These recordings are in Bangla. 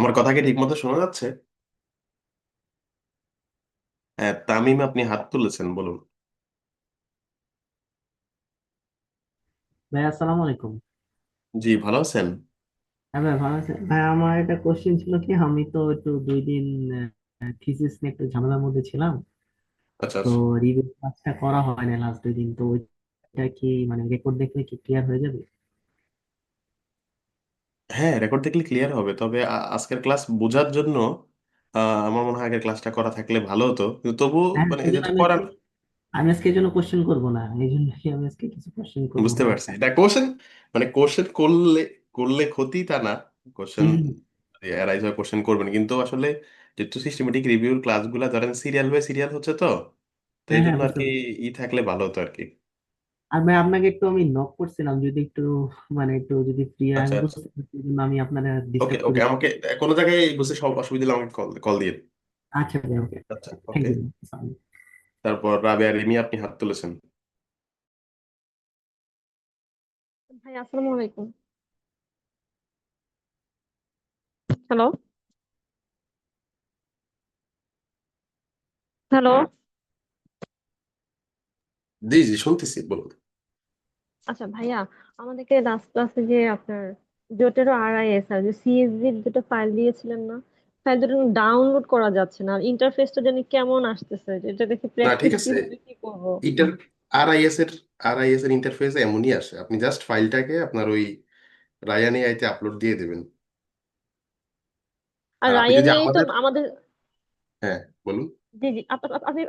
আমার কথা কি ঠিক মতো শোনা যাচ্ছে? হ্যাঁ, তামিম, আপনি হাত তুলেছেন, বলুন। ভাই আসসালামু আলাইকুম। জি, ভালো আছেন? হ্যাঁ ভাই ভালো আছেন ভাই? আমার একটা কোশ্চেন ছিল কি, আমি তো একটু 2 দিন থিসিস নিয়ে একটু ঝামেলার মধ্যে ছিলাম। আচ্ছা তো আচ্ছা। রিভিউ কাজটা করা হয় না লাস্ট 2 দিন, তো ওইটা কি মানে রেকর্ড দেখলে কি ক্লিয়ার হয়ে যাবে? হ্যাঁ, রেকর্ড দেখলে ক্লিয়ার হবে, তবে আজকের ক্লাস বোঝার জন্য আমার মনে হয় আগের ক্লাসটা করা থাকলে ভালো হতো, কিন্তু তবু হ্যাঁ মানে এই জন্য যেহেতু করার। আমি আজকে এই জন্য কোশ্চেন করবো না, এই জন্য কি আমি আজকে কিছু কোশ্চেন করবো বুঝতে না। পারছি, এটা কোশ্চেন, মানে কোশ্চেন করলে করলে ক্ষতি তা না। কোশ্চেন হুম। অ্যারাইজ হয়, কোশ্চেন করবেন, কিন্তু আসলে যেহেতু সিস্টেমেটিক রিভিউর ক্লাসগুলো ধরেন সিরিয়াল বাই সিরিয়াল হচ্ছে, তো তো হ্যাঁ এই হ্যাঁ জন্য আর বুঝতে কি পারছি। থাকলে ভালো হতো আর কি। আর ভাই আপনাকে একটু আমি নক করছিলাম, যদি একটু মানে একটু যদি ফ্রি, আমি আচ্ছা আচ্ছা। বুঝতে পারছি, এই জন্য আমি আপনারা ওকে ডিস্টার্ব ওকে, করি। আমাকে কোনো জায়গায় বুঝতে সব অসুবিধা হলে আমাকে কল কল দিয়ে। আচ্ছা ভাই, ওকে। আচ্ছা, থ্যাংক ওকে। ইউ। তারপর রাবেয়া রিমি, আপনি হাত তুলেছেন। ভাই আসসালামু আলাইকুম। হ্যালো। হ্যালো। জি জি, শুনতেছি, বলুন। আচ্ছা ভাইয়া, আমাদেরকে লাস্ট ক্লাসে যে আপনার জোটেরও আরআইএস আর যে সিএসভি দুটো ফাইল দিয়েছিলেন না, ফাইল দুটো ডাউনলোড করা যাচ্ছে না, আর ইন্টারফেসটা জানি কেমন আসতেছে, এটা দেখে না, ঠিক প্র্যাকটিস আছে। কিভাবে কি করব। ইন্টার আরআইএস এর আরআইএস এর ইন্টারফেস এমনই আসে, আপনি জাস্ট ফাইলটাকে আপনার ওই রায়ান এআই তে আপলোড দিয়ে দেবেন। আর আর আপনি রায়ান যদি এই তো আমাদের, আমাদের। হ্যাঁ বলুন। জি জি, আপনি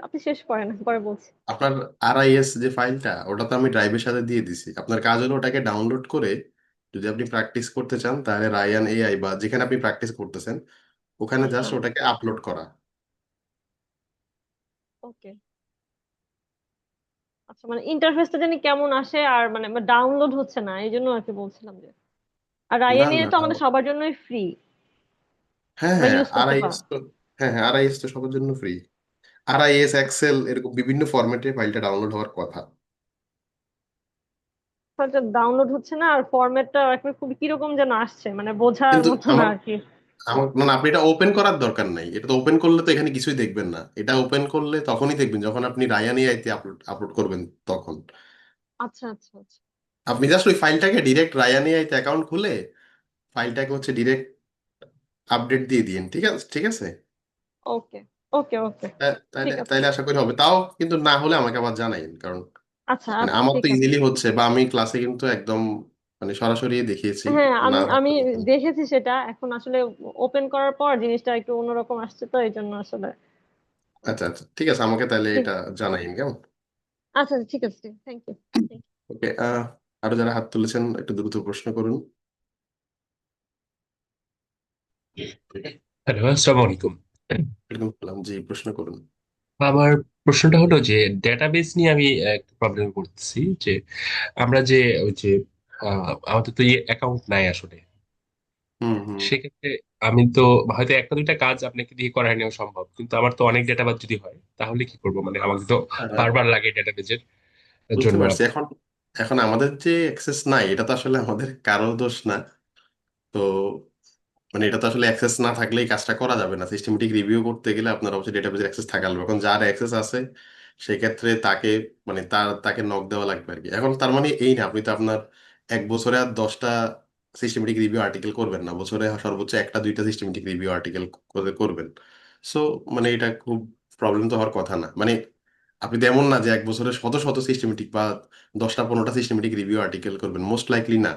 আপনি শেষ করেন, পরে বলছি। আপনার আরআইএস যে ফাইলটা, ওটা তো আমি ড্রাইভের সাথে দিয়ে দিছি, আপনার কাজ হলো ওটাকে ডাউনলোড করে, যদি আপনি প্র্যাকটিস করতে চান তাহলে রায়ান এআই বা যেখানে আপনি প্র্যাকটিস করতেছেন ওখানে জাস্ট হ্যাঁ। ওটাকে আপলোড করা। ওকে। আচ্ছা, মানে ইন্টারফেসটা জানি কেমন আসে, আর মানে ডাউনলোড হচ্ছে না, এই জন্য আর কি বলছিলাম যে। আর না রায়ান এ না, তো আমাদের সবার জন্যই ফ্রি, হ্যাঁ আমরা হ্যাঁ, ইউজ করতে আরআইএস পারবো। তো, হ্যাঁ হ্যাঁ, আরআইএস তো সবার জন্য ফ্রি। আরআইএস, এক্সেল, এরকম বিভিন্ন ফরম্যাটে ফাইলটা ডাউনলোড হওয়ার কথা। ডাউনলোড হচ্ছে না, আর ফরম্যাটটা একবার খুবই কিরকম যেন আসছে, মানে বোঝার কিন্তু মতো না আমার আর কি। আমার মানে আপনি এটা ওপেন করার দরকার নাই, এটা তো ওপেন করলে তো এখানে কিছুই দেখবেন না, এটা ওপেন করলে তখনই দেখবেন যখন আপনি রায়ান এআইতে আপলোড আপলোড করবেন তখন। আচ্ছা আচ্ছা আচ্ছা। আপনি জাস্ট ওই ফাইলটাকে ডিরেক্ট রায়ান এআইতে অ্যাকাউন্ট খুলে ফাইলটাকে হচ্ছে ডিরেক্ট আপডেট দিয়ে দিন, ঠিক আছে ঠিক আছে। ওকে ওকে ওকে। তাইলে ঠিক আছে। তাইলে আশা করি হবে, তাও কিন্তু না হলে আমাকে আবার জানাইন, কারণ আচ্ছা মানে আচ্ছা আমার ঠিক তো আছে। ইজিলি হচ্ছে, বা আমি ক্লাসে কিন্তু একদম মানে সরাসরি দেখিয়েছি। হ্যাঁ, না আমি আমি হলে বলবেন। দেখেছি সেটা, এখন আসলে ওপেন করার পর জিনিসটা একটু অন্যরকম আসছে, তো এই জন্য আসলে। আচ্ছা আচ্ছা, ঠিক আছে, আমাকে তাহলে ঠিক। এটা জানাইন, কেমন? আচ্ছা ঠিক আছে, থ্যাংক ইউ। ওকে। আরো যারা হাত তুলেছেন একটু দ্রুত প্রশ্ন করুন। হ্যালো, আসসালামু আলাইকুম। এরকম বললাম, জি প্রশ্ন করুন। আমার প্রশ্নটা হলো যে ডেটাবেস নিয়ে আমি একটা প্রবলেম করতেছি যে আমরা যে ওই যে আমাদের তো অ্যাকাউন্ট নাই আসলে। হুম হুম। সেক্ষেত্রে আমি তো হয়তো একটা দুইটা কাজ আপনাকে দিয়ে করায় নেওয়া সম্ভব, কিন্তু আমার তো অনেক ডেটাবেস যদি হয় তাহলে কি করবো, মানে আমাকে তো হ্যাঁ, বারবার লাগে ডেটাবেজের বুঝতে জন্য। পারছি। এখন এখন আমাদের যে অ্যাক্সেস নাই, এটা তো আসলে আমাদের কারো দোষ না। তো মানে এটা তো আসলে অ্যাক্সেস না থাকলেই কাজটা করা যাবে না, সিস্টেমেটিক রিভিউ করতে গেলে আপনার অবশ্যই ডেটাবেজের অ্যাক্সেস থাকা লাগবে। এখন যার অ্যাক্সেস আছে সেক্ষেত্রে তাকে মানে তাকে নক দেওয়া লাগবে আর কি। এখন তার মানে এই না আপনি তো আপনার এক বছরে আর 10টা সিস্টেমেটিক রিভিউ আর্টিকেল করবেন না, বছরে সর্বোচ্চ একটা দুইটা সিস্টেমেটিক রিভিউ আর্টিকেল করবেন। সো মানে এটা খুব প্রবলেম তো হওয়ার কথা না, মানে আপনি তো এমন না যে এক বছরে শত শত সিস্টেমেটিক বা 10টা 15টা সিস্টেমেটিক রিভিউ আর্টিকেল করবেন, মোস্ট লাইকলি না।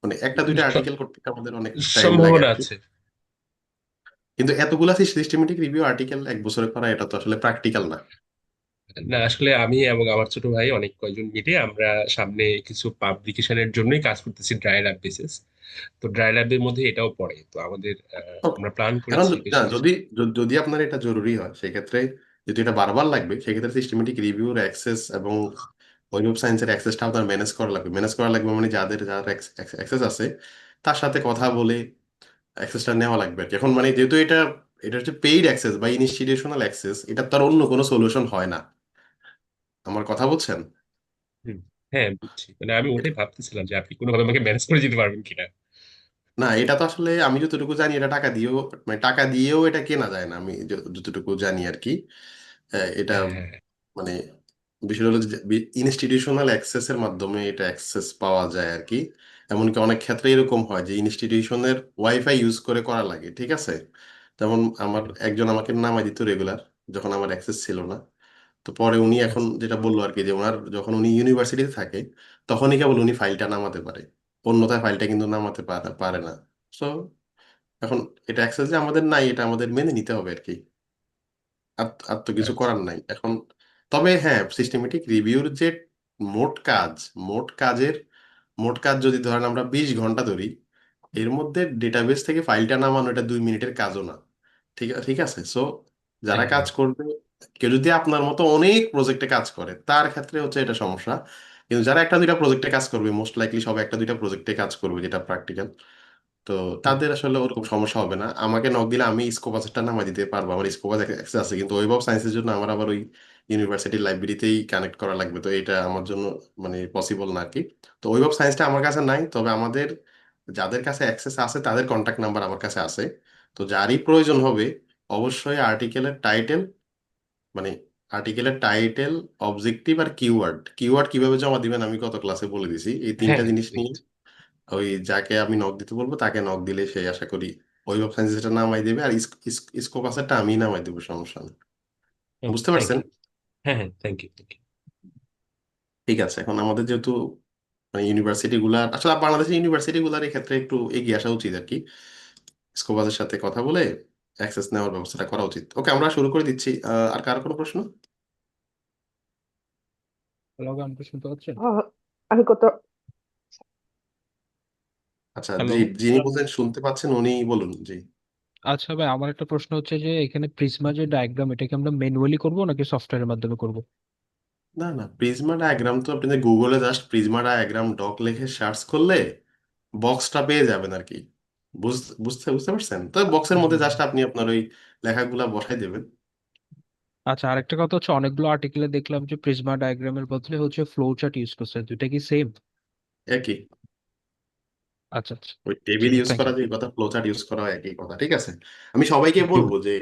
মানে একটা দুইটা আর্টিকেল করতে আমাদের অনেক টাইম লাগে সম্ভাবনা আর কি। আছে। কিন্তু এতগুলা সিস্টেমেটিক রিভিউ আর্টিকেল এক বছরে করা, এটা তো আসলে প্র্যাকটিক্যাল না। না আসলে আমি এবং আমার ছোট ভাই অনেক কয়জন মিলে আমরা সামনে কিছু পাবলিকেশনের জন্যই কাজ করতেছি, ড্রাই ল্যাব বেসিস। তো ড্রাই ল্যাবের মধ্যে এটাও পড়ে, তো আমাদের ওকে। আমরা প্ল্যান এখন করেছি বেশ না, কিছু। যদি আপনার এটা জরুরি হয় সেক্ষেত্রে, যদি এটা বারবার লাগবে সেক্ষেত্রে সিস্টেমেটিক রিভিউর অ্যাক্সেস এবং ওয়েব অফ সায়েন্সের অ্যাক্সেসটা আপনার ম্যানেজ করা লাগবে মানে যার অ্যাক্সেস আছে তার সাথে কথা বলে অ্যাক্সেসটা নেওয়া লাগবে আর কি। এখন মানে যেহেতু এটা হচ্ছে পেইড অ্যাক্সেস বা ইনস্টিটিউশনাল অ্যাক্সেস, এটা তার অন্য কোনো সলিউশন হয় না। আমার কথা বলছেন? হুম, হ্যাঁ বুঝছি, মানে আমি ওটাই ভাবতেছিলাম যে আপনি কোনোভাবে আমাকে ম্যানেজ করে দিতে পারবেন কিনা। না, এটা তো আসলে আমি যতটুকু জানি এটা টাকা দিয়েও, মানে টাকা দিয়েও এটা কেনা যায় না, আমি যতটুকু জানি আর কি। এটা হ্যাঁ, মানে বিষয় হলো যে ইনস্টিটিউশনাল অ্যাক্সেসের মাধ্যমে এটা অ্যাক্সেস পাওয়া যায় আর কি। এমনকি অনেক ক্ষেত্রে এরকম হয় যে ইনস্টিটিউশনের ওয়াইফাই ইউজ করে করা লাগে, ঠিক আছে। যেমন আমার একজন আমাকে নামাই দিত রেগুলার, যখন আমার অ্যাক্সেস ছিল না। তো পরে উনি এখন আচ্ছা, যেটা বললো আর কি, যে ওনার যখন উনি ইউনিভার্সিটিতে থাকে তখনই কেবল উনি ফাইলটা নামাতে পারে, অন্যথায় ফাইলটা কিন্তু নামাতে পারে পারে না। সো এখন এটা অ্যাক্সেস যে আমাদের নাই, এটা আমাদের মেনে নিতে হবে আর কি। আর তো কিছু আচ্ছা। করার নাই এখন। তবে হ্যাঁ, সিস্টেমেটিক রিভিউর যে মোট কাজ, মোট কাজের মোট কাজ যদি ধরেন আমরা 20 ঘন্টা ধরি, এর মধ্যে ডেটাবেস থেকে ফাইলটা নামানো এটা 2 মিনিটের কাজও না। ঠিক ঠিক আছে। সো যারা কাজ হ্যাঁ, করবে, কেউ যদি আপনার মতো অনেক প্রজেক্টে কাজ করে তার ক্ষেত্রে হচ্ছে এটা সমস্যা। কিন্তু যারা একটা দুইটা প্রজেক্টে কাজ করবে, মোস্ট লাইকলি সব একটা দুইটা প্রজেক্টে কাজ করবে যেটা প্র্যাকটিক্যাল, তো তাদের আসলে ওরকম সমস্যা হবে না। আমাকে নক দিলে আমি স্কোপাসেরটা নামাই দিতে পারবো, আমার স্কোপাস অ্যাক্সেস আছে। কিন্তু ওয়েব অফ সায়েন্সের জন্য আমার আবার ওই ইউনিভার্সিটির লাইব্রেরিতেই কানেক্ট করা লাগবে, তো এটা আমার জন্য মানে পসিবল না আর কি। তো ওয়েব অফ সায়েন্সটা আমার কাছে নাই, তবে আমাদের যাদের কাছে অ্যাক্সেস আছে তাদের কন্ট্যাক্ট নাম্বার আমার কাছে আছে। তো যারই প্রয়োজন হবে অবশ্যই আর্টিকেলের টাইটেল, মানে আর্টিকেলের টাইটেল, অবজেক্টিভ আর কিওয়ার্ড। কিওয়ার্ড কিভাবে জমা দিবেন আমি গত ক্লাসে বলে দিছি, এই হ্যাঁ, তিনটা হ্যাঁ, জিনিস নিয়ে দেখেছি। ওই যাকে আমি নক দিতে বলবো তাকে নক দিলে সেই আশা করি ওয়েব সায়েন্স যেটা নামাই দেবে, আর স্কোপ আসারটা আমি নামাই দেবো, সমস্যা নেই। ওকে, বুঝতে থ্যাংক পারছেন? ইউ। হ্যাঁ, হ্যাঁ, থ্যাংক ইউ, থ্যাংক ইউ। ঠিক আছে, এখন আমাদের যেহেতু মানে ইউনিভার্সিটি গুলার আসলে বাংলাদেশের ইউনিভার্সিটি গুলার এক্ষেত্রে একটু এগিয়ে আসা উচিত আর কি, স্কোপাসের সাথে কথা বলে অ্যাক্সেস নেওয়ার ব্যবস্থাটা করা উচিত। ওকে, আমরা শুরু করে দিচ্ছি। আর কারো কোনো প্রশ্ন? হ্যালো, আমাকে শুনতে পাচ্ছেন? আহ, আমি কত আচ্ছা, হ্যালো। যিনি বলছেন শুনতে পাচ্ছেন উনি বলুন জি। আচ্ছা ভাই, আমার একটা প্রশ্ন হচ্ছে যে এখানে প্রিজমা যে ডায়াগ্রাম, এটা কি আমরা ম্যানুয়ালি করব নাকি সফটওয়্যারের মাধ্যমে করব? না না, প্রিজমা ডায়াগ্রাম তো আপনি গুগলে জাস্ট প্রিজমা ডায়াগ্রাম ডক লিখে সার্চ করলে বক্সটা পেয়ে যাবেন আর কি। বুঝতে বুঝতে পারছেন তো, বক্সের মধ্যে হুম। জাস্ট আপনি আপনার ওই লেখাগুলা বসাই দেবেন। আচ্ছা, আরেকটা কথা হচ্ছে অনেকগুলো আর্টিকেলে দেখলাম যে প্রিজমা ডায়াগ্রামের বদলে হচ্ছে ফ্লো চার্ট ইউজ করছে, দুইটা কি সেম? একই, আচ্ছা, আচ্ছা, ওই ঠিক টেবিল আছে, ইউজ থ্যাংক করা ইউ। যে কথা, ফ্লোচার্ট ইউজ করা একই কথা, ঠিক আছে। আমি সবাইকে বলবো যে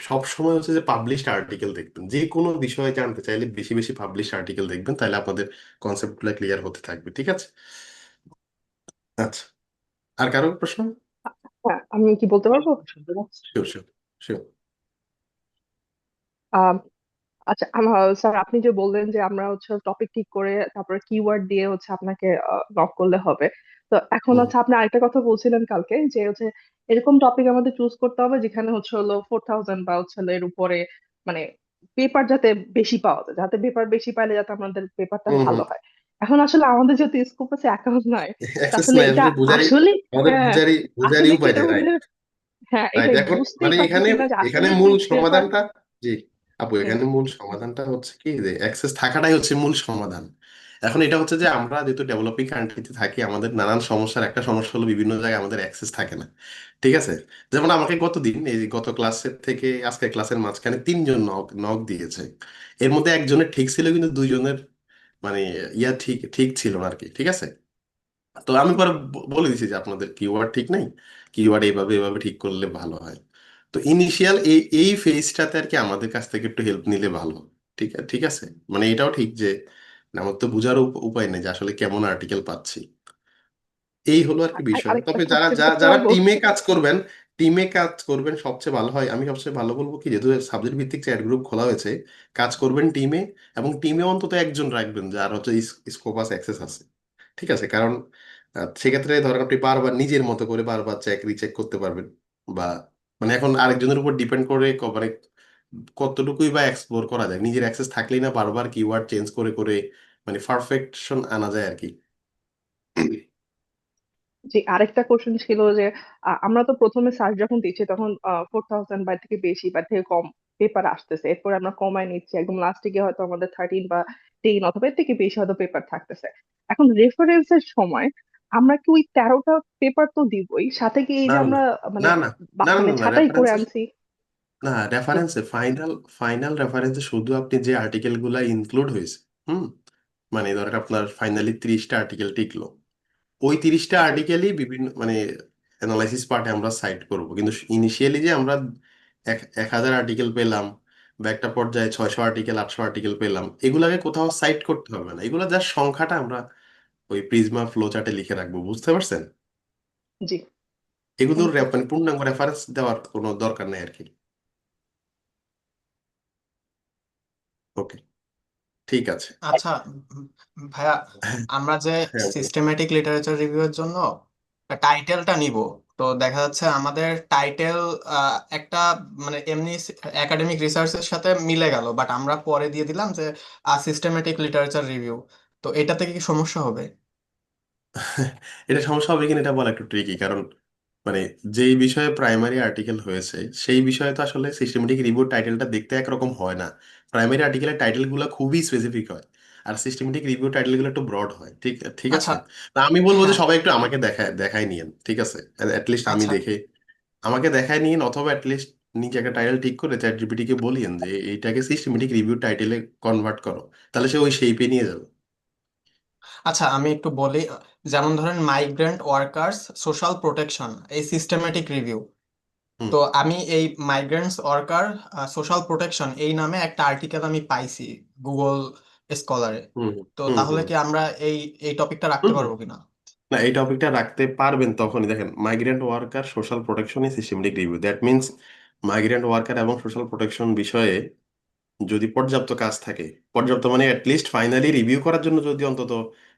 সব সময় হচ্ছে যে পাবলিশড আর্টিকেল দেখবেন, যে কোনো বিষয়ে জানতে চাইলে বেশি বেশি পাবলিশড আর্টিকেল দেখবেন, তাহলে আপনাদের কনসেপ্টগুলো ক্লিয়ার হতে থাকবে, ঠিক আছে। আচ্ছা, আর কারো প্রশ্ন? হ্যাঁ, আমি কি বলতে পারবো? Sure sure sure. আহ, আচ্ছা, স্যার আপনি যে বললেন যে আমরা হচ্ছে টপিক ঠিক করে তারপরে কিওয়ার্ড দিয়ে হচ্ছে আপনাকে নক করলে হবে। তো এখন হুম হচ্ছে আপনি আরেকটা কথা বলছিলেন কালকে যে হচ্ছে এরকম টপিক আমাদের চুজ করতে হবে যেখানে হচ্ছে হলো 4000 বা হচ্ছে হলো এর উপরে, মানে পেপার যাতে বেশি পাওয়া যায়, যাতে পেপার বেশি পাইলে যাতে আমাদের পেপারটা হুম ভালো হুম। হয়। এখন আসলে আমাদের যেহেতু স্কোপ আছে অ্যাকাউন্ট নাই, তা অ্যাক্সেস আসলে নাই, এটা আসলে বুঝারই, আসলে, আমাদের হ্যাঁ, বুঝারই আসলে কি উপায় এটা নেই, রাইট। আমাদের, হ্যাঁ রাইট, এটাই এখন বুঝতেই মানে এখানে পারতেছি না যে এখানে আসলে কি মূল পেপার। সমাধানটা, জি আপু, এখানে মূল সমাধানটা হচ্ছে কি, যে অ্যাক্সেস থাকাটাই হচ্ছে মূল সমাধান। এখন এটা হচ্ছে যে আমরা যেহেতু ডেভেলপিং কান্ট্রিতে থাকি, আমাদের নানান সমস্যার একটা সমস্যা হলো বিভিন্ন জায়গায় আমাদের অ্যাক্সেস থাকে না, ঠিক আছে। যেমন আমাকে গতদিন এই যে গত ক্লাসের থেকে আজকের ক্লাসের মাঝখানে তিনজন নক নক দিয়েছে, এর মধ্যে একজনের ঠিক ছিল কিন্তু দুইজনের মানে ঠিক ঠিক ছিল না আর কি, ঠিক আছে। তো আমি পরে বলে দিছি যে আপনাদের কিওয়ার্ড ঠিক নাই, কিওয়ার্ড এইভাবে এভাবে ঠিক করলে ভালো হয়। তো ইনিশিয়াল এই এই ফেজটাতে আর কি আমাদের কাছ থেকে একটু হেল্প নিলে ভালো। ঠিক ঠিক আছে, মানে এটাও ঠিক যে আমার তো বোঝার উপায় নেই যে আসলে কেমন আর্টিকেল পাচ্ছি। এই হলো আর কি বিষয়। আরেকটা তবে যারা কোশ্চেন যারা করতে যারা পারবো? টিমে কাজ করবেন সবচেয়ে ভালো হয়। আমি সবচেয়ে ভালো বলবো কি, যেহেতু সাবজেক্ট ভিত্তিক চ্যাট গ্রুপ খোলা হয়েছে, কাজ করবেন টিমে, এবং টিমে অন্তত একজন রাখবেন যার হচ্ছে স্কোপাস অ্যাক্সেস আছে, ঠিক আছে। কারণ সেক্ষেত্রে ধরেন আপনি বারবার নিজের মতো করে বারবার রিচেক করতে পারবেন, বা মানে এখন আরেকজনের উপর ডিপেন্ড করে মানে কতটুকুই বা এক্সপ্লোর করা যায়, নিজের অ্যাক্সেস থাকলেই না বারবার কিওয়ার্ড চেঞ্জ করে করে মানে পারফেকশন আনা যায় আর কি। জি, আরেকটা কোশ্চেন ছিল যে আমরা তো প্রথমে সার্চ যখন দিচ্ছি তখন 4000 বা এর থেকে বেশি বা এর থেকে কম পেপার আসতেছে, এরপর আমরা কমায় নিচ্ছি, একদম লাস্টে গিয়ে হয়তো আমাদের 13 বা 10 অথবা এর থেকে বেশি হয়তো পেপার থাকতেছে। এখন রেফারেন্সের সময় আমরা কি ওই 13টা পেপার তো দিবই, সাথে কি এই না যে না আমরা মানে না না না না মানে না না ছাঁটাই করে রেফারেন্সে, আনছি? না জি, রেফারেন্সে ফাইনাল ফাইনাল রেফারেন্সে শুধু আপনি যে আর্টিকেল গুলা ইনক্লুড হয়েছে, হুম, মানে ধরেন আপনার ফাইনালি 30টা আর্টিকেল টিকলো, ওই 30টা আর্টিকেলই বিভিন্ন মানে অ্যানালাইসিস পার্টে আমরা সাইট করব, কিন্তু ইনিশিয়ালি যে আমরা 1,000 আর্টিকেল পেলাম বা একটা পর্যায়ে 600 আর্টিকেল 800 আর্টিকেল পেলাম, এগুলাকে কোথাও সাইট করতে হবে না, এগুলো জাস্ট সংখ্যাটা আমরা ওই প্রিজমা ফ্লো চার্টে লিখে রাখবো, বুঝতে পারছেন? জি, এগুলোর থ্যাংক ইউ। মানে পূর্ণাঙ্গ রেফারেন্স দেওয়ার কোনো দরকার নেই আর কি। ওকে, ঠিক আছে। আচ্ছা ভাইয়া, হ্যাঁ, আমরা যে হ্যাঁ, সিস্টেম্যাটিক লিটারেচার রিভিউয়ের জন্য টাইটেলটা নিব, তো দেখা যাচ্ছে আমাদের টাইটেল একটা মানে এমনি একাডেমিক রিসার্চের সাথে মিলে গেল, বাট আমরা পরে দিয়ে দিলাম যে সিস্টেম্যাটিক লিটারেচার রিভিউ। তো এটাতে কি সমস্যা হবে? এটা সমস্যা হবে কিনা এটা বলা একটু ট্রিকি, কারণ মানে যেই বিষয়ে প্রাইমারি আর্টিকেল হয়েছে সেই বিষয়ে তো আসলে সিস্টেমেটিক রিভিউ টাইটেলটা দেখতে একরকম হয় না। প্রাইমারি আর্টিকেলের টাইটেলগুলো খুবই স্পেসিফিক হয়, আর সিস্টেমেটিক রিভিউ টাইটেলগুলো একটু ব্রড হয়। ঠিক ঠিক আচ্ছা। আছে, তা আমি বলবো যে হ্যাঁ। সবাই একটু আমাকে দেখায় নিয়েন, ঠিক আছে? অ্যাটলিস্ট আমি আচ্ছা। দেখে আমাকে দেখায় নিন, অথবা অ্যাটলিস্ট নিচে একটা টাইটেল ঠিক করে চ্যাট জিপিটি কে বলিয়েন যে এইটাকে সিস্টেমেটিক রিভিউ টাইটেলে কনভার্ট করো, তাহলে সে ওই শেপে নিয়ে যাবে। আচ্ছা, আমি একটু বলি, যেমন ধরেন মাইগ্রেন্ট ওয়ার্কার্স সোশ্যাল প্রোটেকশন, এই সিস্টেম্যাটিক রিভিউ। হুম, তো আমি এই মাইগ্রেন্টস ওয়ার্কার সোশ্যাল প্রোটেকশন এই নামে একটা আর্টিকেল আমি পাইছি গুগল স্কলারে। হুম, তো হুম, তাহলে হুম, কি আমরা এই টপিকটা রাখতে হুম, হুম। পারবো কিনা? না, এই টপিকটা রাখতে পারবেন তখনই, দেখেন migrant worker social protection is systematic review, that means migrant worker এবং সোশ্যাল প্রোটেকশন বিষয়ে যদি পর্যাপ্ত কাজ থাকে, পর্যাপ্ত মানে অ্যাটলিস্ট ফাইনালি রিভিউ করার জন্য যদি অন্তত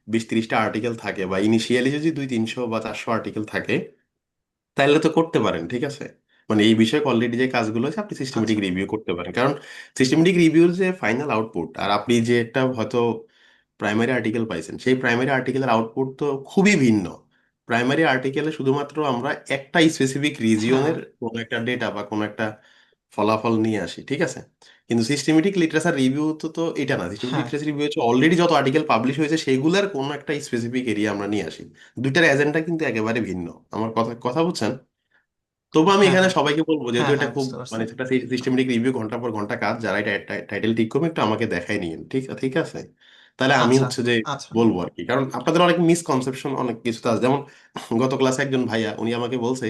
20-30টা আর্টিকেল থাকে, বা ইনিশিয়ালি যদি 200-300 বা 400 আর্টিকেল থাকে, তাহলে তো করতে পারেন, ঠিক আছে? মানে এই বিষয়ে অলরেডি যে কাজগুলো আছে আপনি সিস্টেমেটিক আচ্ছা। রিভিউ করতে পারেন, কারণ সিস্টেমেটিক রিভিউর যে ফাইনাল আউটপুট আর আপনি যে একটা হয়তো প্রাইমারি আর্টিকেল পাইছেন, সেই প্রাইমারি আর্টিকেলের আউটপুট তো খুবই ভিন্ন। প্রাইমারি আর্টিকেলে শুধুমাত্র আমরা একটা স্পেসিফিক হ্যাঁ। রিজিয়নের কোনো একটা ডেটা বা কোনো একটা ফলাফল নিয়ে আসি, ঠিক আছে? কিন্তু সিস্টেমেটিক লিটারেচার রিভিউ তো এটা না, সিস্টেমেটিক হ্যাঁ। লিটারেচার রিভিউ হচ্ছে অলরেডি যত আর্টিকেল পাবলিশ হয়েছে সেগুলোর কোনো একটা স্পেসিফিক এরিয়া আমরা নিয়ে আসি। দুইটার এজেন্ডা কিন্তু একেবারে ভিন্ন। আমার কথা কথা বুঝছেন? তবু আমি হ্যাঁ। এখানে হ্যাঁ। সবাইকে বলবো, যেহেতু হ্যাঁ। এটা হ্যাঁ, খুব বুঝতে পারছি। মানে একটা সিস্টেমেটিক রিভিউ ঘন্টা পর ঘন্টা কাজ, যারা এটা টাইটেল ঠিক করবে একটু আমাকে দেখাই নিন, ঠিক ঠিক আছে? তাহলে আমি আচ্ছা। হচ্ছে যে আচ্ছা। বলবো আর কি, কারণ আপনাদের অনেক মিসকনসেপশন অনেক কিছু আছে। যেমন গত ক্লাসে একজন ভাইয়া উনি আমাকে বলছে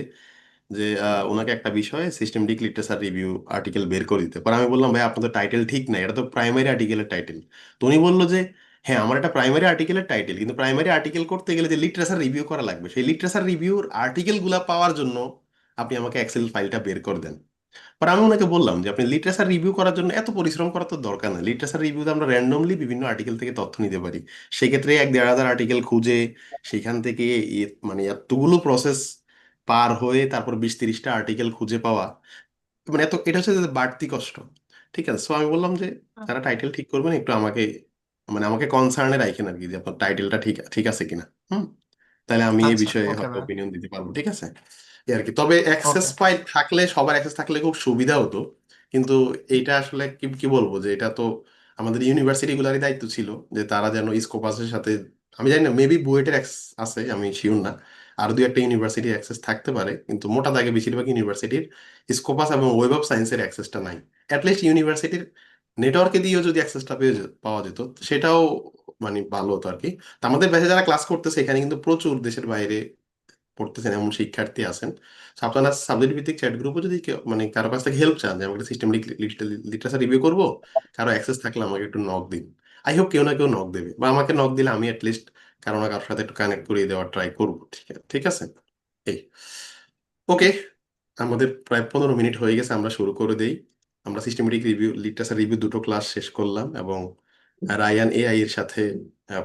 যে ওনাকে একটা বিষয়ে সিস্টেমেটিক লিটারেচার রিভিউ আর্টিকেল বের করে দিতে, পরে আমি বললাম ভাই আপনাদের টাইটেল ঠিক নাই, এটা তো প্রাইমারি আর্টিকেলের টাইটেল। তো উনি বললো যে হ্যাঁ আমার এটা প্রাইমারি আর্টিকেলের টাইটেল, কিন্তু প্রাইমারি আর্টিকেল করতে গেলে যে লিটারেচার রিভিউ করা লাগবে, সেই লিটারেচার রিভিউর আর্টিকেল গুলা পাওয়ার জন্য আপনি আমাকে এক্সেল ফাইলটা বের করে দেন। পর আমি ওনাকে বললাম যে আপনি লিটারেচার রিভিউ করার জন্য এত পরিশ্রম করার তো দরকার নেই, লিটারেচার রিভিউতে আমরা র্যান্ডমলি বিভিন্ন আর্টিকেল থেকে তথ্য নিতে পারি। সেক্ষেত্রে 1-1.5 হাজার আর্টিকেল খুঁজে সেখান থেকে মানে এতগুলো প্রসেস পার হয়ে তারপর 20-30টা আর্টিকেল খুঁজে পাওয়া, মানে এত এটা হচ্ছে যে বাড়তি কষ্ট। ঠিক আছে, সো আমি বললাম যে যারা টাইটেল ঠিক করবেন একটু আমাকে মানে আমাকে কনসার্নে রাখেন আর কি, যে আপনার টাইটেলটা ঠিক ঠিক আছে কিনা। হুম, তাহলে আমি এই আচ্ছা। বিষয়ে ওকে হয়তো ভাই। ওপিনিয়ন দিতে পারবো, ঠিক আছে? এই আর কি। তবে অ্যাক্সেস ওকে। ফাইল থাকলে, সবার অ্যাক্সেস থাকলে খুব সুবিধা হতো, কিন্তু এইটা আসলে কি কি বলবো, যে এটা তো আমাদের ইউনিভার্সিটি গুলারই দায়িত্ব ছিল যে তারা যেন স্কোপাসের সাথে, আমি জানি না মেবি বুয়েটের অ্যাক্সেস আছে, আমি শিওর না, আর দুই একটা ইউনিভার্সিটির অ্যাক্সেস থাকতে পারে, কিন্তু মোটা দাগে বেশিরভাগ ইউনিভার্সিটির স্কোপাস এবং ওয়েব অফ সায়েন্সের অ্যাক্সেসটা নাই। অ্যাটলিস্ট ইউনিভার্সিটির নেটওয়ার্কে দিয়েও যদি অ্যাক্সেসটা পাওয়া যেত সেটাও মানে ভালো হতো আর কি। তো আমাদের ব্যাচে যারা ক্লাস করতেছে এখানে কিন্তু প্রচুর দেশের বাইরে পড়তেছেন এমন শিক্ষার্থী আছেন। So, আপনারা সাবজেক্ট ভিত্তিক চ্যাট গ্রুপে যদি মানে কারো কাছ থেকে হেল্প চান যে আমাকে সিস্টেমেটিক লিটারেচার রিভিউ করবো, কারো অ্যাক্সেস থাকলে আমাকে একটু নক দিন। আই হোপ কেউ না কেউ নক দেবে, বা আমাকে নক দিলে আমি অ্যাটলিস্ট কারো না কারোর সাথে একটু কানেক্ট করিয়ে দেওয়ার ট্রাই করবো। ঠিক আছে, ঠিক আছে। এই ওকে, আমাদের প্রায় 15 মিনিট হয়ে গেছে, আমরা শুরু করে দেই। আমরা সিস্টেমেটিক রিভিউ লিটারেচার রিভিউ দুটো ক্লাস শেষ করলাম এবং রায়ান এআই এর সাথে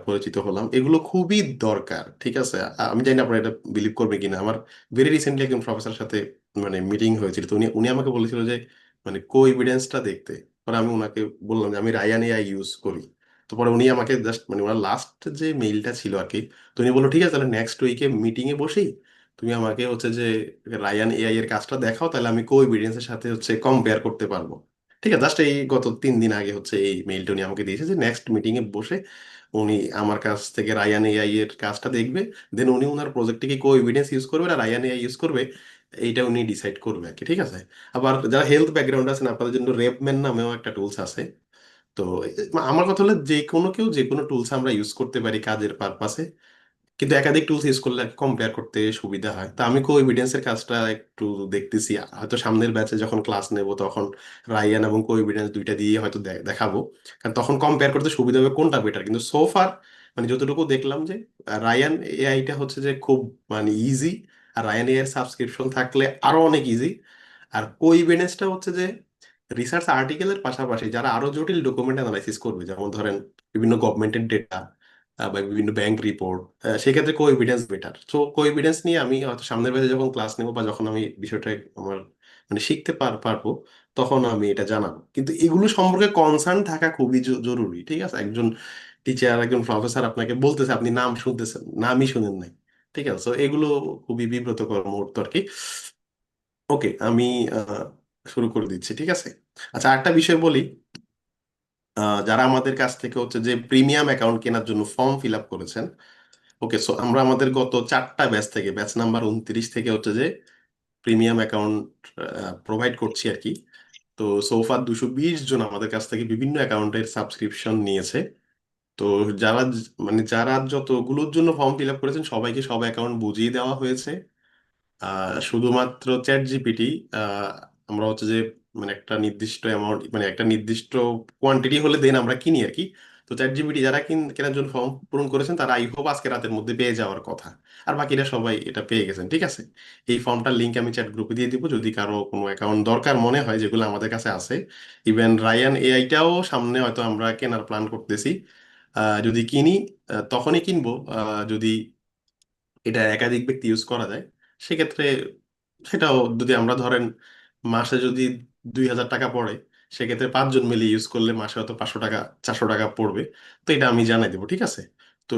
পরিচিত হলাম। এগুলো খুবই দরকার, ঠিক আছে? আমি জানি না আপনারা এটা বিলিভ করবে কিনা, আমার ভেরি রিসেন্টলি একজন প্রফেসরের সাথে মানে মিটিং হয়েছিল, তো উনি উনি আমাকে বলেছিল যে মানে কো এভিডেন্সটা দেখতে। পরে আমি ওনাকে বললাম যে আমি রায়ান এআই ইউজ করি। তো পরে উনি আমাকে জাস্ট মানে ওনার লাস্ট যে মেইলটা ছিল আর কি, তো উনি বললো ঠিক আছে তাহলে নেক্সট উইকে মিটিং এ বসেই তুমি আমাকে হচ্ছে যে রায়ান এআই এর কাজটা দেখাও, তাহলে আমি কো এভিডেন্সের সাথে হচ্ছে কম্পেয়ার করতে পারবো। ঠিক আছে, জাস্ট এই গত 3 দিন আগে হচ্ছে এই মেইলটা উনি আমাকে দিয়েছে যে নেক্সট মিটিং এ বসে উনি আমার কাছ থেকে রায়ান এআই এর কাজটা দেখবে, দেন উনি ওনার প্রজেক্টে কি কো এভিডেন্স ইউজ করবে না রায়ান এআই ইউজ করবে, এইটা উনি ডিসাইড করবে আর কি। ঠিক আছে, আবার যারা হেলথ ব্যাকগ্রাউন্ড আছেন আপনাদের জন্য রেভমেন নামেও একটা টুলস আছে। তো আমার কথা হলো যে কোনো কেউ যে কোনো টুলস আমরা ইউজ করতে পারি কাজের পারপাসে, কিন্তু একাধিক টুলস ইউজ করলে কম্পেয়ার করতে সুবিধা হয়। তো আমি কো এভিডেন্সের কাজটা একটু দেখতেছি, হয়তো সামনের ব্যাচে যখন ক্লাস নেব তখন রায়ান এবং কো এভিডেন্স দুইটা দিয়ে হয়তো দেখাবো, কারণ তখন কম্পেয়ার করতে সুবিধা হবে কোনটা বেটার। কিন্তু সো ফার মানে যতটুকু দেখলাম যে রায়ান এআইটা হচ্ছে যে খুব মানে ইজি, আর রায়ান এআই এর সাবস্ক্রিপশন থাকলে আরো অনেক ইজি। আর কো এভিডেন্সটা হচ্ছে যে রিসার্চ আর্টিকেলের পাশাপাশি যারা আরো জটিল ডকুমেন্ট অ্যানালাইসিস করবে, যেমন ধরেন বিভিন্ন গভর্নমেন্টের ডেটা বা বিভিন্ন ব্যাংক রিপোর্ট, সেক্ষেত্রে কো এভিডেন্স বেটার। সো কো এভিডেন্স নিয়ে আমি হয়তো সামনের ব্যাচে যখন ক্লাস নেবো বা যখন আমি বিষয়টা আমার মানে শিখতে পারবো, তখন আমি এটা জানাবো। কিন্তু এগুলো সম্পর্কে কনসার্ন থাকা খুবই জরুরি, ঠিক আছে? একজন টিচার, একজন প্রফেসর আপনাকে বলতেছে, আপনি নাম শুনতেছেন, নামই শুনেন নাই, ঠিক আছে? তো এগুলো খুবই বিব্রতকর মুহূর্ত আর কি। ওকে, আমি শুরু করে দিচ্ছি, ঠিক আছে? আচ্ছা, একটা বিষয় বলি, যারা আমাদের কাছ থেকে হচ্ছে যে প্রিমিয়াম অ্যাকাউন্ট কেনার জন্য ফর্ম ফিল আপ করেছেন, ওকে, সো আমরা আমাদের গত 4টা ব্যাচ থেকে, ব্যাচ নাম্বার 29 থেকে হচ্ছে যে প্রিমিয়াম অ্যাকাউন্ট প্রোভাইড করছি আর কি। তো সোফার 220 জন আমাদের কাছ থেকে বিভিন্ন অ্যাকাউন্টের সাবস্ক্রিপশন নিয়েছে। তো যারা মানে যারা যতগুলোর জন্য ফর্ম ফিল আপ করেছেন সবাইকে সব অ্যাকাউন্ট বুঝিয়ে দেওয়া হয়েছে। শুধুমাত্র চ্যাট জিপিটি আমরা হচ্ছে যে মানে একটা নির্দিষ্ট অ্যামাউন্ট, মানে একটা নির্দিষ্ট কোয়ান্টিটি হলে দেন আমরা কিনি আর কি। তো চ্যাট জিপিটি যারা কেনার জন্য ফর্ম পূরণ করেছেন তারা আই হোপ আজকে রাতের মধ্যে পেয়ে যাওয়ার কথা। আর বাকিরা সবাই এটা পেয়ে গেছেন, ঠিক আছে? এই ফর্মটার লিঙ্ক আমি চ্যাট গ্রুপে দিয়ে দিব, যদি কারো কোনো অ্যাকাউন্ট দরকার মনে হয়, যেগুলো আমাদের কাছে আছে। ইভেন রায়ান এআইটাও সামনে হয়তো আমরা কেনার প্ল্যান করতেছি। যদি কিনি তখনই কিনবো, যদি এটা একাধিক ব্যক্তি ইউজ করা যায় সেক্ষেত্রে। সেটাও যদি আমরা ধরেন মাসে যদি 2000 টাকা পড়ে, সেক্ষেত্রে 5 জন মিলে ইউজ করলে মাসে হয়তো 500 টাকা 400 টাকা পড়বে। তো এটা আমি জানাই দেবো, ঠিক আছে? তো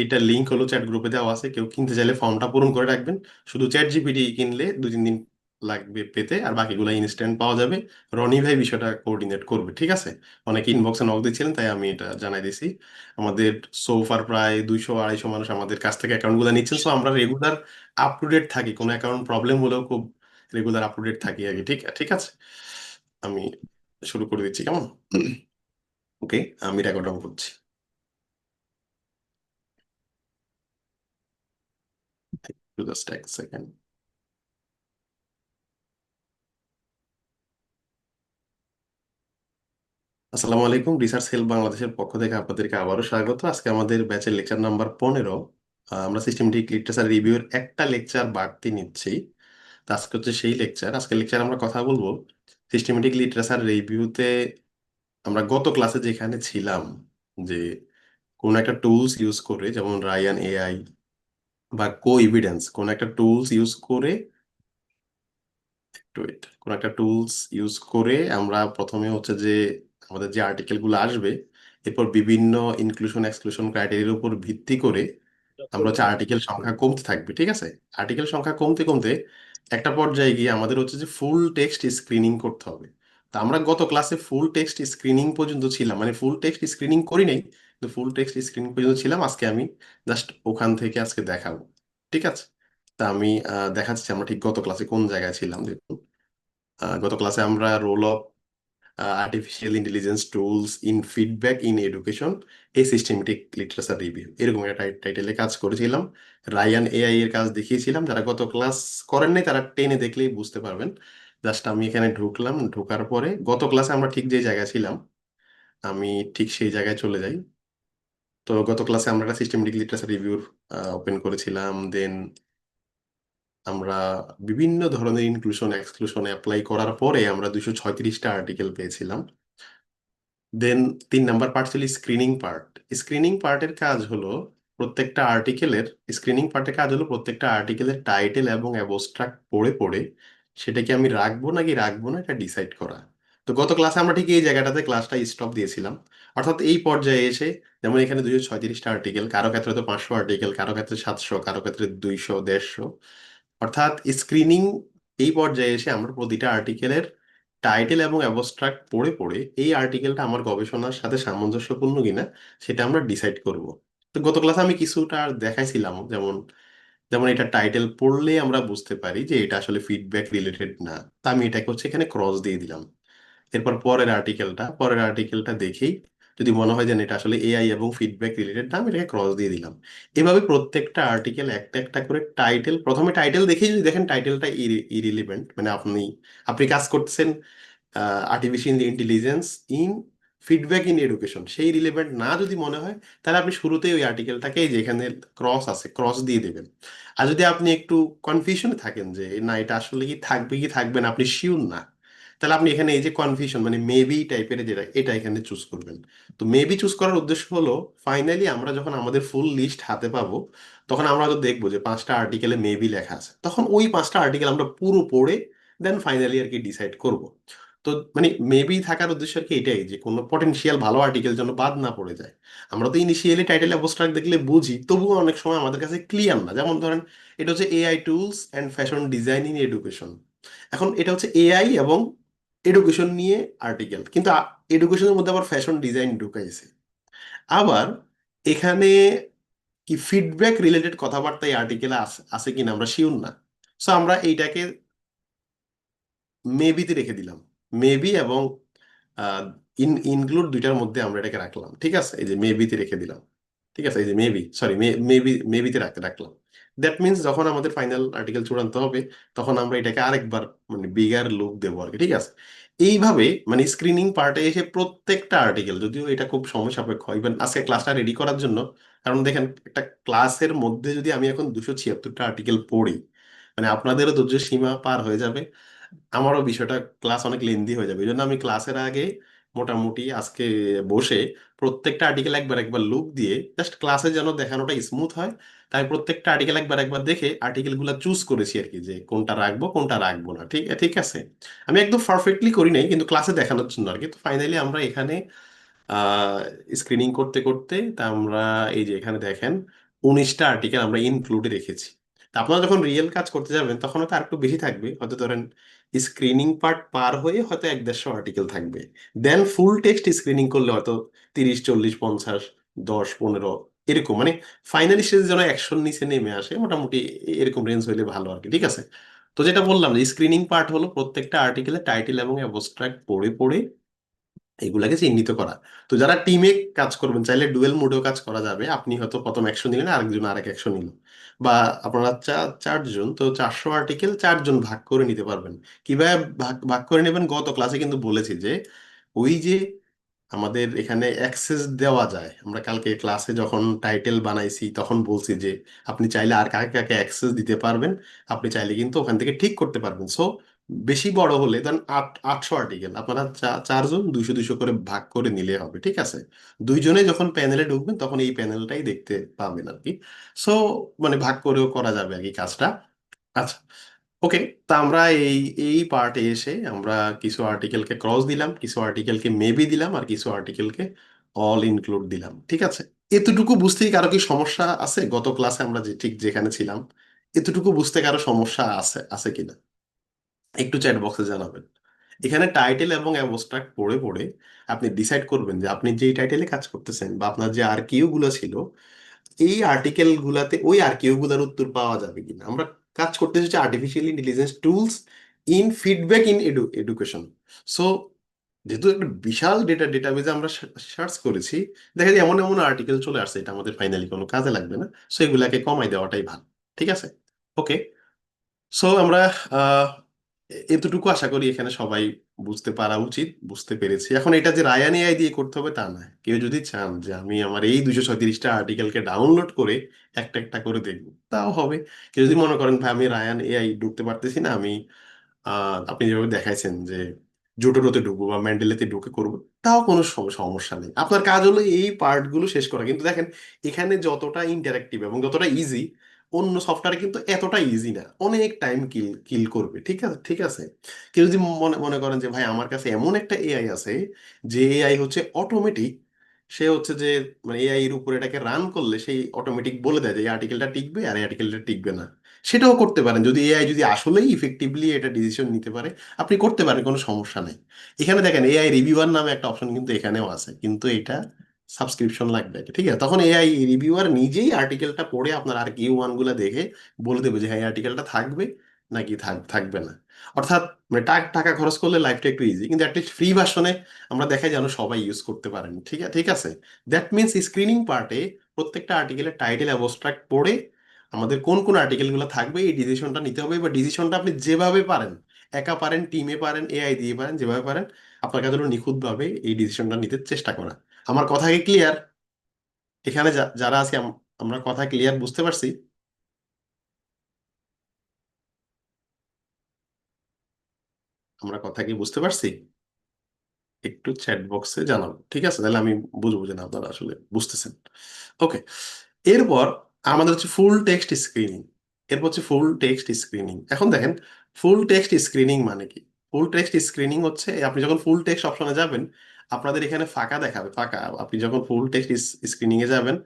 এইটার লিঙ্ক হলো চ্যাট গ্রুপে দেওয়া আছে, কেউ কিনতে চাইলে ফর্মটা পূরণ করে রাখবেন। শুধু চ্যাট জিপিটি কিনলে 2-3 দিন লাগবে পেতে, আর বাকিগুলো ইনস্ট্যান্ট পাওয়া যাবে। রনি ভাই বিষয়টা কোঅর্ডিনেট করবে, ঠিক আছে? অনেকে ইনবক্সে নক দিচ্ছিলেন, তাই আমি এটা জানাই দিছি। আমাদের সোফার প্রায় 200-250 মানুষ আমাদের কাছ থেকে অ্যাকাউন্ট গুলো নিচ্ছেন, সো আমরা রেগুলার আপ টু ডেট থাকি, কোনো অ্যাকাউন্ট প্রবলেম হলেও খুব রেগুলার আপ টু ডেট থাকি আর কি। ঠিক ঠিক আছে, আমি শুরু করে দিচ্ছি, কেমন? ওকে, আমি রেকর্ড অন করছি। জাস্ট এক সেকেন্ড। আসসালামু আলাইকুম, রিসার্চ হেল্প বাংলাদেশের পক্ষ থেকে আপনাদেরকে আবারও স্বাগত। আজকে আমাদের ব্যাচের লেকচার নাম্বার 15। আমরা সিস্টেমেটিক লিটারেচার রিভিউর একটা লেকচার বাড়তি নিচ্ছি। তো আজকে হচ্ছে সেই লেকচার। আজকে লেকচার আমরা কথা বলবো সিস্টেমেটিক লিটারেচার রিভিউতে আমরা গত ক্লাসে যেখানে ছিলাম, যে কোন একটা টুলস ইউজ করে, যেমন রায়ান এআই বা কো এভিডেন্স, কোন একটা টুলস ইউজ করে, কোন একটা টুলস ইউজ করে আমরা প্রথমে হচ্ছে যে আমাদের যে আর্টিকেল গুলো আসবে, এরপর বিভিন্ন ইনক্লুশন এক্সক্লুশন ক্রাইটেরিয়ার উপর ভিত্তি করে আমরা হচ্ছে আর্টিকেল সংখ্যা কমতে থাকবে, ঠিক আছে? আর্টিকেল সংখ্যা কমতে কমতে একটা পর্যায়ে গিয়ে আমাদের হচ্ছে যে ফুল টেক্সট স্ক্রিনিং করতে হবে। তো আমরা গত ক্লাসে ফুল টেক্সট স্ক্রিনিং পর্যন্ত ছিলাম, মানে ফুল টেক্সট স্ক্রিনিং করি নাই, কিন্তু ফুল টেক্সট স্ক্রিনিং পর্যন্ত ছিলাম। আজকে আমি জাস্ট ওখান থেকে আজকে দেখাবো, ঠিক আছে? তা আমি দেখাচ্ছি আমরা ঠিক গত ক্লাসে কোন জায়গায় ছিলাম। দেখুন, গত ক্লাসে আমরা role of artificial intelligence tools in feedback in education, এই সিস্টেমেটিক লিটারেচার রিভিউ, এরকম একটা টাইটেলে কাজ করেছিলাম। রায়ান এআই এর কাজ দেখিয়েছিলাম। যারা গত ক্লাস করেন নাই তারা টেনে দেখলেই বুঝতে পারবেন। জাস্ট আমি এখানে ঢুকলাম, ঢোকার পরে গত ক্লাসে আমরা ঠিক যে জায়গায় ছিলাম আমি ঠিক সেই জায়গায় চলে যাই। তো গত ক্লাসে আমরা একটা সিস্টেমেটিক লিটারেচার রিভিউ ওপেন করেছিলাম। দেন আমরা বিভিন্ন ধরনের ইনক্লুশন এক্সক্লুশন অ্যাপ্লাই করার পরে আমরা 236টা আর্টিকেল পেয়েছিলাম। দেন 3 নাম্বার পার্ট ছিল স্ক্রিনিং পার্ট। স্ক্রিনিং পার্টের কাজ হলো প্রত্যেকটা আর্টিকেলের স্ক্রিনিং পার্টের কাজ হলো প্রত্যেকটা আর্টিকেলের টাইটেল এবং অ্যাবস্ট্রাক্ট পড়ে পড়ে সেটাকে আমি রাখবো নাকি রাখবো না এটা ডিসাইড করা। তো গত ক্লাসে আমরা ঠিক এই জায়গাটাতে ক্লাসটা স্টপ দিয়েছিলাম। অর্থাৎ এই পর্যায়ে এসে, যেমন এখানে 236টা আর্টিকেল, কারো ক্ষেত্রে তো 500 আর্টিকেল, কারো ক্ষেত্রে 700, কারো ক্ষেত্রে 200, 150। অর্থাৎ স্ক্রিনিং এই পর্যায়ে এসে আমরা প্রতিটা আর্টিকেলের টাইটেল এবং অ্যাবস্ট্রাক্ট পড়ে পড়ে এই আর্টিকেলটা আমার গবেষণার সাথে সামঞ্জস্যপূর্ণ কিনা সেটা আমরা ডিসাইড করব। তো গত ক্লাসে আমি কিছুটা দেখাইছিলাম, যেমন যেমন এটা টাইটেল পড়লে আমরা বুঝতে পারি যে এটা আসলে ফিডব্যাক রিলেটেড না। তা আমি এটাকে হচ্ছে এখানে ক্রস দিয়ে দিলাম। এরপর পরের আর্টিকেলটা দেখেই যদি মনে হয় যে না, এটা আসলে এআই এবং ফিডব্যাক রিলেটেড না, আমি এটাকে ক্রস দিয়ে দিলাম। এভাবে প্রত্যেকটা আর্টিকেল একটা একটা করে টাইটেল, প্রথমে টাইটেল দেখেই যদি দেখেন টাইটেলটা ইরিলিভেন্ট, মানে আপনি আপনি কাজ করতেছেন artificial intelligence in feedback in education, সেই রিলেভেন্ট না যদি মনে হয়, তাহলে আপনি শুরুতেই ওই আর্টিকেলটাকে যেখানে ক্রস আছে ক্রস দিয়ে দেবেন। আর যদি আপনি একটু কনফিউশনে থাকেন যে না এটা আসলে কি থাকবে না, আপনি শিওর না, তাহলে আপনি এখানে এই যে কনফিউশন মানে মেবি টাইপের যেটা, এটা এখানে চুজ করবেন। তো মেবি চুজ করার উদ্দেশ্য হলো ফাইনালি আমরা যখন আমাদের ফুল লিস্ট হাতে পাবো, তখন আমরা হয়তো দেখবো যে 5টা আর্টিকেলে মেবি লেখা আছে, তখন ওই 5টা আর্টিকেল আমরা পুরো পড়ে দেন ফাইনালি আর কি ডিসাইড করব। তো মানে মেবি থাকার উদ্দেশ্য আর কি এটাই, যে কোনো পটেনশিয়াল ভালো আর্টিকেল যেন বাদ না পড়ে যায়। আমরা তো ইনিশিয়ালি টাইটেল অ্যাবস্ট্রাক্ট দেখলে বুঝি, তবুও অনেক সময় আমাদের কাছে ক্লিয়ার না। যেমন ধরেন এটা হচ্ছে AI tools and fashion design in education. এখন এটা হচ্ছে এআই এবং এডুকেশন নিয়ে আর্টিকেল, কিন্তু এডুকেশনের মধ্যে আবার ফ্যাশন ডিজাইন ঢুকাইছে। আবার এখানে কি ফিডব্যাক রিলেটেড কথাবার্তা এই আর্টিকেলে আছে আছে কিনা আমরা শিওর না। সো আমরা এইটাকে মেবিতে রেখে দিলাম। মেবি এবং ইনক্লুড দুইটার মধ্যে আমরা এটাকে রাখলাম, ঠিক আছে, এই যে মেবিতে রেখে দিলাম। ঠিক আছে, এই যে মেবি সরি মেবিতে রাখলাম। দ্যাট মিনস যখন আমাদের ফাইনাল আর্টিকেল চূড়ান্ত হবে, তখন আমরা এটাকে আরেকবার মানে বিগার লুক দেবো আর কি। ঠিক আছে, এইভাবে মানে স্ক্রিনিং পার্টে এসে প্রত্যেকটা আর্টিকেল, যদিও এটা খুব সময় সাপেক্ষ, ইভেন আজকে ক্লাসটা রেডি করার জন্য, কারণ দেখেন একটা ক্লাসের মধ্যে যদি আমি এখন 276টা আর্টিকেল পড়ি, মানে আপনাদেরও ধৈর্য সীমা পার হয়ে যাবে, আমারও বিষয়টা ক্লাস অনেক লেন্দি হয়ে যাবে। এই জন্য আমি ক্লাসের আগে মোটামুটি আজকে বসে প্রত্যেকটা আর্টিকেল একবার একবার লুক দিয়ে জাস্ট ক্লাসে যেন দেখানোটা স্মুথ হয়, তাই প্রত্যেকটা আর্টিকেল একবার একবার দেখে আর্টিকেল গুলা চুজ করেছি আর কি, যে কোনটা রাখবো কোনটা রাখবো না। ঠিক ঠিক আছে, আমি একদম পারফেক্টলি করি নাই, কিন্তু ক্লাসে দেখানোর জন্য আর কি। তো ফাইনালি আমরা এখানে স্ক্রিনিং করতে করতে তা আমরা এই যে এখানে দেখেন 19টা আর্টিকেল আমরা ইনক্লুডে রেখেছি। তা আপনারা যখন রিয়েল কাজ করতে যাবেন তখন হয়তো আরেকটু বেশি থাকবে, হয়তো ধরেন স্ক্রিনিং পার্ট পার হয়ে হয়তো 1-150 আর্টিকেল থাকবে। দেন ফুল টেক্সট স্ক্রিনিং করলে হয়তো 30, 40, 50, 10, 15 এরকম, মানে ফাইনালি স্টেজে যেন 100 নিচে নেমে আসে মোটামুটি, এরকম রেঞ্জ হইলে ভালো আর কি। ঠিক আছে, তো যেটা বললাম যে স্ক্রিনিং পার্ট হলো প্রত্যেকটা আর্টিকেলের টাইটেল এবং অ্যাবস্ট্রাক্ট পড়ে পড়ে এগুলাকে চিহ্নিত করা। তো যারা টিমে কাজ করবেন, চাইলে ডুয়েল মোডেও কাজ করা যাবে। আপনি হয়তো প্রথম 100 নিলেন, আরেকজন আরেক 100 নিল, বা আপনারা চারজন, তো 400 আর্টিকেল 4জন ভাগ করে নিতে পারবেন। কিভাবে ভাগ ভাগ করে নেবেন, গত ক্লাসে কিন্তু বলেছি যে ওই যে আমাদের এখানে অ্যাক্সেস দেওয়া যায়, আমরা কালকে ক্লাসে যখন টাইটেল বানাইছি তখন বলছি যে আপনি চাইলে আর কাকে কাকে অ্যাক্সেস দিতে পারবেন, আপনি চাইলে কিন্তু ওখান থেকে ঠিক করতে পারবেন। সো বেশি বড় হলে ধরেন 800 আর্টিকেল, আপনারা চারজন 200-200 করে ভাগ করে নিলে হবে। ঠিক আছে, দুইজনে যখন প্যানেলে ঢুকবেন তখন এই প্যানেলটাই দেখতে পাবেন আর কি। সো মানে ভাগ করেও করা যাবে আর কি কাজটা। আচ্ছা, ওকে। তা আমরা এই এই পার্টে এসে আমরা কিছু আর্টিকেলকে ক্রস দিলাম, কিছু আর্টিকেলকে মেবি দিলাম, আর কিছু আর্টিকেলকে অল ইনক্লুড দিলাম। ঠিক আছে, এতটুকু বুঝতেই কারো কি সমস্যা আছে? গত ক্লাসে আমরা যে ঠিক যেখানে ছিলাম, এতটুকু বুঝতে কারো সমস্যা আছে আছে কিনা একটু চ্যাট বক্সে জানাবেন। এখানে টাইটেল এবং অ্যাবস্ট্রাক্ট পড়ে পড়ে আপনি ডিসাইড করবেন যে আপনি যেই টাইটেলে কাজ করতেছেন বা আপনার যে আর কিউ গুলো ছিল, এই আর্টিকেল গুলাতে ওই আর কিউ গুলার উত্তর পাওয়া যাবে কিনা। আমরা কাজ করতে হচ্ছে artificial intelligence tools in feedback in education. So যেহেতু একটা বিশাল ডেটাবেজে আমরা সার্চ করেছি, দেখা যায় এমন এমন আর্টিকেল চলে আসছে, এটা আমাদের ফাইনালি কোনো কাজে লাগবে না। সো এগুলাকে কমাই দেওয়াটাই ভালো। ঠিক আছে, ওকে। সো আমরা আহ, এতটুকু আশা করি এখানে সবাই বুঝতে পারা উচিত, বুঝতে পেরেছি। এখন এটা যে রায়ান এআই দিয়ে করতে হবে তা নয়। কেউ যদি চান যে আমি আমার এই 237টা আর্টিকেলকে ডাউনলোড করে একটা একটা করে দেখবো, তাও হবে। কেউ যদি মনে করেন ভাই আমি রায়ান এআই ঢুকতে পারতেছি না, আমি আপনি যেভাবে দেখাইছেন যে জোটোরোতে ঢুকবো বা ম্যান্ডেলাতে ঢুকে করবো, তাও কোনো সমস্যা নেই। আপনার কাজ হলো এই পার্টগুলো শেষ করা। কিন্তু দেখেন এখানে যতটা ইন্টারাক্টিভ এবং যতটা ইজি, অন্য সফটওয়্যারে কিন্তু এতটা ইজি না, অনেক টাইম কিল কিল করবে। ঠিক আছে, ঠিক আছে। কেউ যদি মনে মনে করেন যে ভাই আমার কাছে এমন একটা এআই আছে, যে এআই হচ্ছে অটোমেটিক, সে হচ্ছে যে মানে এআই এর উপরে এটাকে রান করলে সেই অটোমেটিক বলে দেয় যে এই আর্টিকেলটা টিকবে আর এই আর্টিকেলটা টিকবে না, সেটাও করতে পারেন। যদি এআই যদি আসলেই ইফেক্টিভলি এটা ডিসিশন নিতে পারে, আপনি করতে পারেন, কোনো সমস্যা নেই। এখানে দেখেন এআই রিভিউয়ার নামে একটা অপশন কিন্তু এখানেও আছে, কিন্তু এটা সাবস্ক্রিপশন লাগবে। ঠিক আছে, তখন এআই রিভিউয়ার নিজেই আর্টিকেলটা পড়ে আপনার আর কিউ ওয়ান গুলা দেখে বলে দেবে যে হ্যাঁ এই আর্টিকেলটা থাকবে, নাকি থাকবে না। অর্থাৎ মানে টাকা খরচ করলে লাইফটা একটু ইজি, কিন্তু অ্যাটলিস্ট ফ্রি ভার্সনে আমরা দেখাই যেন সবাই ইউজ করতে পারেন। ঠিক আছে। দ্যাট মিনস স্ক্রিনিং পার্টে প্রত্যেকটা আর্টিকেলের টাইটেল অ্যাবস্ট্রাক্ট পড়ে আমাদের কোন কোন আর্টিকেলগুলো থাকবে এই ডিসিশনটা নিতে হবে, বা ডিসিশনটা আপনি যেভাবে পারেন, একা পারেন, টিমে পারেন, এআই দিয়ে পারেন, যেভাবে পারেন আপনার কাছে হলো নিখুঁতভাবে এই ডিসিশনটা নিতে চেষ্টা করা। আমার কথা কি ক্লিয়ার? এখানে যারা আছি আমরা কথা ক্লিয়ার বুঝতে পারছি? আমরা কথা কি বুঝতে পারছি? একটু চ্যাট বক্সে জানাবো, ঠিক আছে? তাহলে আমি বুঝবো যে না আপনারা আসলে বুঝতেছেন। ওকে, এরপর আমাদের হচ্ছে ফুল টেক্সট স্ক্রিনিং। এরপর হচ্ছে ফুল টেক্সট স্ক্রিনিং। এখন দেখেন ফুল টেক্সট স্ক্রিনিং মানে কি। ফুল টেক্সট স্ক্রিনিং হচ্ছে আপনি যখন ফুল টেক্সট অপশনে যাবেন, আপনাদের এখানে ফাঁকা দেখাবে, ফাঁকা। আপনি যখন ফুল টেক্সট স্ক্রিনিং এ যাবেন,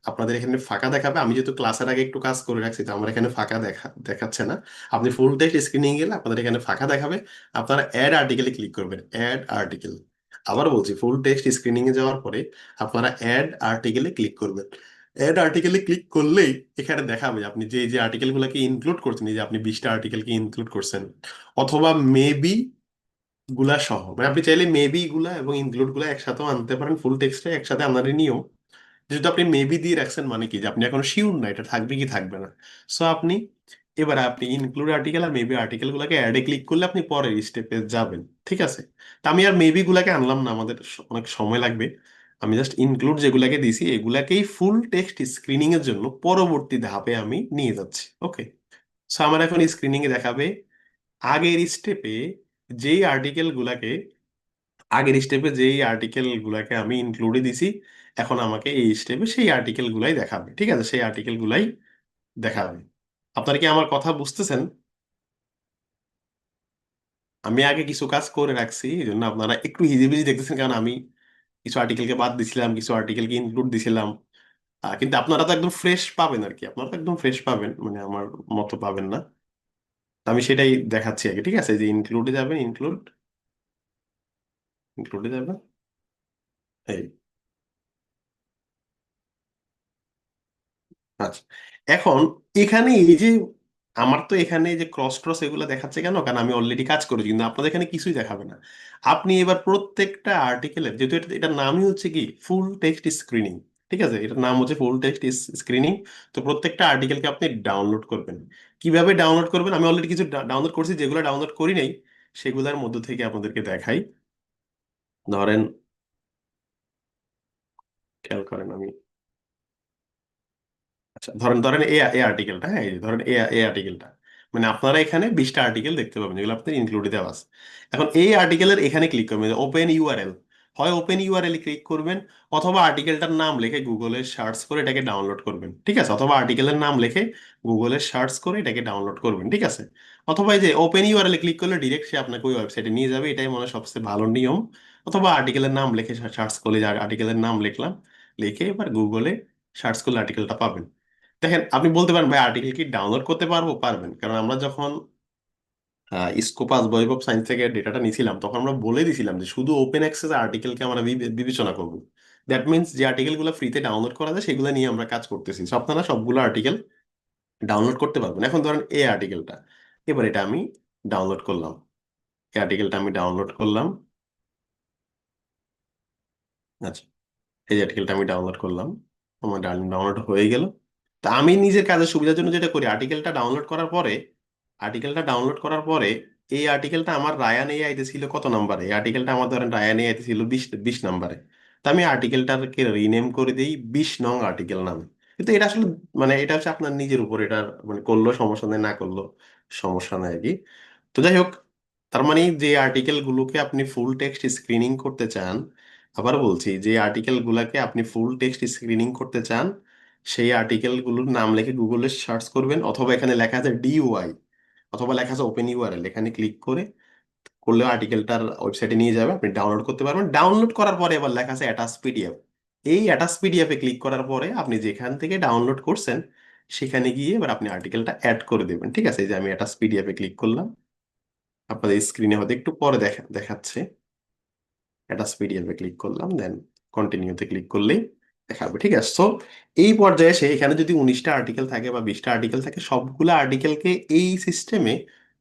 আপনাদের এখানে ফাঁকা দেখাবে। আমি যেহেতু ক্লাসের আগে একটু কাজ করে রাখছি, তো আমার এখানে ফাঁকা দেখাচ্ছে না। আপনি ফুল টেক্সট স্ক্রিনিং গেলে আপনাদের এখানে ফাঁকা দেখাবে। আপনারা অ্যাড আর্টিকেলে ক্লিক করবেন, অ্যাড আর্টিকেল। আবার বলছি, ফুল টেক্সট স্ক্রিনিং এ যাওয়ার পরে আপনারা অ্যাড আর্টিকেলে ক্লিক করবেন। অ্যাড আর্টিকেলে ক্লিক করলেই এখানে দেখাবে যে আপনি যে যে আর্টিকেল গুলাকে ইনক্লুড করছেন, এই যে আপনি 20টা আর্টিকেলকে ইনক্লুড করছেন, অথবা মেবি গুলা সহ। মানে আপনি চাইলে মেবি গুলা এবং ইনক্লুড গুলা একসাথেও আনতে পারেন। ফুল টেক্সটে একসাথে আনারই নিয়ম। যেহেতু আপনি মেবি দিয়ে রাখছেন, মানে কি যে আপনি এখন শিওর না এটা থাকবে কি থাকবে না। সো আপনি ইনক্লুড আর্টিকেল আর মেবি আর্টিকেল গুলাকে অ্যাডে ক্লিক করলে আপনি পরের স্টেপে যাবেন। ঠিক আছে। তা আমি আর মেবি গুলাকে আনলাম না, আমাদের অনেক সময় লাগবে। আমি জাস্ট ইনক্লুড যেগুলাকে দিছি এগুলাকেই ফুল টেক্সট স্ক্রিনিং এর জন্য পরবর্তী ধাপে আমি নিয়ে যাচ্ছি। ওকে, সো আমার এখন স্ক্রিনিং এ দেখাবে আগের স্টেপে যেই আর্টিকেল গুলাকে আমি ইনক্লুডে দিছি, এখন আমাকে এই স্টেপে সেই আর্টিকেল গুলাই দেখাবে। ঠিক আছে, সেই আর্টিকেল গুলাই দেখাবে। আপনারা কি আমার কথা বুঝতেছেন? আমি আগে কিছু কাজ করে রাখছি, এই জন্য আপনারা একটু হিজিবিজি দেখতেছেন, কারণ আমি কিছু আর্টিকেলকে বাদ দিছিলাম, কিছু আর্টিকেলকে ইনক্লুড দিছিলাম। কিন্তু আপনারা তো একদম ফ্রেশ পাবেন আর কি, আপনারা তো একদম ফ্রেশ পাবেন, মানে আমার মতো পাবেন না। তো আমি সেটাই দেখাচ্ছি আগে। ঠিক আছে, এই যে ইনক্লুডে যাবেন, ইনক্লুডে যাবেন, এই। আচ্ছা, এখন এখানে এই যে আমার তো এখানে এই যে ক্রস ক্রস এগুলো দেখাচ্ছে কেন, কারণ আমি অলরেডি কাজ করেছি, কিন্তু আপনাদের এখানে কিছুই দেখাবে না। আপনি এবার প্রত্যেকটা আর্টিকেলের, যেহেতু এটার নামই হচ্ছে কি ফুল টেক্সট স্ক্রিনিং, ঠিক আছে, এটার নাম হচ্ছে ফুল টেক্সট স্ক্রিনিং। তো প্রত্যেকটা আর্টিকেলকে আপনি ডাউনলোড করবেন। কিভাবে ডাউনলোড করবেন? আমি অলরেডি কিছু ডাউনলোড করছি, যেগুলো ডাউনলোড করি নাই সেগুলোর মধ্য থেকে আপনাদেরকে দেখাই। ধরেন, খেয়াল করেন, আমি আচ্ছা ধরেন ধরেন এ এ আর্টিকেলটা, হ্যাঁ, এই যে ধরেন এ আর্টিকেলটা, মানে আপনারা এখানে 20টা আর্টিকেল দেখতে পাবেন যেগুলো আপনাদের ইনক্লুডে দেওয়া আছে। এখন এই আর্টিকেলের এখানে ক্লিক করবেন, ওপেন ইউআরএল। হয় ওপেন ইউআরএল ক্লিক করবেন, অথবা আর্টিকেলটার নাম লিখে গুগলে সার্চ করে এটাকে ডাউনলোড করবেন। ঠিক আছে, অথবা আর্টিকেলের নাম লিখে গুগলে সার্চ করে এটাকে ডাউনলোড করবেন। ঠিক আছে, অথবা এই যে ওপেন ইউআরএল ক্লিক করলে ডিরেক্ট সে আপনাকে ওই ওয়েবসাইটে নিয়ে যাবে, এটাই মনে হয় সবচেয়ে ভালো নিয়ম। অথবা আর্টিকেলের নাম লিখে সার্চ করলে, যে আর্টিকেলের নাম লিখলাম, লিখে এবার গুগলে সার্চ করলে আর্টিকেলটা পাবেন। দেখেন, আপনি বলতে পারেন ভাই আর্টিকেল কি ডাউনলোড করতে পারবো? পারবেন, কারণ আমরা যখন স্কোপাস ওয়েব অফ সায়েন্স থেকে ডেটাটা নিয়েছিলাম, তখন আমরা বলে দিয়েছিলাম যে শুধু ওপেন অ্যাক্সেস আর্টিকেলকে আমরা বিবেচনা করব। দ্যাট মিনস যে আর্টিকেলগুলো ফ্রিতে ডাউনলোড করা যায় সেগুলো নিয়ে আমরা কাজ করতেছি। So, আপনারা সবগুলো আর্টিকেল ডাউনলোড করতে পারবেন। এখন ধরেন এই আর্টিকেলটা, এবার এটা আমি ডাউনলোড করলাম, এই আর্টিকেলটা আমি ডাউনলোড করলাম। আচ্ছা, এই আর্টিকেলটা আমি ডাউনলোড করলাম, আমার ডাউনলোড হয়ে গেল। তা আমি নিজের কাজের সুবিধার জন্য যেটা করি, আর্টিকেলটা ডাউনলোড করার পরে এই আর্টিকেলটা আমার রায়ান এআইতে ছিল কত নাম্বারে, এই আর্টিকেলটা আমার ধরেন রায়ান এআইতে ছিল 20 নাম্বারে। তা আমি আর্টিকেলটাকে রিনেম করে দিই 20 নং আর্টিকেল নামে। কিন্তু এটা আসলে মানে এটা হচ্ছে আপনার নিজের উপর, এটা মানে করলেও সমস্যা নেই, না করলেও সমস্যা নেই আর কি। তো যাই হোক, তার মানে যে আর্টিকেল গুলোকে আপনি ফুল টেক্সট স্ক্রিনিং করতে চান, আবার বলছি, যে আর্টিকেল গুলাকে আপনি ফুল টেক্সট স্ক্রিনিং করতে চান, সেই আর্টিকেল গুলোর নাম লিখে গুগলে সার্চ করবেন, অথবা এখানে লেখা আছে ডিওআই, অথবা লেখা আছে ওপেন ইউআরএল, এখানে ক্লিক করলে আর্টিকেলটার ওয়েবসাইটে নিয়ে যাবে, আপনি ডাউনলোড করতে পারবেন। ডাউনলোড করার পরে আবার লেখা আছে অ্যাটাচ পিডিএফ। এই অ্যাটাচ পিডিএফ এ ক্লিক করার পরে আপনি যেখান থেকে ডাউনলোড করছেন সেখানে গিয়ে এবার আপনি আর্টিকেলটা অ্যাড করে দেবেন। ঠিক আছে, এই যে আমি অ্যাটাচ পিডিএফ এ ক্লিক করলাম, আপনাদের স্ক্রিনে হয়তো একটু পরে দেখাচ্ছে। অ্যাটাচ পিডিএফ এ ক্লিক করলাম, দেন কন্টিনিউতে ক্লিক করলেই দেখাবে। ঠিক আছে, তো এই পর্যায়ে এসে এখানে যদি 19টা আর্টিকেল থাকে বা 20টা আর্টিকেল থাকে, সবগুলো আর্টিকেলকে এই সিস্টেমে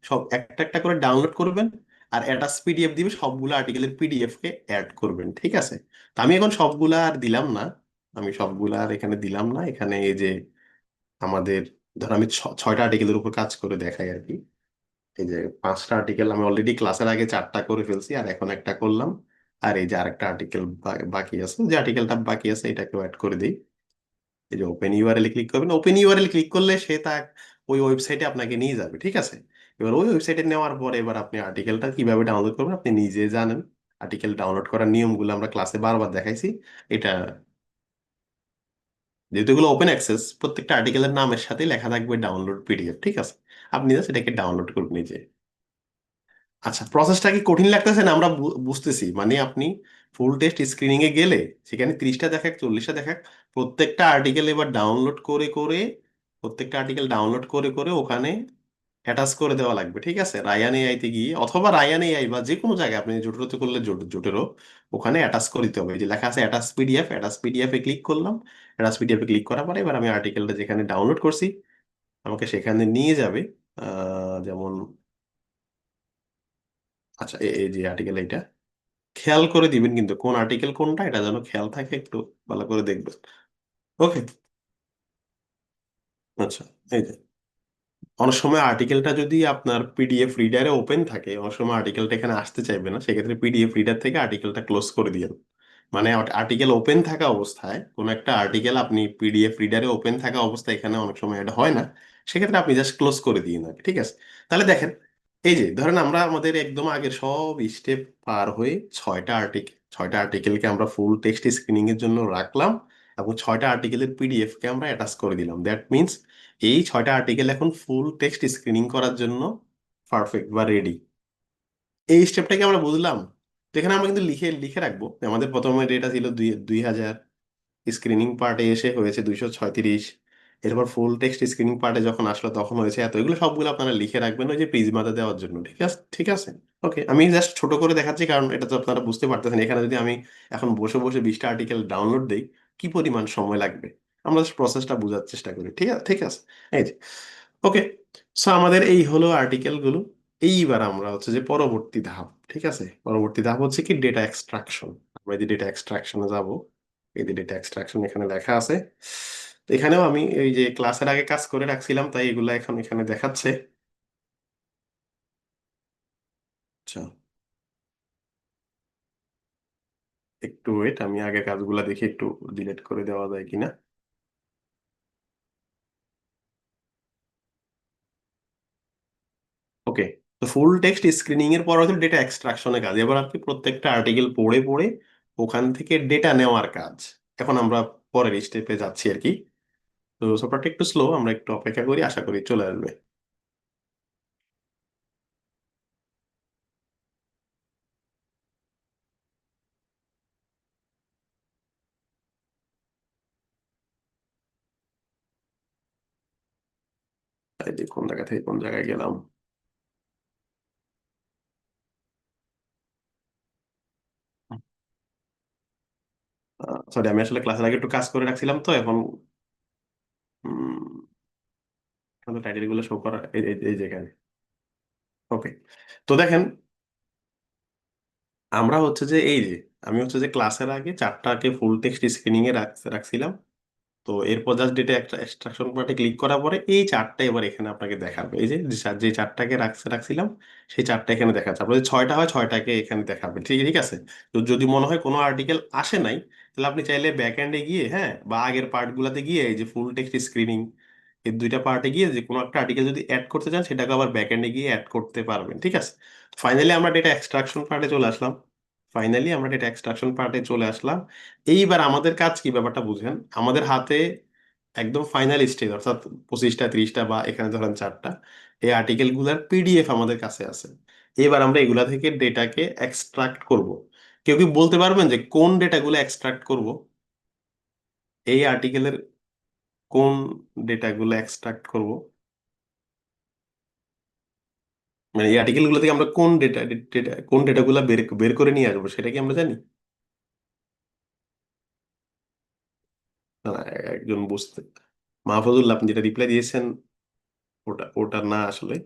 সব একটা একটা করে ডাউনলোড করবেন, আর অ্যাটাচ পিডিএফ দিবে, সবগুলো আর্টিকেলের পিডিএফ কে অ্যাড করবেন, ঠিক আছে? তো আমি এখন সবগুলা আর দিলাম না, আমি সবগুলা আর এখানে দিলাম না। এখানে এই যে আমাদের, ধর আমি 6টা আর্টিকেলের উপর কাজ করে দেখাই আর কি। এই যে 5টা আর্টিকেল আমি অলরেডি ক্লাসের আগে 4টা করে ফেলছি, আর এখন একটা করলাম। আর এই যে আরেকটা আর্টিকেল বাকি আছে, যে আর্টিকেলটা বাকি আছে এটাকেও অ্যাড করে দিই। এই যে ওপেন ইউআরএল ক্লিক করবেন, ওপেন ইউআরএল ক্লিক করলে সে তা ওই ওয়েবসাইটে আপনাকে নিয়ে যাবে, ঠিক আছে? এবার ওই ওয়েবসাইটে নেওয়ার পরে এবার আপনি আর্টিকেলটা কিভাবে ডাউনলোড করবেন আপনি নিজে জানেন। আর্টিকেল ডাউনলোড করার নিয়মগুলো আমরা ক্লাসে বারবার দেখাইছি। এটা যেহেতু এগুলো ওপেন অ্যাক্সেস, প্রত্যেকটা আর্টিকেলের নামের সাথে লেখা থাকবে ডাউনলোড পিডিএফ, ঠিক আছে? আপনি জাস্ট এটাকে ডাউনলোড করবেন নিজে। আচ্ছা, প্রসেসটা কি কঠিন লাগতেছে না? আমরা বুঝতেছি, মানে আপনি ফুল টেক্সট স্ক্রিনিং এ গেলে সেখানে 30টা দেখাক 40টা দেখাক, প্রত্যেকটা আর্টিকেল এবার ডাউনলোড করে করে, প্রত্যেকটা আর্টিকেল ডাউনলোড করে করে ওখানে অ্যাটাচ করে দেওয়া লাগবে, ঠিক আছে? রায়ান এআই তে গিয়ে অথবা রায়ান এআই বা যে কোনো জায়গায় আপনি জোটেরোতে করলে জোটেরো, ওখানে অ্যাটাচ করে দিতে হবে। এই যে লেখা আছে অ্যাটাচ পিডিএফ, অ্যাটাচ পিডিএফ এ ক্লিক করলাম। অ্যাটাচ পিডিএফ এ ক্লিক করার পরে এবার আমি আর্টিকেলটা যেখানে ডাউনলোড করছি আমাকে সেখানে নিয়ে যাবে। যেমন, আচ্ছা এই যে আর্টিকেল, এটা খেয়াল করে দিবেন কিন্তু কোন আর্টিকেল কোনটা, এটা যেন খেয়াল থাকে, একটু ভালো করে দেখবেন। ওকে, আচ্ছা। এই যে অনেক সময় আর্টিকেলটা যদি আপনার পিডিএফ রিডারে ওপেন থাকে, অনেক সময় আর্টিকেলটা এখানে আসতে চাইবে না, সেক্ষেত্রে পিডিএফ রিডার থেকে আর্টিকেলটা ক্লোজ করে দিন। মানে আর্টিকেল ওপেন থাকা অবস্থায় কোন একটা আর্টিকেল আপনি পিডিএফ রিডারে ওপেন থাকা অবস্থায় এখানে অনেক সময় এটা হয় না, সেক্ষেত্রে আপনি জাস্ট ক্লোজ করে দিন আর কি, ঠিক আছে? তাহলে দেখেন, এই যে ধরেন আমরা আমাদের একদম আগের সব স্টেপ পার হয়ে 6টা আর্টিকেলকে আমরা ফুল টেক্সট স্ক্রিনিং এর জন্য রাখলাম, এবং 6টা আর্টিকেলের পিডিএফ কে আমরা অ্যাটাচ করে দিলাম। দ্যাট মিনস এই 6টা আর্টিকেল এখন ফুল টেক্সট স্ক্রিনিং করার জন্য পারফেক্ট বা রেডি। এই স্টেপটাকে আমরা বুঝলাম। তো এখানে আমরা কিন্তু লিখে লিখে রাখবো যে আমাদের প্রথমে ডেটা ছিল 2000, স্ক্রিনিং পার্টে এসে হয়েছে 236, এরপর ফুল টেক্সট স্ক্রিনিং পার্টে যখন আসলো তখন হয়েছে এত। এগুলো সবগুলো আপনারা লিখে রাখবেন ওই যে প্রিজমাতে দেওয়ার জন্য, ঠিক আছে? ঠিক আছে, ওকে। আমি জাস্ট ছোট করে দেখাচ্ছি কারণ এটা তো আপনারা বুঝতে পারতেছেন। এখানে যদি আমি এখন বসে বসে 20টা আর্টিকেল ডাউনলোড দেই কি পরিমাণ সময় লাগবে, আমরা জাস্ট প্রসেসটা বোঝার চেষ্টা করি, ঠিক আছে? ঠিক আছে, এই যে ওকে। সো আমাদের এই হলো আর্টিকেল গুলো। এইবার আমরা হচ্ছে যে পরবর্তী ধাপ, ঠিক আছে? পরবর্তী ধাপ হচ্ছে কি ডেটা এক্সট্রাকশন। আমরা এই যে ডেটা এক্সট্রাকশনে যাব, এই যে ডেটা এক্সট্রাকশন এখানে লেখা আছে। তো এখানেও আমি এই যে ক্লাসের আগে কাজ করে রাখছিলাম তাই এগুলা এখন এখানে দেখাচ্ছে। আচ্ছা, একটু ওয়েট, আমি আগে কাজগুলা দেখি একটু ডিলিট করে দেওয়া যায় কিনা। ওকে, তো ফুল টেক্সট স্ক্রিনিং এর পর হচ্ছে ডেটা এক্সট্রাকশনের কাজ। এবার আর কি প্রত্যেকটা আর্টিকেল পড়ে পড়ে ওখান থেকে ডেটা নেওয়ার কাজ। এখন আমরা পরের স্টেপে যাচ্ছি আর কি। তো সফটওয়্যারটা একটু স্লো, আমরা একটু অপেক্ষা করি, আশা করি চলে আসবে। এই যে কোন জায়গা থেকে কোন জায়গায় গেলাম। সরি, আমি আসলে ক্লাসের আগে একটু কাজ করে রাখছিলাম তো এখন টাইটেল গুলো শো করা এই জায়গায়। ওকে, তো দেখেন আমরা হচ্ছে যে এই যে আমি হচ্ছে যে ক্লাসের আগে 4টাকে ফুল টেক্সট স্ক্রিনিং এ রাখছিলাম। তো এরপর জাস্ট ডেটা একটা এক্সট্রাকশন পার্টে ক্লিক করার পরে এই 4টা এবার এখানে আপনাকে দেখাবে। এই যে যে 4টাকে রাখছিলাম সেই 4টা এখানে দেখাচ্ছে। আপনার যদি 6টা হয় 6টাকে এখানে দেখাবে, ঠিক ঠিক আছে? তো যদি মনে হয় কোনো আর্টিকেল আসে নাই তাহলে আপনি চাইলে ব্যাক এন্ডে গিয়ে, হ্যাঁ, বা আগের পার্ট গুলাতে গিয়ে এই যে ফুল টেক্সট স্ক্রিনিং এই 2টা পার্টে গিয়ে যে কোনো একটা আর্টিকেল যদি অ্যাড করতে চান সেটাকে আবার ব্যাক এন্ডে গিয়ে অ্যাড করতে পারবেন, ঠিক আছে? ফাইনালি আমরা ডেটা এক্সট্রাকশন পার্টে চলে আসলাম। এইবার আমাদের কাজ কি ব্যাপারটা বুঝেন। আমাদের হাতে একদম ফাইনাল স্টেজ, অর্থাৎ 25টা 30টা বা এখানে ধরেন 4টা এই আর্টিকেল গুলার পিডিএফ আমাদের কাছে আছে। এবার আমরা এগুলা থেকে ডেটাকে এক্সট্রাক্ট করব। কেউ কি বলতে পারবেন যে কোন ডেটাগুলো এক্সট্রাক্ট করব? এই আর্টিকেলের কোন ডেটাগুলো এক্সট্রাক্ট করব? মানে এই আর্টিকেল গুলো থেকে আমরা কোন ডেটাগুলো বের বের করে নিয়ে আসবো সেটা কি আমরা জানি? না, একজন বুঝতে, মাহফুজুল্লাহ আপনি যেটা রিপ্লাই দিয়েছেন ওটা ওটা না আসলে।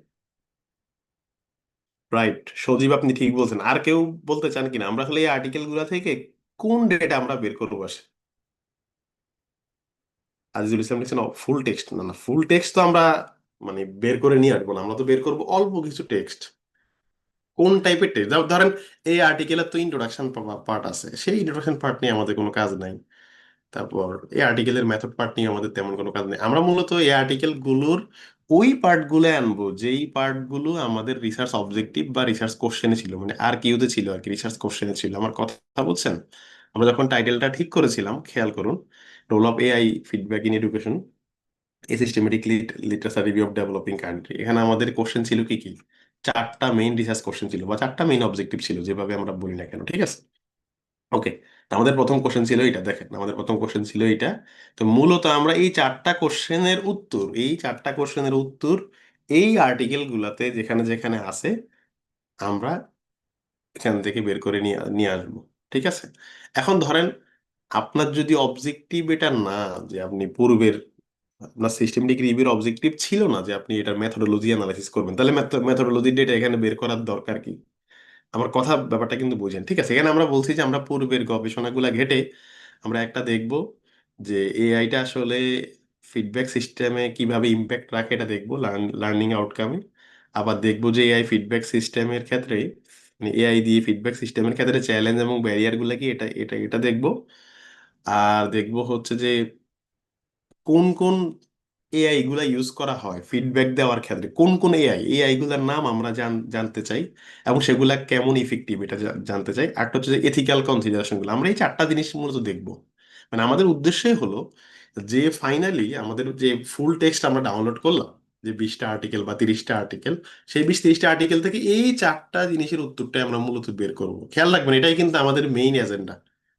রাইট, সজীব আপনি ঠিক বলছেন। আর কেউ বলতে চান কিনা আমরা আসলে এই আর্টিকেল গুলা থেকে কোন ডেটা আমরা বের করবো আসে? আজিজুল ইসলাম লিখছেন ফুল টেক্সট। না না, ফুল টেক্সট তো আমরা মানে বের করে নিয়ে আসবো না, আমরা তো বের করবো অল্প কিছু টেক্সট। কোন টাইপের টেক্সট? ধরেন এই আর্টিকেলের তো ইন্ট্রোডাকশন পার্ট আছে, সেই ইন্ট্রোডাকশন পার্ট নিয়ে আমাদের কোনো কাজ নাই। তারপর এই আর্টিকেলের মেথড পার্ট নিয়ে আমাদের তেমন কোনো কাজ নেই। আমরা মূলত এই আর্টিকেল গুলোর ওই পার্ট গুলো আনবো যেই পার্ট গুলো আমাদের রিসার্চ অবজেক্টিভ বা রিসার্চ কোশ্চেনে ছিল, মানে আর কিউতে ছিল আর কি, রিসার্চ কোশ্চেনে ছিল। আমার কথা বলছেন? আমরা যখন টাইটেলটা ঠিক করেছিলাম, খেয়াল করুন, role of AI feedback in education, a systematic literature review of developing country, এখানে আমাদের কোশ্চেন ছিল কি কি? চারটা মেইন রিসার্চ কোশ্চেন ছিল বা চারটা মেইন অবজেক্টিভ ছিল, যেভাবে আমরা বলি না কেন, ঠিক আছে? ওকে, আমাদের প্রথম কোশ্চেন ছিল এটা, দেখেন আমাদের প্রথম কোশ্চেন ছিল এটা। তো মূলত আমরা এই চারটা কোশ্চেনের উত্তর এই আর্টিকেল গুলাতে যেখানে যেখানে আছে আমরা এখান থেকে বের করে নিয়ে নিয়ে আসবো, ঠিক আছে? এখন ধরেন আপনার যদি অবজেক্টিভ এটা না, যে আপনি পূর্বের আপনার সিস্টেমেটিক রিভিউর অবজেক্টিভ ছিল না যে আপনি এটার মেথোডোলজি অ্যানালাইসিস করবেন, তাহলে মেথোডোলজি ডেটা এখানে বের করার দরকার কি? আমার কথা ব্যাপারটা কিন্তু বুঝেন, ঠিক আছে? এখানে আমরা বলছি যে আমরা পূর্বের গবেষণাগুলো ঘেটে আমরা একটা দেখব যে এআইটা আসলে ফিডব্যাক সিস্টেমে কিভাবে ইম্প্যাক্ট রাখে, এটা দেখবো লার্নিং আউটকামে। আবার দেখবো যে এআই ফিডব্যাক সিস্টেমের ক্ষেত্রে, মানে এআই দিয়ে ফিডব্যাক সিস্টেমের ক্ষেত্রে চ্যালেঞ্জ এবং ব্যারিয়ার গুলা কি, এটা এটা এটা দেখবো। আর দেখবো হচ্ছে যে কোন কোন এআই গুলা ইউজ করা হয় ফিডব্যাক দেওয়ার ক্ষেত্রে, কোন কোন এআই গুলার নাম আমরা জানতে চাই, এবং সেগুলা কেমন ইফেক্টিভ এটা জানতে চাই। আর হচ্ছে যে এথিক্যাল কনসিডারেশন গুলো, আমরা এই চারটা জিনিস মূলত দেখবো। মানে আমাদের উদ্দেশ্যই হলো যে ফাইনালি আমাদের যে ফুল টেক্সট আমরা ডাউনলোড করলাম, যে 20টা আর্টিকেল বা 30টা আর্টিকেল, সেই 20-30টা আর্টিকেল থেকে এই চারটা জিনিসের উত্তরটাই আমরা মূলত বের করবো। খেয়াল রাখবেন, এটাই কিন্তু আমাদের মেইন এজেন্ডা,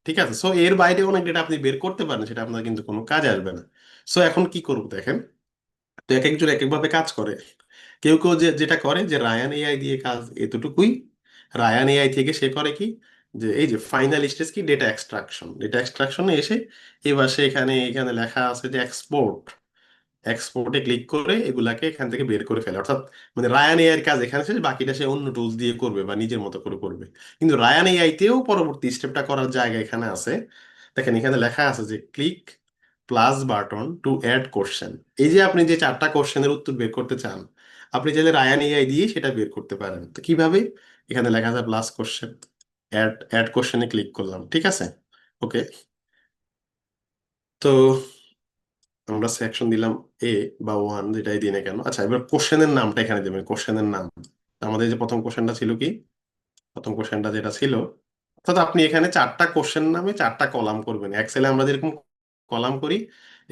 ঠিক আছে? সো এর বাইরে অনেক ডেটা আপনি বের করতে পারেন, সেটা আপনার কিন্তু কোনো কাজে আসবে না। সো এখন কি করবো দেখেন, তো এক একজন এক একভাবে কাজ করে। কেউ কেউ যেটা করে যে রায়ান এআই দিয়ে কাজ এতটুকুই। রায়ান এআই থেকে সে করে কি, যে এই যে ফাইনাল স্টেজ কি, ডেটা এক্সট্রাকশনে এসে এবার সে এখানে এখানে লেখা আছে যে এক্সপোর্টে ক্লিক করে এগুলাকে এখান থেকে বের করে ফেলে। অর্থাৎ মানে রায়ান এআই এর কাজ এখানে শেষ, বাকিটা সে অন্য টুলস দিয়ে করবে বা নিজের মতো করে করবে। কিন্তু রায়ান এআই তেও পরবর্তী স্টেপটা করার জায়গা এখানে আছে। দেখেন এখানে লেখা আছে যে click plus button to add question. এই যে আপনি যে চারটা কোশ্চেনের উত্তর বের করতে চান, আপনি চাইলে রায়ান এআই দিয়ে সেটা বের করতে পারেন। তো কিভাবে? এখানে লেখা আছে প্লাস কোশ্চেন, অ্যাড অ্যাড কোশ্চেনে ক্লিক করলাম, ঠিক আছে? ওকে, তো আমরা সেকশন দিলাম এ বা ওয়ান, যেটাই দিই না কেন। আচ্ছা, এবার কোশ্চেনের নামটা এখানে দেবেন, কোশ্চেনের নাম। আমাদের যে প্রথম কোশ্চেনটা ছিল কি, প্রথম কোশ্চেনটা যেটা ছিল, অর্থাৎ আপনি এখানে চারটা কোশ্চেন নামে চারটা কলাম করবেন। এক্সেলে আমরা যেরকম কলাম করি,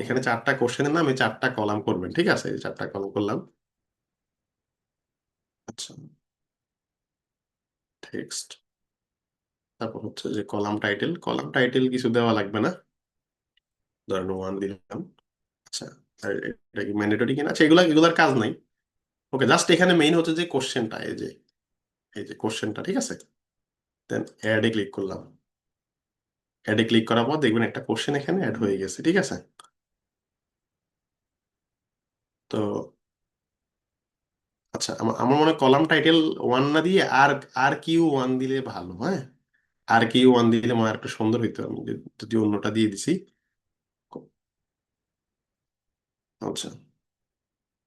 এখানে চারটা কোশ্চেনের নামে চারটা কলাম করবেন, ঠিক আছে? এই চারটা কলাম করলাম। আচ্ছা, টেক্সট, তারপর হচ্ছে যে কলাম টাইটেল কিছু দেওয়া লাগবে না, ধরেন ওয়ান দিলাম। আচ্ছা, আর এটা কি ম্যান্ডেটরি কিনা? আচ্ছা, এগুলার কাজ নাই। ওকে, জাস্ট এখানে মেইন হচ্ছে যে কোশ্চেনটা, এই যে কোশ্চেনটা, ঠিক আছে? দেন অ্যাডে ক্লিক করলাম। অ্যাডে ক্লিক করার পর দেখবেন একটা কোশ্চেন এখানে অ্যাড হয়ে গেছে, ঠিক আছে? তো আচ্ছা, আমার মনে হয় কলাম টাইটেল ওয়ান না দিয়ে আর আর কিউ ওয়ান দিলে ভালো, হ্যাঁ? আর কিউ ওয়ান দিলে মনে হয় একটু সুন্দর হইতো, আমি যদি অন্যটা দিয়ে দিছি। আচ্ছা,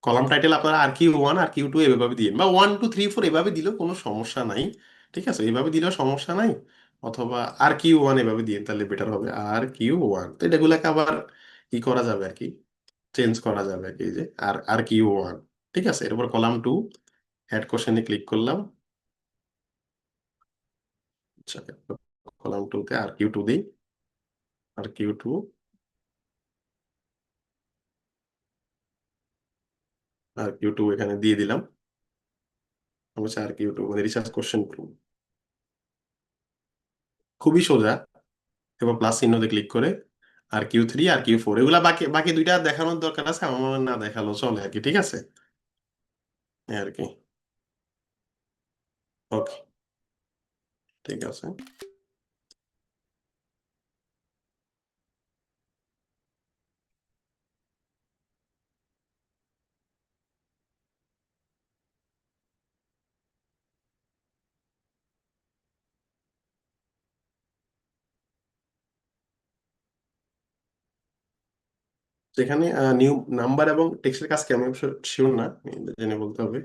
কলাম টাইটেল আপনারা আর কিউ ওয়ান আর কিউ টু এভাবে দিন, বা 1 2 3 4 এভাবে দিলেও কোনো সমস্যা নাই, ঠিক আছে? এইভাবে দিলেও সমস্যা নাই। অথবা আর কিউ ওয়ান এভাবে দিন, তাহলে বেটার হবে। আর কিউ ওয়ান, তো এটাগুলাকে আবার ই করা যাবে আর কি, চেঞ্জ করা যাবে আর কি। এই যে আর আর কিউ ওয়ান, ঠিক আছে? এরপর কলাম টু, অ্যাড কোশ্চেনে ক্লিক করলাম। আচ্ছা, কলাম টুতে আর কিউ টু দিই, আর কিউ টু, আর কিউ টু এখানে দিয়ে দিলাম। হচ্ছে আর কিউ টু মানে রিসার্চ কোশ্চেন টু, খুবই সোজা। এবার প্লাস চিহ্নতে ক্লিক করে আর কিউ থ্রি আর কিউ ফোর, এগুলা বাকি বাকি দুইটা দেখানোর দরকার আছে, আমার মনে হয় না দেখালো চলে আর কি, ঠিক আছে? এই আর কি। ওকে, ঠিক আছে। তো এখানে নিউ নাম্বার এবং টেক্সটের কাজ কি আমি অবশ্য শিওর না, জেনে বলতে হবে।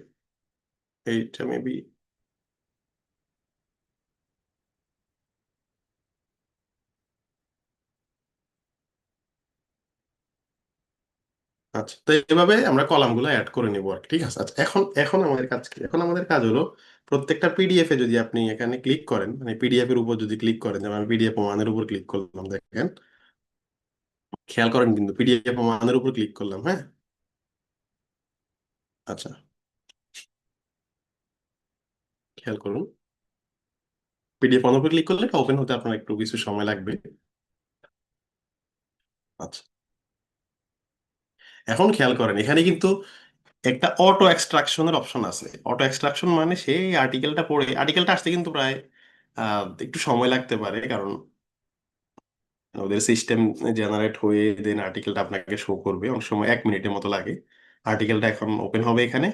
এইটা মেবি আচ্ছা, তো এভাবে আমরা কলামগুলো অ্যাড করে নিব আর কি। ঠিক আছে। আচ্ছা, এখন এখন আমাদের কাজ কি? এখন আমাদের কাজ হলো প্রত্যেকটা পিডিএফ এ যদি আপনি এখানে ক্লিক করেন, মানে পিডিএফ এর উপর যদি ক্লিক করেন, যেমন আমি পিডিএফ ওয়ানের উপর ক্লিক করলাম, দেখেন, খেয়াল করেন কিন্তু পিডিএফ ওয়ানের উপর ক্লিক করলাম, হ্যাঁ। আচ্ছা, খেয়াল করুন, পিডিএফ ওয়ানের উপর ক্লিক করলে এটা ওপেন হতে আপনার একটু কিছু সময় লাগবে। আচ্ছা, এখন খেয়াল করেন এখানে কিন্তু একটা অটো এক্সট্রাকশনের অপশন আছে। অটো এক্সট্রাকশন মানে সেই আর্টিকেলটা পড়ে, আর্টিকেলটা আসতে কিন্তু প্রায় একটু সময় লাগতে পারে, কারণ ওদের সিস্টেম জেনারেট হয়ে দেন আর্টিকেলটা আপনাকে শো করবে, অনেক সময় 1 মিনিটের মতো লাগে। আর্টিকেলটা এখন ওপেন হবে এখানে।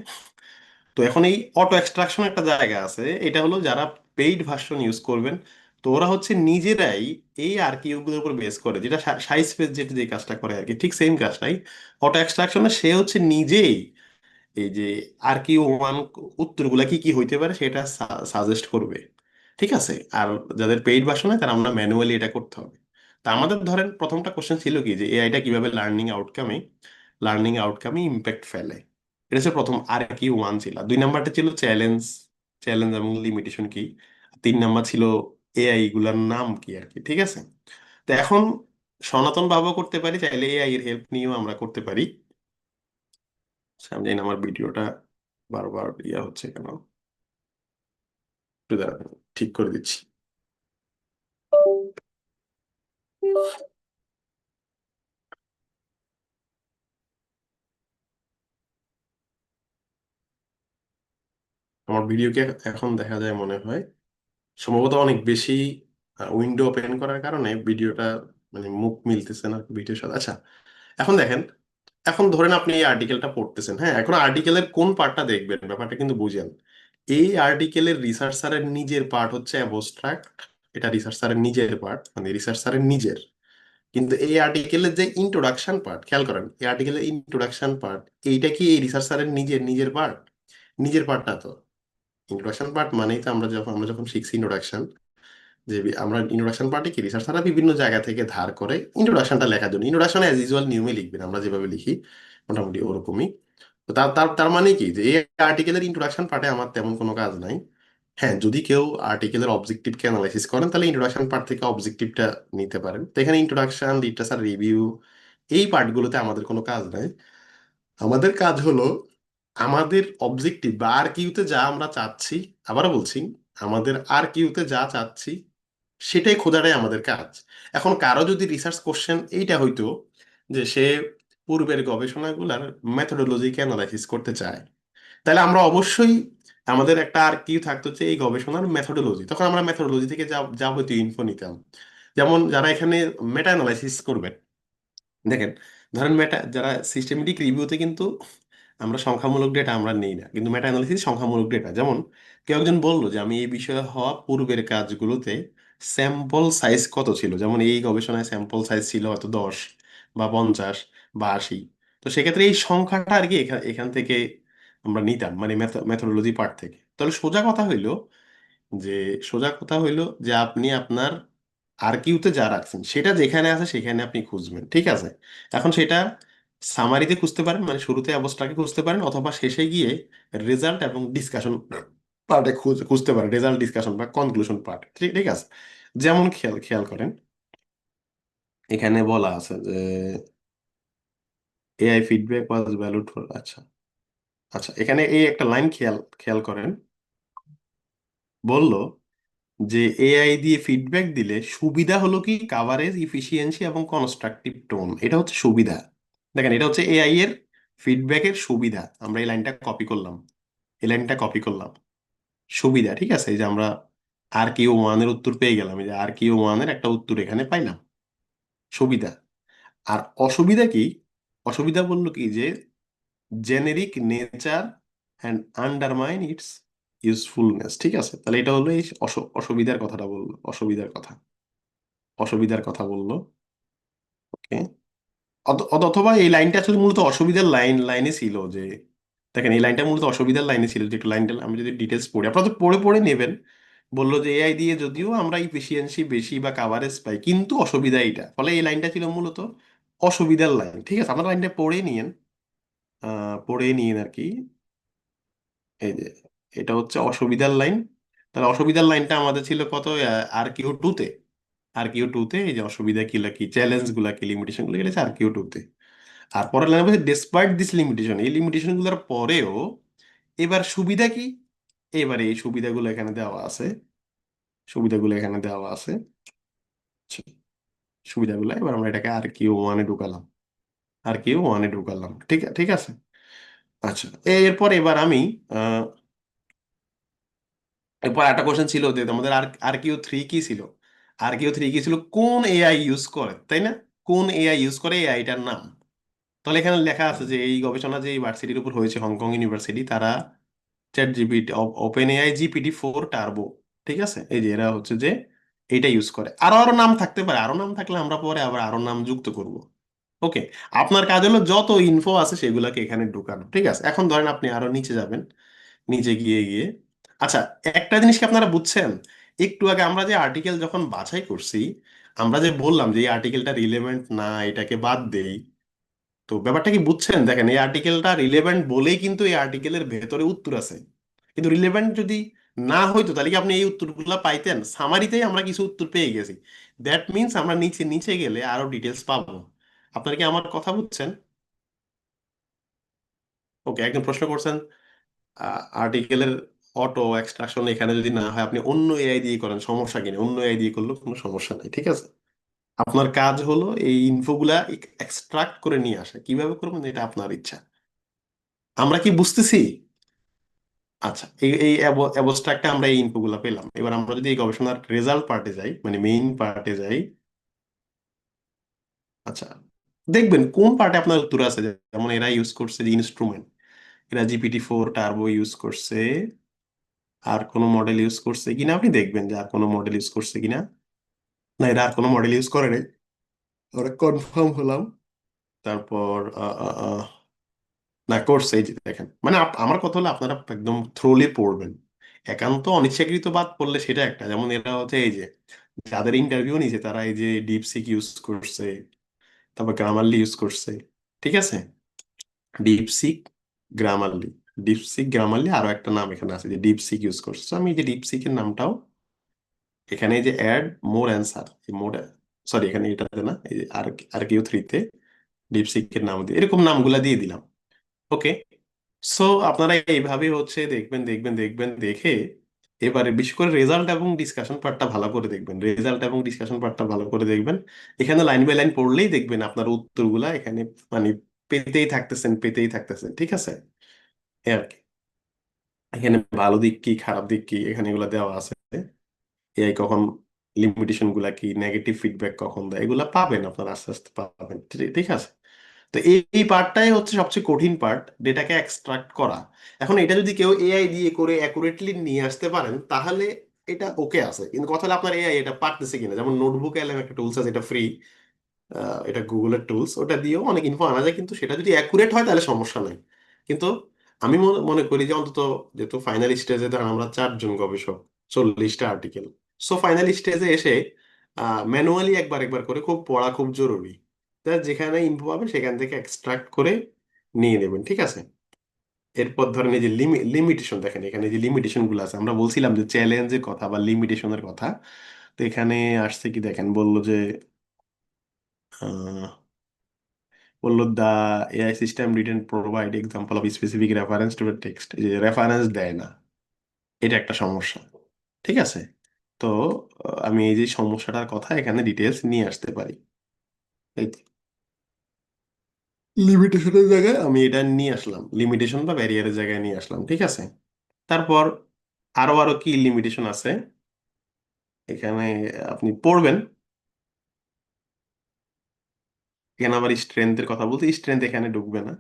তো এখন এই অটো এক্সট্রাকশন একটা জায়গা আছে, এটা হলো যারা পেইড ভার্সন ইউজ করবেন, তো ওরা হচ্ছে নিজেরাই এই আর্কিউগুলোর উপর বেস করে, যেটা সাইজ স্পেস যেটা যে কাজটা করে আর কি, ঠিক সেম কাজটাই অটো এক্সট্রাকশনে সে হচ্ছে নিজেই এই যে আর কি ওয়ান উত্তরগুলা কি কি হইতে পারে সেটা সাজেস্ট করবে। ঠিক আছে। আর যাদের পেইড ভার্সন হয় তারা আমরা ম্যানুয়ালি এটা করতে হবে। তা আমাদের ধরেন প্রথমটা কোশ্চেন ছিল কি, যে এআইটা কিভাবে লার্নিং আউটকামে ইম্প্যাক্ট ফেলে। এটা হচ্ছে প্রথম আর কি ওয়ান ছিল। 2 নাম্বারটা ছিল চ্যালেঞ্জ, চ্যালেঞ্জ এবং লিমিটেশন কি। 3 নাম্বার ছিল এআই গুলার নাম কি আর কি। ঠিক আছে। তো এখন সনাতন ভাবেও করতে পারি, চাইলে এআই এর হেল্প নিয়েও আমরা করতে পারি। আমি জানি না আমার ভিডিওটা বারবার ইয়া হচ্ছে কেন, একটু দাঁড়ান, ঠিক করে দিচ্ছি। আমার ভিডিওকে এখন দেখা যায় মনে হয় সম্ভবত অনেক বেশি উইন্ডো ওপেন করার কারণে ভিডিওটা মানে মুখ মিলতেছে না ভিডিওর সাথে। আচ্ছা, এখন দেখেন, এখন ধরেন আপনি এই আর্টিকেলটা পড়তেছেন, হ্যাঁ, এখন আর্টিকেলের কোন পার্টটা দেখবেন ব্যাপারটা কিন্তু বুঝেন। এই আর্টিকেলের রিসার্চারের নিজের পার্ট হচ্ছে অ্যাবস্ট্রাক্ট, এটা রিসার্চারের নিজের পার্ট, মানে রিসার্চারের নিজের। কিন্তু এই আর্টিকেলের যে ইন্ট্রোডাকশন পার্ট, খেয়াল করেন এই আর্টিকেলের ইন্ট্রোডাকশন পার্ট, এইটা কি এই রিসার্চারের নিজের নিজের পার্ট? নিজের পার্টটা তো ইন্ট্রোডাকশন পার্ট মানেই তো আমরা যখন শিখছি ইন্ট্রোডাকশন, যে আমরা ইন্ট্রোডাকশন পার্টে কি রিসার্চাররা বিভিন্ন জায়গা থেকে ধার করে ইন্ট্রোডাকশনটা লেখার জন্য। ইন্ট্রোডাকশন অ্যাজ ইউজুয়াল নিয়মে লিখবেন, আমরা যেভাবে লিখি মোটামুটি ওরকমই। তো তার তার তার মানে কি, যে এই আর্টিকেলের ইন্ট্রোডাকশন পার্টে আমার তেমন কোনো কাজ নাই। হ্যাঁ, যদি কেউ আর্টিকেলের অবজেক্টিভকে অ্যানালাইসিস করেন তাহলে ইন্ট্রোডাকশন পার্ট থেকে অবজেক্টিভটা নিতে পারেন। তো এখানে ইন্ট্রোডাকশন, লিটারেচার রিভিউ, এই পার্টগুলোতে আমাদের কোনো কাজ নাই। আমাদের কাজ হলো আমাদের অবজেক্টিভ বা আর কিউতে যা আমরা চাচ্ছি, আবারও বলছি, আমাদের আর কিউতে যা চাচ্ছি সেটাই খোঁজাটাই আমাদের কাজ। এখন কারো যদি রিসার্চ কোশ্চেন এইটা হইতো যে সে পূর্বের গবেষণাগুলোর মেথোডোলজিকে অ্যানালাইসিস করতে চায়, তাহলে আমরা অবশ্যই আমাদের একটা আর কি থাকতো যে এই গবেষণার মেথোডোলজি, তখন আমরা মেথোডোলজি থেকে যা যা হয়তো ইনফো নিতাম। যেমন যারা এখানে মেটা অ্যানালাইসিস করবেন, দেখেন, ধরেন যারা সিস্টেমেটিক রিভিউতে কিন্তু আমরা সংখ্যামূলক ডেটা আমরা নেই না, কিন্তু মেটা অ্যানালিসিস সংখ্যামূলক ডেটা। যেমন কেউ একজন বললো যে আমি এই বিষয়ে হওয়া পূর্বের কাজগুলোতে স্যাম্পল সাইজ কত ছিল, যেমন এই গবেষণায় স্যাম্পল সাইজ ছিল হয়তো 10 বা 50 বা 80। তো সেক্ষেত্রে এই সংখ্যাটা আর কি এখান এখান থেকে আমরা নিতাম, মানে মেথোডোলজি পার্ট থেকে। তাহলে সোজা কথা হইলো যে আপনি আপনার আর কিউতে যা রাখছেন সেটা যেখানে আছে সেখানে আপনি খুঁজবেন। ঠিক আছে। এখন সেটা সামারিতে খুঁজতে পারেন, মানে শুরুতে অবস্ট্রাকে খুঁজতে পারেন, অথবা শেষে গিয়ে রেজাল্ট এবং ডিসকাশন পার্টে খুঁজতে পারেন, রেজাল্ট ডিসকাশন বা কনক্লুশন পার্ট। ঠিক ঠিক আছে। যেমন খেয়াল খেয়াল করেন এখানে বলা আছে যে AI feedback was valued for, আচ্ছা আচ্ছা, এখানে এই একটা লাইন খেয়াল খেয়াল করেন, বলল যে এআই দিয়ে ফিডব্যাক দিলে সুবিধা হলো কি কাভারেজ, ইফিসিয়েন্সি এবং কনস্ট্রাকটিভ টোন। এটা হচ্ছে সুবিধা। দেখেন, এটা হচ্ছে এআই এর ফিডব্যাকের সুবিধা। আমরা এই লাইনটা কপি করলাম, এই লাইনটা কপি করলাম, সুবিধা। ঠিক আছে। এই যে আমরা আর কিউ ওয়ানের উত্তর পেয়ে গেলাম, এই যে আর কিউ ওয়ানের একটা উত্তর এখানে পাইলাম, সুবিধা। আর অসুবিধা কি? অসুবিধা বললো কি যে generic nature and undermine its usefulness. ঠিক আছে। তাহলে এটা হলো এই অসুবিধার কথাটা বললো, অসুবিধার কথা বললো। ওকে। অথবা এই লাইনটা আসলে মূলত অসুবিধার লাইনে ছিল যে, দেখেন এই লাইনটা মূলত অসুবিধার লাইনে ছিল যে, একটু লাইনটা আমি যদি ডিটেলস পড়ি, আপনারা তো পড়ে পড়ে নেবেন। বললো যে এআই দিয়ে যদিও আমরা ইফিসিয়েন্সি বেশি বা কাভারেজ পাই, কিন্তু অসুবিধা এইটা, ফলে এই লাইনটা ছিল মূলত অসুবিধার লাইন। ঠিক আছে, আপনারা লাইনটা পড়ে নিয়েন, পড়ে নিন আর কি। এই যে এটা হচ্ছে অসুবিধার লাইন। তাহলে অসুবিধার লাইনটা আমাদের ছিল কত, RQ2 তে। RQ2 তে এই যে অসুবিধা কি কি চ্যালেঞ্জ গুলা কি লিমিটেশন গুলো, এটা RQ2 তে। আর পরের লাইনে বলছে ডেসপাইট দিস লিমিটেশন, এই লিমিটেশন গুলোর পরেও এবার সুবিধা কি, এবারে এই সুবিধাগুলো এখানে দেওয়া আছে, সুবিধাগুলো এখানে দেওয়া আছে। আচ্ছা, সুবিধাগুলো এবার আমরা এটাকে RQ1-এ ঢুকালাম, RQ1-এ ঢুকালাম। ঠিক ঠিক আছে। আচ্ছা, এরপর এবার আমি এরপর একটা কোশ্চেন ছিল যে আমাদের RQ3 কি ছিল, RQ3 কি ছিল, কোন এআই ইউজ করে, তাই না? কোন এআই ইউজ করে, এআইটার নাম। তাহলে এখানে লেখা আছে যে এই গবেষণা যে ইউনিভার্সিটির উপর হয়েছে, হংকং ইউনিভার্সিটি, তারা chat GPT, open AI GPT-4 turbo, ঠিক আছে, এই যে এরা হচ্ছে যে এইটা ইউজ করে। আরো আরো নাম থাকতে পারে, আরো নাম থাকলে আমরা পরে আবার আরো নাম যুক্ত করব। ওকে, আপনার কাজ হলো যত ইনফো আছে সেগুলোকে এখানে ঢুকানো। ঠিক আছে, এখন ধরেন আপনি আরো নিচে যাবেন, নিচে গিয়ে গিয়ে আচ্ছা, একটা জিনিস কি আপনারা বুঝছেন, একটু আগে আমরা যে আর্টিকেল যখন বাছাই করছি, আমরা যে বললাম যে এই আর্টিকেলটা রিলেভেন্ট না, এটাকে বাদ দেই, তো ব্যাপারটা কি বুঝছেন? দেখেন এই আর্টিকেলটা রিলেভেন্ট বলেই কিন্তু এই আর্টিকেলের ভেতরে উত্তর আছে, কিন্তু রিলেভেন্ট যদি না হইতো তাহলে কি আপনি এই উত্তরগুলো পাইতেন? সামারিতেই আমরা কিছু উত্তর পেয়ে গেছি, দ্যাট মিনস আমরা নিচে নিচে গেলে আরো ডিটেলস পাবো। আপনারা কি আমার কথা বুঝছেন? ওকে, একজন প্রশ্ন করছেন আর্টিকেলের অটো এক্সট্রাকশন এখানে যদি না হয়, আপনি অন্য এআই দিয়ে করেন, সমস্যা কিনা, অন্য এআই দিয়ে করলেও কোনো সমস্যা নেই। ঠিক আছে, আপনার কাজ হলো এই ইনফোগুলা এক্সট্রাক্ট করে নিয়ে আসা, কিভাবে করবেন এটা আপনার ইচ্ছা। আমরা কি বুঝতেছি? আচ্ছা, এই এই অ্যাবস্ট্রাক্টে আমরা এই ইনফোগুলা পেলাম। এবার আমরা যদি এই গবেষণার রেজাল্ট পার্টে যাই, মানে মেইন পার্টে যাই, আচ্ছা, দেখবেন কোন পার্টে আপনার উত্তর আছে। যেমন এরা ইউজ করছে যে ইনস্ট্রুমেন্ট, এরা GPT-4 টার্বো ইউজ করছে, আর কোনো মডেল ইউজ করছে কিনা আপনি দেখবেন যে আর কোনো মডেল ইউজ করছে কিনা। না, এরা আর কোনো মডেল ইউজ করে নাই, ওরা কনফার্ম হলাম। তারপর না করছে, এই যে দেখেন, মানে আমার কথা হলো আপনারা একদম থ্রোলি পড়বেন। একান্ত অনিচ্ছাকৃত বাদ পড়লে সেটা একটা, যেমন এরা হচ্ছে এই যে যাদের ইন্টারভিউ নিয়েছে তারা এই যে ডিপসিক ইউজ করছে, তারপর গ্রামারলি ইউজ করছে। ঠিক আছে, ডিপসিক, গ্রামারলি, ডিপসিক গ্রামারলি, আরো একটা নাম এখানে আছে যে ডিপসিক ইউজ করছে। So আমি এই যে ডিপসিকের নামটাও এখানে, এই যে অ্যাড মোর অ্যান্সার, এই মোর, সরি এখানে এটাতে না, এই যে RQ3-তে ডিপসিকের নাম দিয়ে এরকম নামগুলা দিয়ে দিলাম। ওকে, সো আপনারা এইভাবে হচ্ছে দেখবেন দেখবেন দেখবেন দেখে, এবারে বিশেষ করে রেজাল্ট এবং ডিসকাশন পার্টটা ভালো করে দেখবেন, রেজাল্ট এবং ডিসকাশন পার্টটা ভালো করে দেখবেন। এখানে লাইন বাই লাইন পড়লেই দেখবেন আপনার উত্তরগুলা এখানে মানে পেতেই থাকতেছেন, পেতেই থাকতেছেন। ঠিক আছে, এই আর কি। এখানে ভালো দিক কি খারাপ দিক কি এখানে এগুলা দেওয়া আছে, এআই কখন, লিমিটেশন গুলা কি, নেগেটিভ ফিডব্যাক কখন দেয়, এগুলা পাবেন আপনারা, আস্তে আস্তে পাবেন। ঠিক আছে, তো এই এই পার্টটাই হচ্ছে সবচেয়ে কঠিন পার্ট, ডেটাকে এক্সট্রাক্ট করা। এখন এটা যদি কেউ এআই দিয়ে করে অ্যাকুরেটলি নিয়ে আসতে পারেন তাহলে এটা ওকে আছে, কিন্তু কথা হলো আপনার এআই এটা পারতেছে কিনা। যেমন নোটবুক এলএম একটা টুলস আছে, এটা ফ্রি, এটা গুগলের টুলস, ওটা দিয়েও অনেক ইনফো আনা যায়, কিন্তু সেটা যদি অ্যাকুরেট হয় তাহলে সমস্যা নাই। কিন্তু আমি মনে করি যে অন্তত, যেহেতু ফাইনাল স্টেজে ধরেন আমরা 4 জন গবেষক, 40টা আর্টিকেল, সো ফাইনাল স্টেজে এসে ম্যানুয়ালি একবার একবার করে খুব পড়া খুব জরুরি। তা যেখানে ইনফো পাবেন সেখান থেকে এক্সট্রাক্ট করে নিয়ে নেবেন। ঠিক আছে, এরপর ধরেন এই যে লিমিটেশন, দেখেন এখানে যে লিমিটেশন গুলো আছে, আমরা বলছিলাম যে চ্যালেঞ্জের কথা বা লিমিটেশনের কথা, তো এখানে আসছে কি দেখেন, বললো যে আহ, বললো the AI system didn't provide example of specific reference to the text, যে রেফারেন্স দেয় না, এটা একটা সমস্যা। ঠিক আছে, তো আমি এই যে সমস্যাটার কথা এখানে ডিটেলস নিয়ে আসতে পারি, এই লিমিটেশনের জায়গায় আমি এটা নিয়ে আসলাম, লিমিটেশন বা ব্যারিয়ারের জায়গায় নিয়ে আসলাম। ঠিক আছে, তারপর আরো আরো কি লিমিটেশন আছে এখানে আপনি পড়বেন। এখানে আবার স্ট্রেংথের কথা বলতে, স্ট্রেংথ এখানে ঢুকবে না।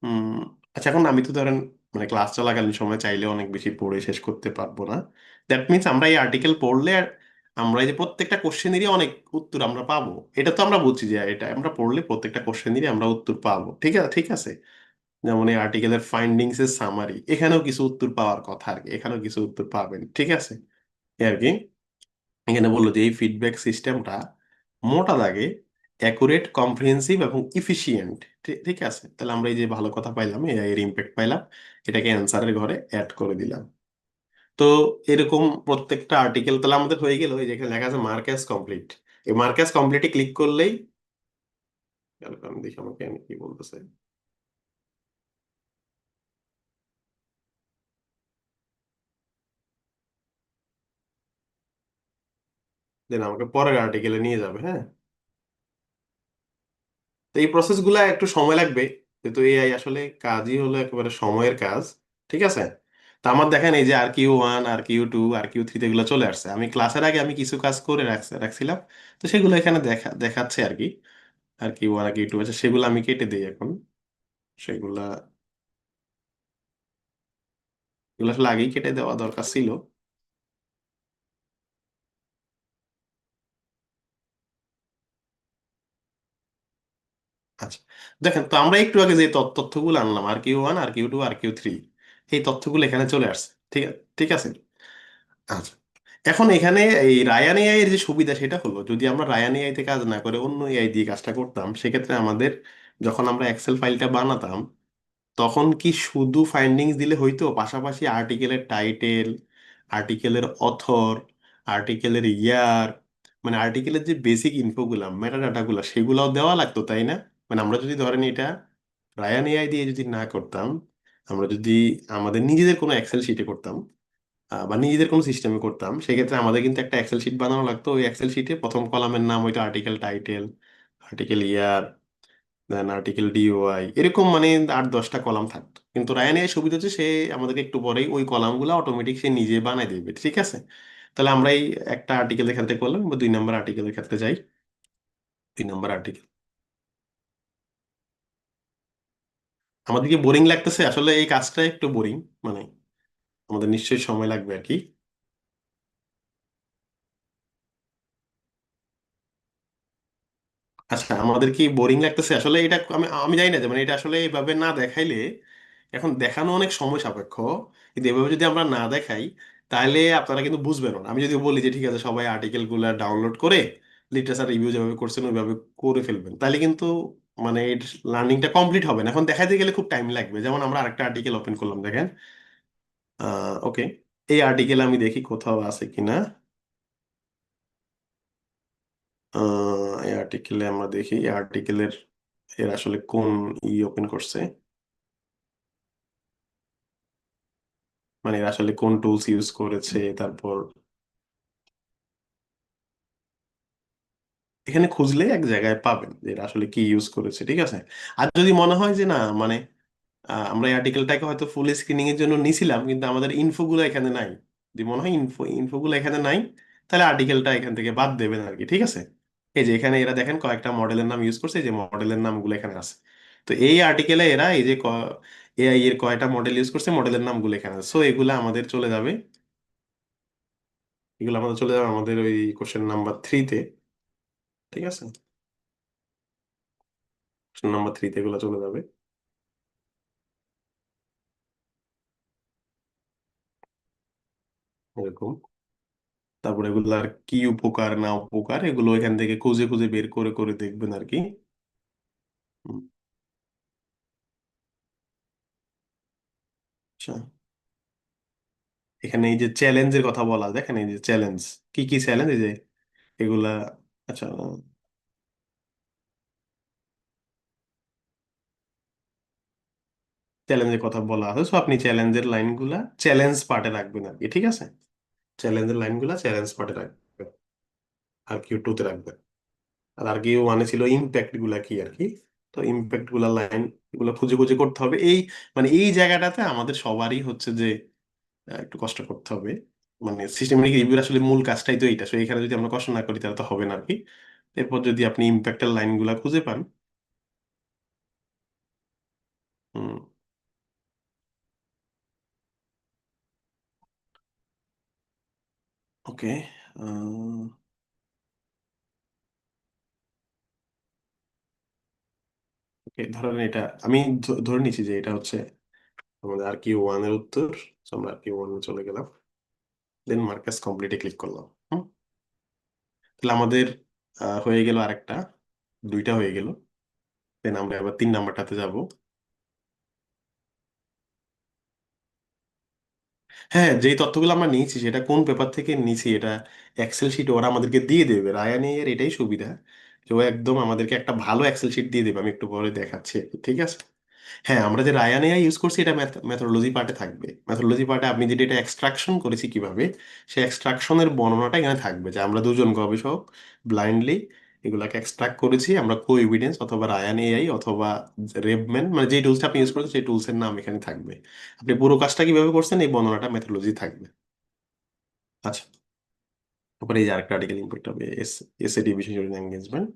হুম, আচ্ছা, এখন আমি তো ধরেন মানে ক্লাস চলাকালীন সময় চাইলে অনেক বেশি পড়ে শেষ করতে পারবো না। দ্যাট মিনস আমরা এই আর্টিকেল পড়লে আমরা এই যে প্রত্যেকটা কোশ্চেনেরই অনেক উত্তর আমরা পাবো, এটা তো আমরা বুঝছি যে এটা আমরা পড়লে প্রত্যেকটা কোশ্চেনেরই আমরা উত্তর পাবো, ঠিক আছে ঠিক আছে। যেমন এই আর্টিকেলের ফাইন্ডিংস এর সামারি, এখানেও কিছু উত্তর পাওয়ার কথা আর কি, এখানেও কিছু উত্তর পাবেন, ঠিক আছে। এই আর কি এখানে বললো যে এই ফিডব্যাক সিস্টেমটা মোটা দাগে অ্যাকুরেট, কম্প্রিহেন্সিভ এবং ইফিশিয়েন্ট। ঠিক আছে, তাহলে আমরা এই যে ভালো কথা পাইলাম, এআই এর ইম্প্যাক্ট পাইলাম, এটাকে অ্যান্সারের ঘরে অ্যাড করে দিলাম। তো এরকম প্রত্যেকটা আর্টিকেল তাহলে আমাদের হয়ে গেল। এই যেখানে লেখা আছে মার্ক অ্যাজ কমপ্লিট, এই মার্ক অ্যাজ কমপ্লিটে ক্লিক করলেই, আমি দেখি আমাকে কি বলতেছে। দেন আমাকে পরের আর্টিকেলে নিয়ে যাবে, হ্যাঁ। তো এই প্রসেসগুলো একটু সময় লাগবে, যেহেতু এআই আসলে কাজই হলো একেবারে সময়ের কাজ, ঠিক আছে। তো আমার দেখেন এই যে RQ1, RQ2, RQ3 এগুলো চলে আসছে। আমি ক্লাসের আগে আমি কিছু কাজ করে রাখছিলাম, তো সেগুলো এখানে দেখাচ্ছে আর কি। RQ1, RQ2 আছে, সেগুলো আমি কেটে দিই এখন। সেগুলা এগুলো আসলে আগেই কেটে দেওয়া দরকার ছিল। আচ্ছা, দেখেন তো আমরা একটু আগে যে তথ্যগুলো আনলাম, RQ1, RQ2, RQ3, এই তথ্যগুলো এখানে চলে আসছে, ঠিক ঠিক আছে। আচ্ছা, এখন এখানে এই রায়ান এআই এর যে সুবিধা সেটা হলো, যদি আমরা রায়ান এআই তে কাজ না করে অন্য এআই দিয়ে কাজটা করতাম, সেক্ষেত্রে আমাদের যখন আমরা এক্সেল ফাইলটা বানাতাম, তখন কি শুধু ফাইন্ডিংস দিলে হইতো, পাশাপাশি আর্টিকেলের টাইটেল, আর্টিকেলের অথর, আর্টিকেলের ইয়ার, মানে আর্টিকেলের যে বেসিক ইনফোগুলা, মেটা ডাটাগুলা, সেগুলাও দেওয়া লাগতো, তাই না? মানে আমরা যদি ধরেন এটা রায়ান এআই দিয়ে যদি না করতাম, আমরা যদি আমাদের নিজেদের কোনো এক্সেল শিটে করতাম, বা নিজেদের কোনো সিস্টেমে করতাম, সেক্ষেত্রে আমাদের কিন্তু একটা এক্সেল শিট বানানো লাগতো। ওই এক্সেল শিটে প্রথম কলামের নাম হইতো আর্টিকেল টাইটেল, আর্টিকেল ইয়ার, দেন আর্টিকেল ডিওআই, এরকম মানে 8-10টা কলাম থাকতো। কিন্তু রায়ানের সুবিধা হচ্ছে সে আমাদেরকে একটু পরেই ওই কলামগুলো অটোমেটিক সে নিজে বানাই দেবে, ঠিক আছে। তাহলে আমরা এই একটা আর্টিকেলের ক্ষেত্রে করলাম, বা 2 নম্বর আর্টিকেলের ক্ষেত্রে যাই। 2 নম্বর আর্টিকেল, আমাদেরকে বোরিং লাগতেছে আসলে, এই কাজটা একটু বোরিং, মানে আমাদের নিশ্চয়ই সময় লাগবে আর কি। আচ্ছা, আমাদের কি বোরিং লাগতেছে আসলে? এটা আমি আমি জানি না যে মানে এটা আসলে এভাবে না দেখাইলে, এখন দেখানো অনেক সময় সাপেক্ষ, কিন্তু এভাবে যদি আমরা না দেখাই, তাহলে আপনারা কিন্তু বুঝবেন না। আমি যদি বলি যে ঠিক আছে সবাই আর্টিকেল গুলা ডাউনলোড করে লিটারেচার রিভিউ যেভাবে করছেন ওইভাবে করে ফেলবেন, তাহলে কিন্তু মানে লার্নিংটা কমপ্লিট হবে না। এখন দেখাইতে গেলে খুব টাইম লাগবে। যেমন আমরা আরেকটা আর্টিকেল ওপেন করলাম, দেখেন। ওকে, এই আর্টিকেল আমি দেখি কোথাও আছে কিনা। এই আর্টিকেলে আমরা দেখি এই আর্টিকেলের এর আসলে কোন ওপেন করছে, মানে এরা আসলে কোন টুলস ইউজ করেছে, তারপর এখানে খুঁজলে এক জায়গায় পাবেন যে এরা আসলে কি ইউজ করেছে, ঠিক আছে। আর যদি মনে হয় যে না মানে আমরা এই আর্টিকেলটাকে হয়তো ফুল স্ক্রিনিং এর জন্য নিছিলাম, কিন্তু আমাদের ইনফোগুলো এখানে নাই, যদি মনে হয় ইনফোগুলো এখানে নাই, তাহলে আর্টিকেলটা এখান থেকে বাদ দেবেন আর কি, ঠিক আছে। এই যে এখানে এরা দেখেন কয়েকটা মডেলের নাম ইউজ করছে, এই যে মডেলের নামগুলো এখানে আছে। তো এই আর্টিকেলে এরা এই যে এআই এর কয়টা মডেল ইউজ করছে, মডেলের নামগুলো এখানে আছে। সো এগুলো আমাদের চলে যাবে, এগুলো আমাদের চলে যাবে আমাদের ওই কোশ্চেন নাম্বার 3-তে, ঠিক আছে। কোশ্চেন নাম্বার 3-তে এগুলো চলে যাবে এরকম। তারপরে এগুলার কি উপকার না উপকার, এগুলো এখান থেকে খুঁজে খুঁজে বের করে করে দেখবেন আর কি। হুম, আচ্ছা, এখানে এই যে চ্যালেঞ্জের কথা বলা, দেখেন এই যে চ্যালেঞ্জ, কি কি চ্যালেঞ্জ, এই যে এগুলা। আচ্ছা, চ্যালেঞ্জের কথা বলা আছে, তো আপনি চ্যালেঞ্জের লাইনগুলা চ্যালেঞ্জ পার্টে রাখবেন আর কি, ঠিক আছে। চ্যালেঞ্জের লাইনগুলা চ্যালেঞ্জ পার্টে রাখবেন, আর Q2-তে রাখবেন। আর Q1-এ ছিল ইম্প্যাক্ট গুলা কি আর কি। তো ইম্প্যাক্ট গুলা লাইন এগুলো খুঁজে খুঁজে করতে হবে। এই মানে এই জায়গাটাতে আমাদের সবারই হচ্ছে যে একটু কষ্ট করতে হবে। মানে সিস্টেমেটিক রিভিউর আসলে মূল কাজটাই তো এইটা, সো এখানে যদি আমরা কষ্ট না করি তাহলে তো হবে না আর কি। এরপর যদি আপনি ইম্প্যাক্টের লাইনগুলা খুঁজে পান, হুম, ওকে, ওকে, ধরেন এটা আমি ধরে নিচ্ছি যে এটা হচ্ছে আমাদের আর কিউ ওয়ান এর উত্তর। So, আমরা আর কিউ ওয়ান চলে গেলাম, দেন মার্কাস কমপ্লিটে ক্লিক করলাম। তাহলে আমাদের হয়ে গেল আরেকটা, দুইটা হয়ে গেল। দেন আমরা এবার 3 নাম্বারটাতে যাব। হ্যাঁ, যেই তথ্যগুলো আমরা নিয়েছি সেটা কোন পেপার থেকে নিয়েছি এটা এক্সেল শিট ওরা আমাদেরকে দিয়ে দেবে। রায়ান এর এটাই সুবিধা যে ও একদম আমাদেরকে একটা ভালো এক্সেল শিট দিয়ে দেবে, আমি একটু পরে দেখাচ্ছি আর কি, ঠিক আছে। হ্যাঁ, আমরা যে রায়ান এআই ইউজ করছি এটা মেথোডোলজি পার্টে থাকবে। মেথোডোলজি পার্টে আপনি যেটা এটা এক্সট্রাকশন করেছি কিভাবে, সেই এক্সট্রাকশনের বর্ণনাটা এখানে থাকবে, যে আমরা দুজন গবেষক ব্লাইন্ডলি এগুলাকে এক্সট্রাক্ট করেছি, আমরা কো এভিডেন্স অথবা রায়ান এআই অথবা রেভম্যান, মানে যে টুলসটা আপনি ইউজ করেছেন সেই টুলসের নাম এখানে থাকবে। আপনি পুরো কাজটা কিভাবে করছেন এই বর্ণনাটা মেথোডোলজি থাকবে। আচ্ছা, তারপরে এই যে আরেকটা আর্টিকেল ইম্পোর্ট হবে, এসএ ডিভিশন এঙ্গেজমেন্ট।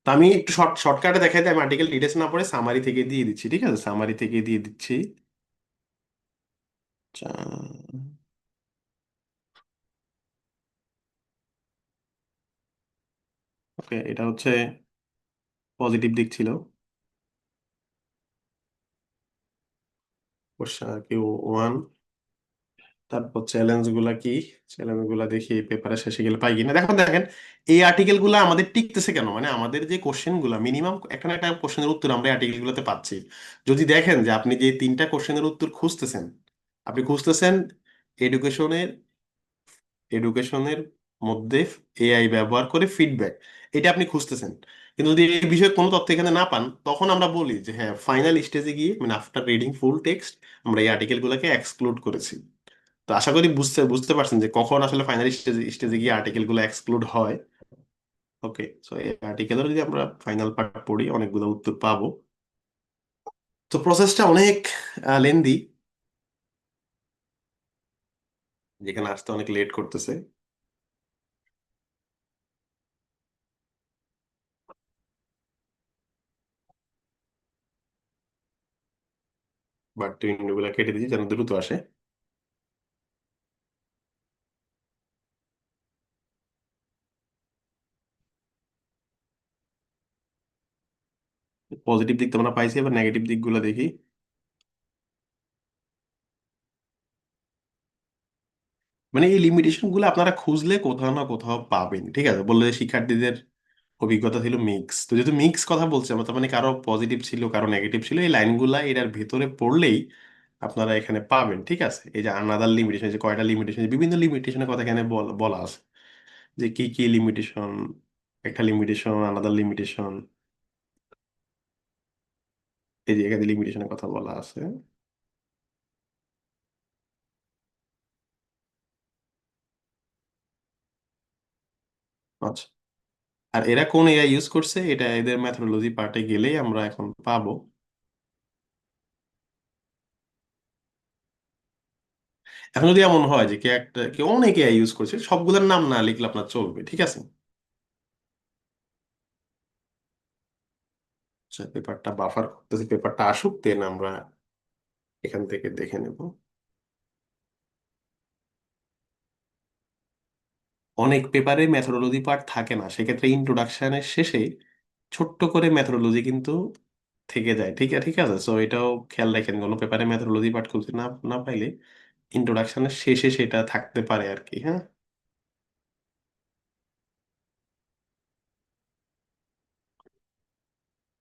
তা আমি একটু শর্টকাটে দেখাই দিই, আমি আর্টিকেল ডিটেলস না পড়ে সামারি থেকে দিয়ে দিচ্ছি, ঠিক আছে, সামারি থেকে দিয়ে দিচ্ছি। আচ্ছা, ওকে, এটা হচ্ছে পজিটিভ দিক ছিল। কোশ্চেন আর কি ওয়ান। তারপর চ্যালেঞ্জ গুলা কি, চ্যালেঞ্জ গুলা দেখি পেপারে শেষে গেলে পাই কিনা। দেখো দেখেন এই আর্টিকেল গুলা আমাদের টিকতেছে কেন, মানে আমাদের যে কোশ্চেন গুলা মিনিমাম একটা না একটা কোশ্চেনের উত্তর আমরা আর্টিকেল গুলোতে পাচ্ছি। যদি দেখেন যে আপনি যে 3টা কোশ্চেনের উত্তর খুঁজতেছেন, আপনি খুঁজতেছেন এডুকেশনের এডুকেশনের মধ্যে এআই ব্যবহার করে ফিডব্যাক, এটা আপনি খুঁজতেছেন। কিন্তু যদি এই বিষয়ে কোনো তথ্য এখানে না পান, তখন আমরা বলি যে হ্যাঁ ফাইনাল স্টেজে গিয়ে, মানে আফটার রিডিং ফুল টেক্সট, আমরা এই আর্টিকেল গুলোকে এক্সক্লুড করেছি। তো আশা করি বুঝতে বুঝতে পারছেন যে কখন আসলে ফাইনাল স্টেজে স্টেজে গিয়ে আর্টিকেল গুলো এক্সক্লুড হয়। ওকে, সো এই আর্টিকেলের যদি আমরা ফাইনাল পার্ট পড়ি অনেকগুলো উত্তর পাবো। তো প্রসেসটা অনেক লেন্দি, যেখানে আসতে অনেক লেট করতেছে। বাট উইন্ডোগুলো কেটে দিচ্ছি যেন দ্রুত আসে। পজিটিভ দিক তো আমরা পাইছি, এবার নেগেটিভ দিকগুলো দেখি। মানে এই লিমিটেশন গুলো আপনারা খুঁজলে কোথাও না কোথাও পাবেন, ঠিক আছে। বললে যে শিক্ষার্থীদের অভিজ্ঞতা ছিল মিক্স, তো যেহেতু মিক্স কথা বলছে আমরা, তার মানে কারো পজিটিভ ছিল কারো নেগেটিভ ছিল, এই লাইনগুলা এটার ভেতরে পড়লেই আপনারা এখানে পাবেন, ঠিক আছে। এই যে আনাদার লিমিটেশন, যে কয়টা লিমিটেশন, বিভিন্ন লিমিটেশনের কথা এখানে বলা আছে, যে কি কি লিমিটেশন, একটা লিমিটেশন, আনাদার লিমিটেশন, এই যে এখানে লিমিটেশনের কথা বলা আছে। আচ্ছা, আর এরা কোন এআই ইউজ করছে এটা এদের মেথোডোলজি পার্টে গেলেই আমরা এখন পাবো। এখন যদি এমন হয় যে কে অনেক এআই ইউজ করছে, সবগুলোর নাম না লিখলে আপনার চলবে, ঠিক আছে। আচ্ছা, পেপারটা বাফার করতেছি, পেপারটা আসুক, দেন আমরা এখান থেকে দেখে নেব। অনেক পেপারে মেথোডোলজি পার্ট থাকে না, সেক্ষেত্রে ইন্ট্রোডাকশনের শেষে ছোট্ট করে মেথোডোলজি কিন্তু থেকে যায়, ঠিক আছে, ঠিক আছে। সো এটাও খেয়াল রাখেন, কোনো পেপারে মেথোডোলজি পার্ট খুলতে না না পাইলে ইন্ট্রোডাকশনের শেষে সেটা থাকতে পারে আর কি, হ্যাঁ।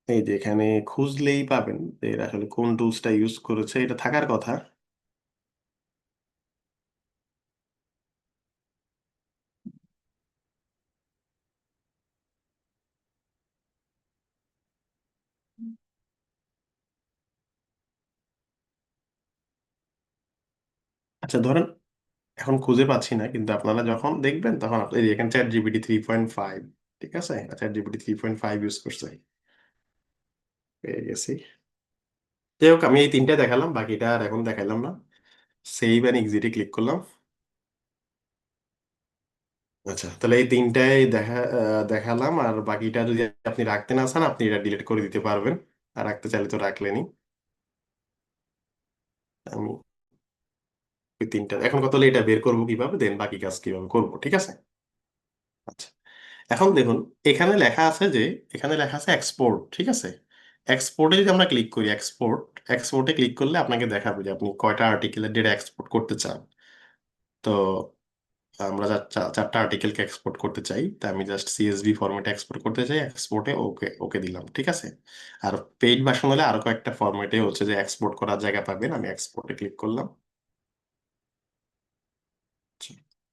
এই যে এখানে খুঁজলেই পাবেন যে এরা আসলে কোন টুলসটা ইউজ করেছে, এটা থাকার কথা। আচ্ছা ধরেন এখন খুঁজে পাচ্ছি না, কিন্তু আপনারা যখন দেখবেন তখন আপনি এই যে এখানে ChatGPT 3.5, ঠিক আছে, ChatGPT 3.5 ইউজ করছে, পেয়ে গেছি। যাই হোক, আমি এই 3টে দেখালাম, বাকিটা আর এখন দেখাইলাম না। সেভ অ্যান্ড এক্সিটে ক্লিক করলাম। আচ্ছা, তাহলে এই 3টাই দেখালাম, আর বাকিটা যদি আপনি রাখতে না চান আপনি এটা ডিলিট করে দিতে পারবেন, আর রাখতে চাইলে তো রাখলেনই। আমি ওই তিনটা এখন কথা হলো এটা বের করবো কিভাবে, দেন বাকি কাজ কিভাবে করবো, ঠিক আছে? আচ্ছা, এখন দেখুন এখানে লেখা আছে যে, এখানে লেখা আছে এক্সপোর্ট, ঠিক আছে? এক্সপোর্টে যদি আমরা ক্লিক করি, এক্সপোর্টে ক্লিক করলে আপনাকে দেখাবে যে আপনি কয়টা আর্টিকেলের ডেটা এক্সপোর্ট করতে চান। তো আমরা চারটা আর্টিকেলকে এক্সপোর্ট করতে চাই, তা আমি জাস্ট সিএসভি ফরম্যাটে এক্সপোর্ট করতে চাই, এক্সপোর্টে ওকে ওকে দিলাম, ঠিক আছে? আর পেইড ভার্সন হলে আরো কয়েকটা ফরম্যাটে হচ্ছে যে এক্সপোর্ট করার জায়গা পাবেন, আমি এক্সপোর্টে ক্লিক করলাম।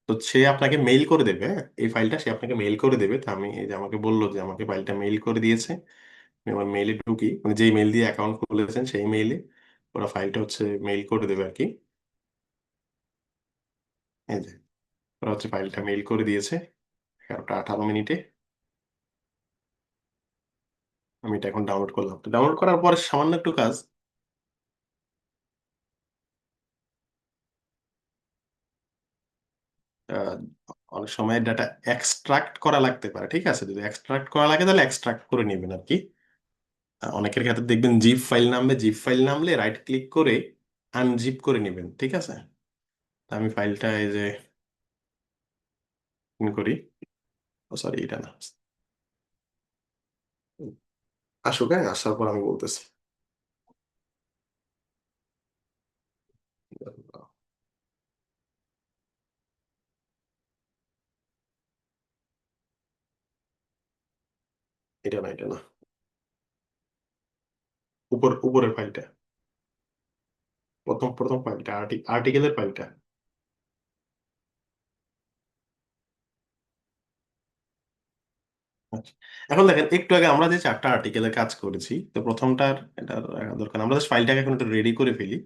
তো সে আপনাকে মেইল করে দেবে, হ্যাঁ এই ফাইলটা সে আপনাকে মেইল করে দেবে। তো আমি এই যে আমাকে বললো যে আমাকে ফাইলটা মেইল করে দিয়েছে, আমি আমার মেইলে ঢুকি, মানে যেই মেইল দিয়ে অ্যাকাউন্ট খুলেছেন সেই মেইলে ওরা ফাইলটা হচ্ছে মেইল করে দেবে আর কি। এই যে ওরা হচ্ছে ফাইলটা মেইল করে দিয়েছে 11টা 18 মিনিটে। আমি এটা এখন ডাউনলোড করলাম, তো ডাউনলোড করার পরে সামান্য একটু কাজ। আহ, অনেক সময় ডাটা এক্সট্রাক্ট করা লাগতে পারে, ঠিক আছে? যদি এক্সট্রাক্ট করা লাগে তাহলে এক্সট্রাক্ট করে নেবেন আর কি। অনেকের ক্ষেত্রে দেখবেন জিপ ফাইল নামবে, জিপ ফাইল নামলে রাইট ক্লিক করে আনজিপ করে নেবেন, ঠিক আছে? তা আমি ফাইলটা এই যে করি, ও সরি এটা না, আসুক, হ্যাঁ আসার পর আমি বলতেছি। এটা না, এটা না, উপরের ফাইলটা, প্রথম প্রথম ফাইলটা, আর্টিকেলের ফাইলটা। আচ্ছা, এখন দেখেন একটু আগে আমরা যে চারটা আর্টিকেলের কাজ করেছি, তো প্রথমটার এটা রাখা দরকার না। আমরা জাস্ট ফাইলটাকে এখন একটু রেডি করে ফেলি।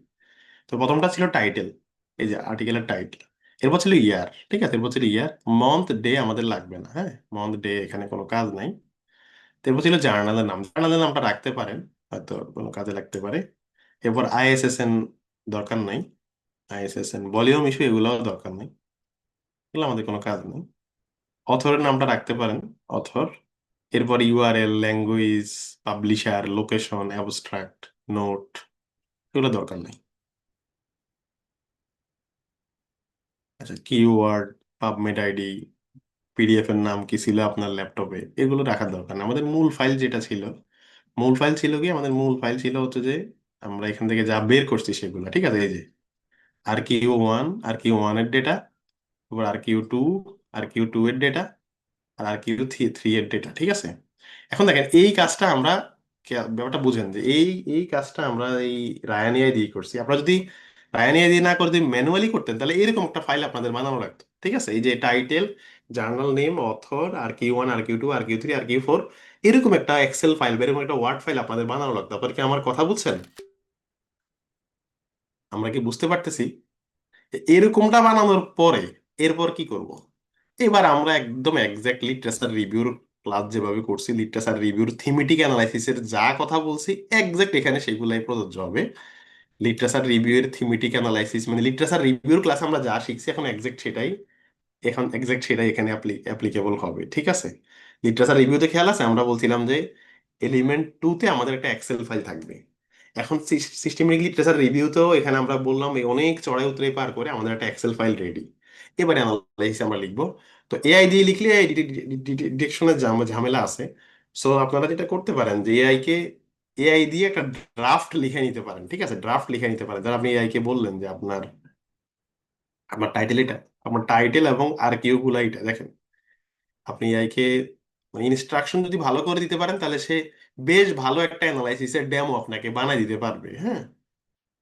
তো প্রথমটা ছিল টাইটেল, এই যে আর্টিকেলের টাইটেল। এরপর ছিল ইয়ার, ঠিক আছে? এরপর ছিল ইয়ার, মান্থ ডে আমাদের লাগবে না, হ্যাঁ মান্থ ডে এখানে কোনো কাজ নাই। তো এরপর ছিল জার্নালের নাম, জার্নালের নামটা রাখতে পারেন, হয়তো কোনো কাজে লাগতে পারে। এরপর আইএসএসএন দরকার নাই, আইএসএসএন ভলিউম ইস্যু এগুলোও দরকার নেই, এগুলো আমাদের কোনো কাজ নেই। অথরের নামটা রাখতে পারেন, অথর। এরপর URL, language, publisher, location, abstract, note, এগুলো দরকার নেই। আচ্ছা, কিওয়ার্ড, পাবমেড আইডি, পিডিএফ এর নাম কি ছিল আপনার ল্যাপটপে, এগুলো রাখার দরকার নেই। আমাদের মূল ফাইল যেটা ছিল, মূল ফাইল ছিল কি, আমাদের মূল ফাইল ছিল হচ্ছে যে আমরা এখান থেকে যা বের করছি সেগুলো, ঠিক আছে? এই যে আর কিউ ওয়ান এর ডেটা, তারপর আর কিউ টু এর ডেটা, আর কিউ থ্রি এর ডেটা, ঠিক আছে? এখন দেখেন এই কাজটা আমরা ব্যাপারটা বুঝেন যে এই এই কাজটা আমরা এই রায়ান এআই দিয়ে করছি। আপনারা যদি রায়ান এআই দিয়ে না করে যদি ম্যানুয়ালি করতেন তাহলে এরকম একটা ফাইল আপনাদের বানানো লাগতো, ঠিক আছে? এই যে টাইটেল, জার্নাল নেম, অথর, আর কিউ 1 আর কিউ 2 আর কিউ 3 আর কিউ 4, এরকম একটা এক্সেল ফাইল বা এরকম একটা ওয়ার্ড ফাইল আপনাদের বানানো লাগতো। আপনার কি আমার কথা বুঝছেন? আমরা কি বুঝতে পারতেছি? এরকমটা বানানোর পরে এরপর কি করব? এবার আমরা একদম এক্স্যাক্টলি লিটারেচার রিভিউর ক্লাস যেভাবে করছি, লিটারেচার রিভিউর থিমেটিক অ্যানালাইসিসের যা কথা বলছি এক্সাক্ট এখানে সেগুলাই প্রযোজ্য হবে। লিটারেচার রিভিউ এর থিমেটিক অ্যানালাইসিস মানে লিটারেচার রিভিউর ক্লাস আমরা যা শিখছি এখন এক্সাক্ট সেটাই এখানে অ্যাপ্লিকেবল হবে, ঠিক আছে? লিটারেচার রিভিউতে খেয়াল আছে, আমরা বলছিলাম যে এলিমেন্ট 2-তে আমাদের একটা এক্সেল ফাইল থাকবে। এখন সিস্টেমেটিক লিটারেচার রিভিউতেও এখানে আমরা বললাম এই অনেক চড়াই উতরাই পার করে আমাদের একটা এক্সেল ফাইল রেডি। এবারে অ্যানালাইসিস আমরা লিখবো। তো এআই দিয়ে লিখলে এআই ডিটেকশনের ঝামেলা আছে। সো আপনারা যেটা করতে পারেন যে এআই দিয়ে একটা ড্রাফট লিখে নিতে পারেন, ঠিক আছে? ড্রাফট লিখে নিতে পারেন, ধর আপনি এআই কে বললেন যে আপনার আপনার টাইটেল এটা, আপনার টাইটেল এবং আর কিউ গুলা এটা দেখেন। আপনি এআই কে ইনস্ট্রাকশন যদি ভালো করে দিতে পারেন তাহলে সে বেশ ভালো একটা অ্যানালাইসিসের ডেমো আপনাকে বানাই দিতে পারবে, হ্যাঁ?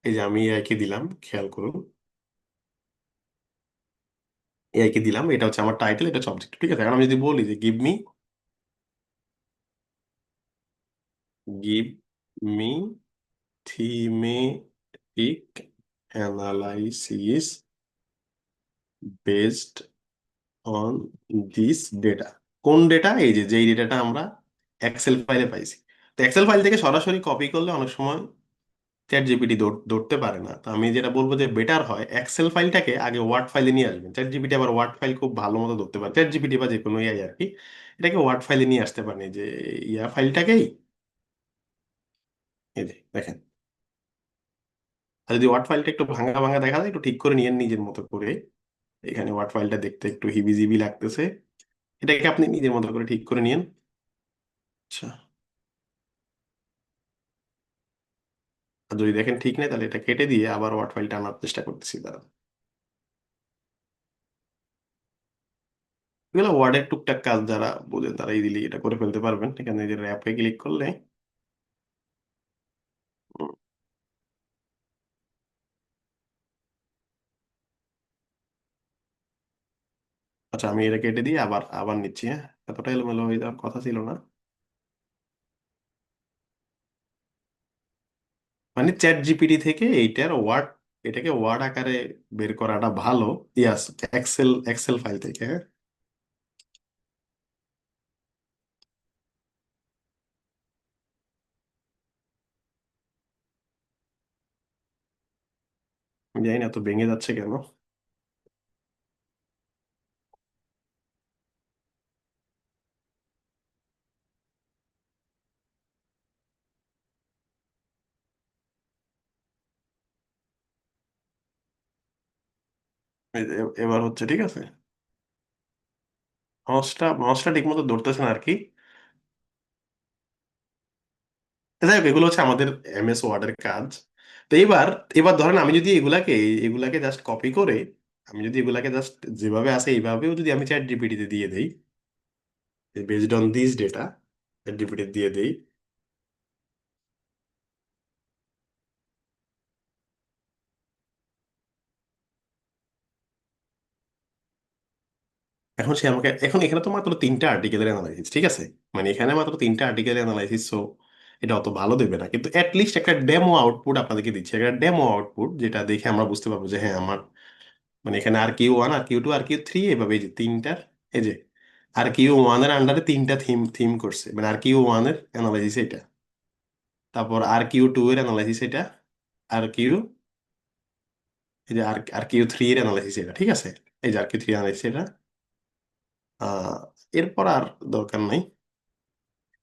এই যে আমি এআই কে দিলাম, খেয়াল করুন, এআই কে দিলাম, এটা হচ্ছে আমার টাইটেল, এটা সাবজেক্ট, ঠিক আছে? এখন আমি যদি বলি যে give me thematic analysis based on this data. কোন ডেটা? এই যে যেই ডেটাটা আমরা এক্সেল ফাইলে পাইছি। তো এক্সেল ফাইল থেকে সরাসরি কপি করলে অনেক সময় চ্যাট জিপিটি ধরতে পারে না। তো আমি যেটা বলবো যে বেটার হয় এক্সেল ফাইলটাকে আগে ওয়ার্ড ফাইলে নিয়ে আসবেন। চ্যাট জিপিটি আবার ওয়ার্ড ফাইল খুব ভালো মতো ধরতে পারে, চ্যাট জিপিটি বা যে কোনো এআই আর কি, এটাকে ওয়ার্ড ফাইলে নিয়ে আসতে পারেন। এই যে ফাইলটাকেই এই যে দেখেন, আর যদি ওয়ার্ড ফাইলটা একটু ভাঙা ভাঙা দেখা যায় একটু ঠিক করে নিয়েন নিজের মতো করে। এখানে ওয়ার্ড ফাইলটা দেখতে একটু হিবিজিবি লাগতেছে, এটাকে আপনি নিজের মতো করে ঠিক করে নিয়েন। আচ্ছা, আর যদি দেখেন ঠিক নেই তাহলে এটা কেটে দিয়ে আবার ওয়ার্ড ফাইলটা আনার চেষ্টা করতেছি তারা। এগুলো ওয়ার্ডের টুকটাক কাজ যারা বোঝেন তারা ইজিলি এটা করে ফেলতে পারবেন। এখানে যে র্যাপে ক্লিক করলে উম, আচ্ছা আমি এটা কেটে দিয়ে আবার আবার নিচ্ছি। হ্যাঁ, এতটা এলোমেলো হয়ে যাওয়ার কথা ছিল না। মানে চ্যাট জিপিটি থেকে এইটার ওয়ার্ড, এটাকে ওয়ার্ড আকারে বের করাটা ভালো। ইয়াস, এক্সেল এক্সেল ফাইল থেকে। হ্যাঁ, আমি জানি না তো ভেঙে যাচ্ছে কেন। এই যে এবার হচ্ছে ঠিক আছে। মাউসটা ঠিক মতো ধরতেছে না আর কি। যাই হোক, এগুলো হচ্ছে আমাদের এমএস ওয়ার্ডের কাজ। তো এবার এবার ধরেন আমি যদি এগুলাকে জাস্ট কপি করে, আমি যদি এগুলাকে জাস্ট যেভাবে আছে এইভাবেও যদি আমি চ্যাট জিপিটিতে দিয়ে দেই, based on this data chat GPT দিয়ে দেই, এখন সে আমাকে, এখন এখানে তো মাত্র 3টা আর্টিকেলের অ্যানালাইসিস, ঠিক আছে? মানে এখানে মাত্র 3টা আর্টিকেলের অ্যানালাইসিস, সো এটা অত ভালো দেবে না, কিন্তু লিস্ট একটা ডেমো আউটপুট আপনাদেরকে দিচ্ছে, একটা ডেমো আউটপুট যেটা দেখে আমরা বুঝতে পারবো যে হ্যাঁ আমার, মানে এখানে আর কিউ 1 আর কিউ 2 আর কিউ 3 এভাবে এই যে তিনটার, এই যে আর কিউ 1 এর আন্ডারে 3টা থিম থিম করছে, মানে আর কিউ 1 এর অ্যানালাইসিস এটা, তারপর আর কিউ 2 এর অ্যানালাইসিস এটা, আর কিউ, এই যে আর কিউ 3 এর অ্যানালাইসিস এটা, ঠিক আছে? এই যে আর কিউ 3 অ্যানালাইসিস এটা। আহ এরপর আর দরকার নাই।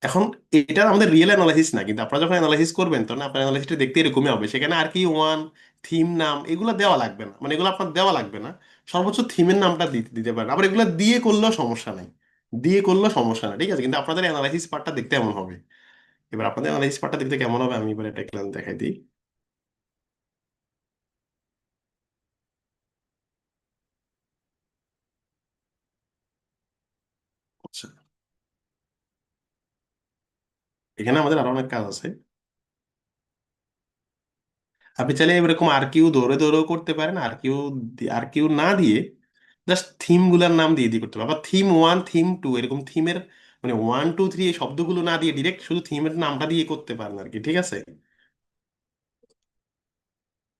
এখন এটা আমাদের রিয়েল অ্যানালাইসিস না, কিন্তু আপনারা যখন অ্যানালাইসিস করবেন তখন আপনার অ্যানালাইসিসটা দেখতে এরকমই হবে। সেখানে আর কি 1 থিম নাম এগুলো দেওয়া লাগবে না, মানে এগুলো আপনার দেওয়া লাগবে না। সর্বোচ্চ থিমের নামটা দিতে দিতে পারেন, আবার এগুলো দিয়ে করলেও সমস্যা নাই, দিয়ে করলেও সমস্যা নাই, ঠিক আছে? কিন্তু আপনাদের অ্যানালাইসিস পার্টটা দেখতে এমন হবে। এবার আপনাদের অ্যানালাইসিস পার্টটা দেখতে কেমন হবে আমি এবার এটা একটু দেখাই দিই। আচ্ছা, এখানে আমাদের আরো অনেক কাজ আছে। আপনি চাইলে এরকম আর কিউ ধরে ধরেও করতে পারেন, আর কিউ না দিয়ে জাস্ট থিম গুলার নাম দিয়ে দিয়ে করতে পারেন, আবার থিম 1 থিম 2 এরকম থিমের, মানে 1 2 3 এই শব্দগুলো না দিয়ে ডিরেক্ট শুধু থিমের নামটা দিয়ে করতে পারেন আর কি, ঠিক আছে?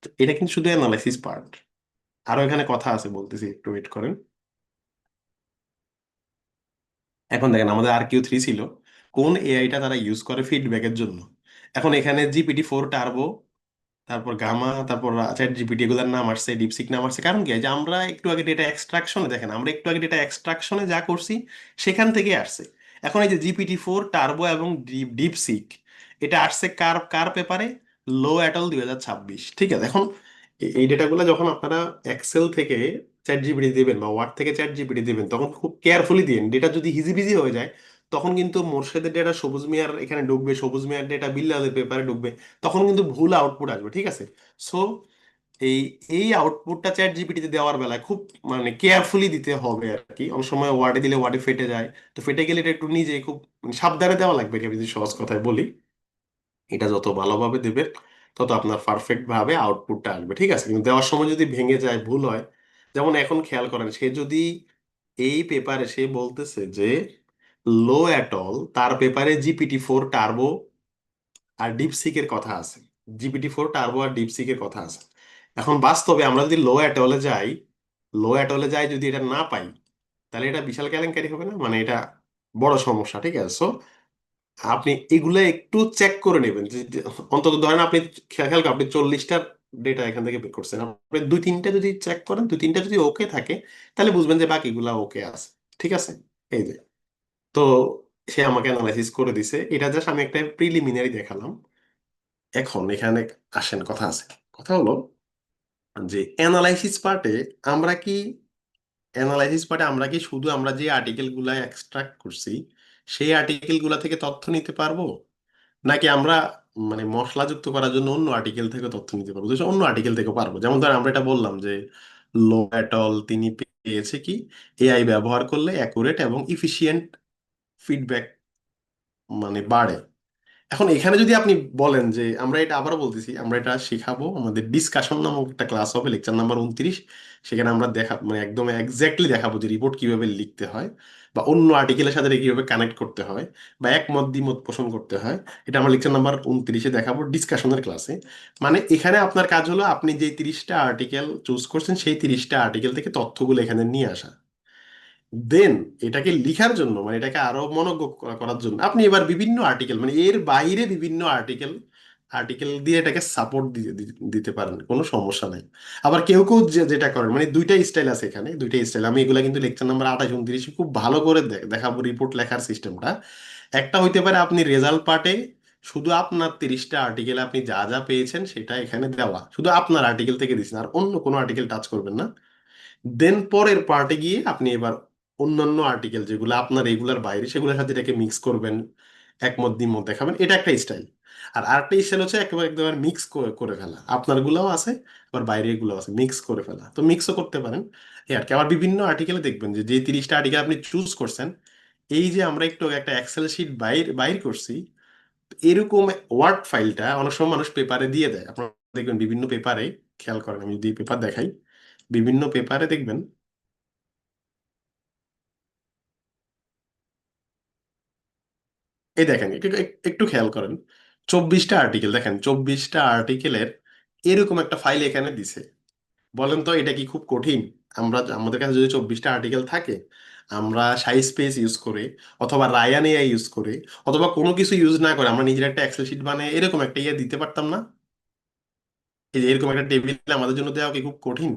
তো এটা কিন্তু শুধু অ্যানালাইসিস পার্ট, আরো এখানে কথা আছে বলতেছি, একটু ওয়েট করেন। এখন দেখেন আমাদের আর কিউ 3 ছিল কোন এআইটা তারা ইউজ করে ফিডব্যাকের জন্য। এখন এখানে GPT-4 টার্বো, তারপর গামা, তারপর চ্যাট জিপিটি এগুলোর নাম আসছে, ডিপসিক নাম আসছে। কারণ কি, এই যে আমরা একটু আগে ডেটা এক্সট্রাকশনে, দেখেন আমরা একটু আগে ডেটা এক্সট্রাকশনে যা করছি সেখান থেকে আসছে। এখন এই যে GPT-4 টার্বো এবং ডিপসিক, এটা আসছে কার কার পেপারে? লো অ্যাটল 2026, ঠিক আছে? এখন এই ডেটাগুলো যখন আপনারা এক্সেল থেকে চ্যাট জিপিটি দিবেন বা ওয়ার্ড থেকে চ্যাট জিপিটি দিবেন তখন খুব কেয়ারফুলি দিন। ডেটা যদি হিজিবিজি হয়ে যায় তখন কিন্তু মোর্শেদের ডেটা সবুজ মিয়ার এখানে ঢুকবে, সবুজ মিয়ার ডেটা বিল্লালের পেপারে ঢুকবে, তখন কিন্তু ভুল আউটপুট আসবে, ঠিক আছে? সো এই এই আউটপুটটা চ্যাট জিপিটিতে দেওয়ার বেলায় খুব মানে কেয়ারফুলি দিতে হবে আর কি। অনেক সময় ওয়ার্ডে দিলে ওয়ার্ডে ফেটে যায়, তো ফেটে গেলে এটা একটু নিজে খুব মানে সাবধানে দেওয়া লাগবে, এটা আমি যদি সহজ কথায় বলি। এটা যত ভালোভাবে দেবে তত আপনার পারফেক্ট ভাবে আউটপুটটা আসবে, ঠিক আছে? কিন্তু দেওয়ার সময় যদি ভেঙে যায়, ভুল হয়, যেমন এখন খেয়াল করেন, সে যদি এই পেপারে সে বলতেছে যে লো অ্যাটল, তার পেপারে GPT-4 টার্বো আর ডিপসিকের কথা আছে, GPT-4 টার্বো আর ডিপসিকের কথা আছে। এখন বাস্তবে আমরা যদি লো অ্যাটলে যাই যদি এটা না পাই, তাহলে এটা বিশাল কেলেঙ্কারি হবে না? মানে এটা বড় সমস্যা, ঠিক আছে? সো আপনি এগুলো একটু চেক করে নেবেন যে অন্তত ধরেন আপনি খেয়াল খেয়াল করে আপনি 40টার ডেটা এখান থেকে বের করছেন, আপনি 2 3টা যদি চেক করেন, 2 3টা যদি ওকে থাকে তাহলে বুঝবেন যে বাকিগুলা ওকে আছে, ঠিক আছে? এই যে, তো সে আমাকে অ্যানালাইসিস করে দিছে, এটা জাস্ট আমি একটা প্রিলিমিনারি দেখালাম। এখন এখানে আসেন, কথা আছে। কথা হলো যে আমরা কি অ্যানালাইসিস পার্টে আমরা কি শুধু আমরা যে আর্টিকেল গুলা এক্সট্রাক্ট করছি সেই আর্টিকেল গুলা থেকে তথ্য নিতে পারবো, নাকি আমরা মানে মশলাযুক্ত করার জন্য অন্য আর্টিকেল থেকে তথ্য নিতে পারবো? তো অন্য আর্টিকেল থেকে পারবো। যেমন ধর আমরা এটা বললাম যে লো এটল তিনি পেয়েছে কি এআই ব্যবহার করলে অ্যাকুরেট এবং ইফিশিয়েন্ট ফিডব্যাক মানে বাড়ে। এখন এখানে যদি আপনি বলেন যে আমরা এটা আবার বলতেছি, আমরা এটা শেখাবো, আমাদের ডিসকাশন নামক একটা ক্লাস হবে, লেকচার নাম্বার 29। সেখানে আমরা মানে একদম এক্স্যাক্টলি দেখাবো যে রিপোর্ট কিভাবে লিখতে হয়, বা অন্য আর্টিকেলের সাথে এটা কিভাবে কানেক্ট করতে হয়, বা একমত দ্বিমত পোষণ করতে হয়। এটা আমরা লেকচার নাম্বার 29-এ দেখাবো ডিসকাশনের ক্লাসে। মানে এখানে আপনার কাজ হলো আপনি যে 30টা আর্টিকেল চুজ করছেন সেই 30টা আর্টিকেল থেকে তথ্যগুলো এখানে নিয়ে আসা। দেন এটাকে লিখার জন্য মানে এটাকে আরো মনোজ্ঞ করার জন্য আপনি এবার বিভিন্ন আর্টিকেল মানে এর বাইরে বিভিন্ন আর্টিকেল আর্টিকেল দিয়ে এটাকে সাপোর্ট দিতে পারেন, কোনো সমস্যা নাই। আবার কেউ কেউ যেটা করেন মানে দুইটা স্টাইল আছে, এখানে দুইটা স্টাইল। আমি এগুলা কিন্তু লেকচার নাম্বার 28-29 খুব ভালো করে দেখাবো রিপোর্ট লেখার সিস্টেমটা। একটা হইতে পারে আপনি রেজাল্ট পার্টে শুধু আপনার 30টা আর্টিকেল আপনি যা যা পেয়েছেন সেটা এখানে দেওয়া, শুধু আপনার আর্টিকেল থেকে দিচ্ছেন, আর অন্য কোনো আর্টিকেল টাচ করবেন না। দেন পরের পার্টে গিয়ে আপনি এবার অন্যান্য আর্টিকেল যেগুলো আপনার রেগুলার বাইরে সেগুলোর সাথে এটাকে মিক্স করবেন, একমত দ্বিমত দেখাবেন, এটা একটা স্টাইল। আর আরেকটা স্টাইল হচ্ছে একেবারে একদম মিক্স করে ফেলা, আপনার গুলাও আছে আবার বাইরের গুলো আছে, মিক্স করে ফেলা। তো মিক্সও করতে পারেন এই আর কি। আবার বিভিন্ন আর্টিকেলে দেখবেন যে যে 30টা আর্টিকেল আপনি চুজ করছেন, এই যে আমরা একটু আগে একটা এক্সেল শিট বাইর বাইর করছি, তো এরকম ওয়ার্ড ফাইলটা অনেক সময় মানুষ পেপারে দিয়ে দেয়। আপনারা দেখবেন বিভিন্ন পেপারে, খেয়াল করেন আমি যদি পেপার দেখাই, বিভিন্ন পেপারে দেখবেন এই দেখেন একটু একটু খেয়াল করেন, 24টা আর্টিকেল দেখেন, 24টা আর্টিকেলের এরকম একটা ফাইল এখানে দিছে। বলেন তো এটা কি খুব কঠিন? আমাদের কাছে যদি 24টা আর্টিকেল থাকে, আমরা সাই স্পেস ইউজ করে অথবা রায়ান এআই ইউজ করে অথবা কোনো কিছু ইউজ না করে আমরা নিজের একটা এক্সেল শিট বানিয়ে এরকম একটা ইয়ে দিতে পারতাম না? এই যে এরকম একটা টেবিল আমাদের জন্য দেওয়া কি খুব কঠিন?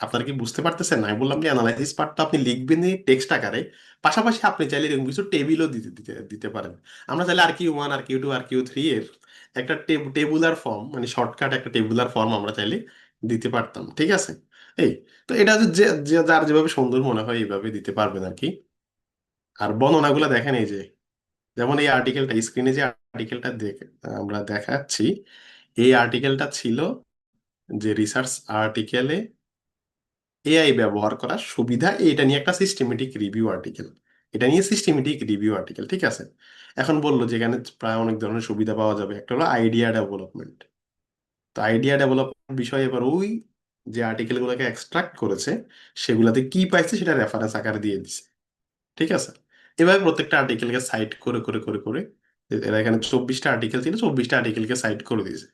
আপনারা কি বুঝতে পারতেছেন? আমি বললাম যে অ্যানালাইসিস পার্টটা আপনি লিখবেন টেক্সট আকারে, পাশাপাশি আপনি চাইলে এরকম কিছু টেবিলও দিতে দিতে দিতে পারেন। আমরা চাইলে আর কিউ 1 আর কিউ 2 আর কিউ 3 এর একটা টেবুলার ফর্ম মানে শর্টকাট একটা টেবুলার ফর্ম আমরা চাইলে দিতে পারতাম, ঠিক আছে? এই তো এটা হচ্ছে যে যার যেভাবে সুন্দর মনে হয় এইভাবে দিতে পারবেন আর কি। আর বর্ণনাগুলো দেখেন এই যে, যেমন এই আর্টিকেলটা স্ক্রিনে যে আর্টিকেলটা দেখে আমরা দেখাচ্ছি, এই আর্টিকেলটা ছিল যে রিসার্চ আর্টিকেলে এআই ব্যবহার করার সুবিধা, এটা নিয়ে একটা সিস্টেমেটিক রিভিউ আর্টিকেল, এটা নিয়ে সিস্টেমেটিক রিভিউ আর্টিকেল, ঠিক আছে? এখন বললো যে এখানে প্রায় অনেক ধরনের সুবিধা পাওয়া যাবে, একটা হলো আইডিয়া ডেভেলপমেন্ট। তো আইডিয়া ডেভেলপমেন্ট বিষয়ে এবার ওই যে আর্টিকেল গুলোকে এক্সট্রাক্ট করেছে সেগুলাতে কি পাইছে সেটা রেফারেন্স আকারে দিয়ে দিছে, ঠিক আছে? এভাবে প্রত্যেকটা আর্টিকেলকে সাইট করে করে করে করে এরা এখানে 24টা আর্টিকেল ছিল, 24টা আর্টিকেলকে সাইট করে দিয়েছে।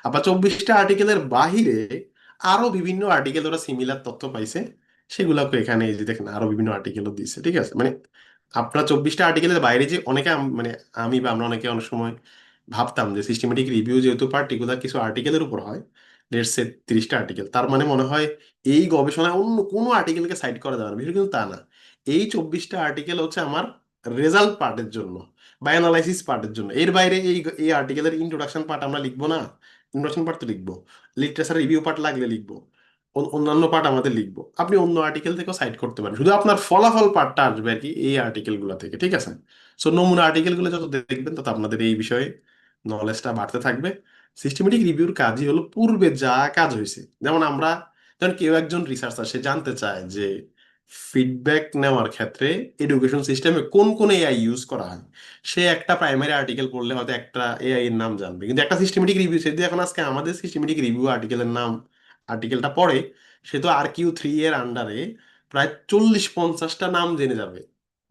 আবার 24টা আর্টিকেলের বাহিরে আরো বিভিন্ন আর্টিকেল ওরা সিমিলার তথ্য পাইছে, সেগুলোকে এখানে এই যে দেখেন আরো বিভিন্ন আর্টিকেলও দিচ্ছে, ঠিক আছে? মানে আপনার 24টা আর্টিকেলের বাইরে যে অনেকে মানে আমি বা আমরা অনেকে অনেক সময় ভাবতাম যে সিস্টেমেটিক রিভিউ যেহেতু পার্টিকুলার কিছু আর্টিকেলের উপর হয়, লেটস সে 30টা আর্টিকেল, তার মানে মনে হয় এই গবেষণায় অন্য কোনো আর্টিকেলকে সাইট করা যাবে না, বিষয় কিন্তু তা না। এই 24টা আর্টিকেল হচ্ছে আমার রেজাল্ট পার্টের জন্য বা অ্যানালাইসিস পার্টের জন্য। এর বাইরে এই এই আর্টিকেলের ইন্ট্রোডাকশন পার্ট আমরা লিখবো না, ইন্ট্রোডাকশন পার্ট তো লিখবো, লিটারেচার রিভিউ পার্ট লাগলে লিখবো, অন্যান্য পার্ট আমাদের লিখবো। আপনি অন্য আর্টিকেল থেকেও সাইট করতে পারেন, শুধু আপনার ফলাফল পার্টটা আসবে আর কি এই আর্টিকেল গুলা থেকে, ঠিক আছে? সো নমুনা আর্টিকেল গুলো যত দেখবেন তত আপনাদের এই বিষয়ে নলেজটা বাড়তে থাকবে। সিস্টেমেটিক রিভিউর কাজই হলো পূর্বে যা কাজ হয়েছে, যেমন আমরা, যেমন কেউ একজন রিসার্চার সে জানতে চায় যে ফিডব্যাক নেওয়ার ক্ষেত্রে এডুকেশন সিস্টেমে কোন কোন এআই ইউজ করা হয়, সে একটা প্রাইমারি আর্টিকেল পড়লে হয়তো একটা এআই এর নাম জানবে, কিন্তু একটা সিস্টেমেটিক রিভিউ সে যদি এখন আজকে আমাদের সিস্টেমেটিক রিভিউ আর্টিকেলের নাম আর্টিকেলটা পড়ে, সে তো আর কিউ 3 এর আন্ডারে প্রায় 40-50টা নাম জেনে যাবে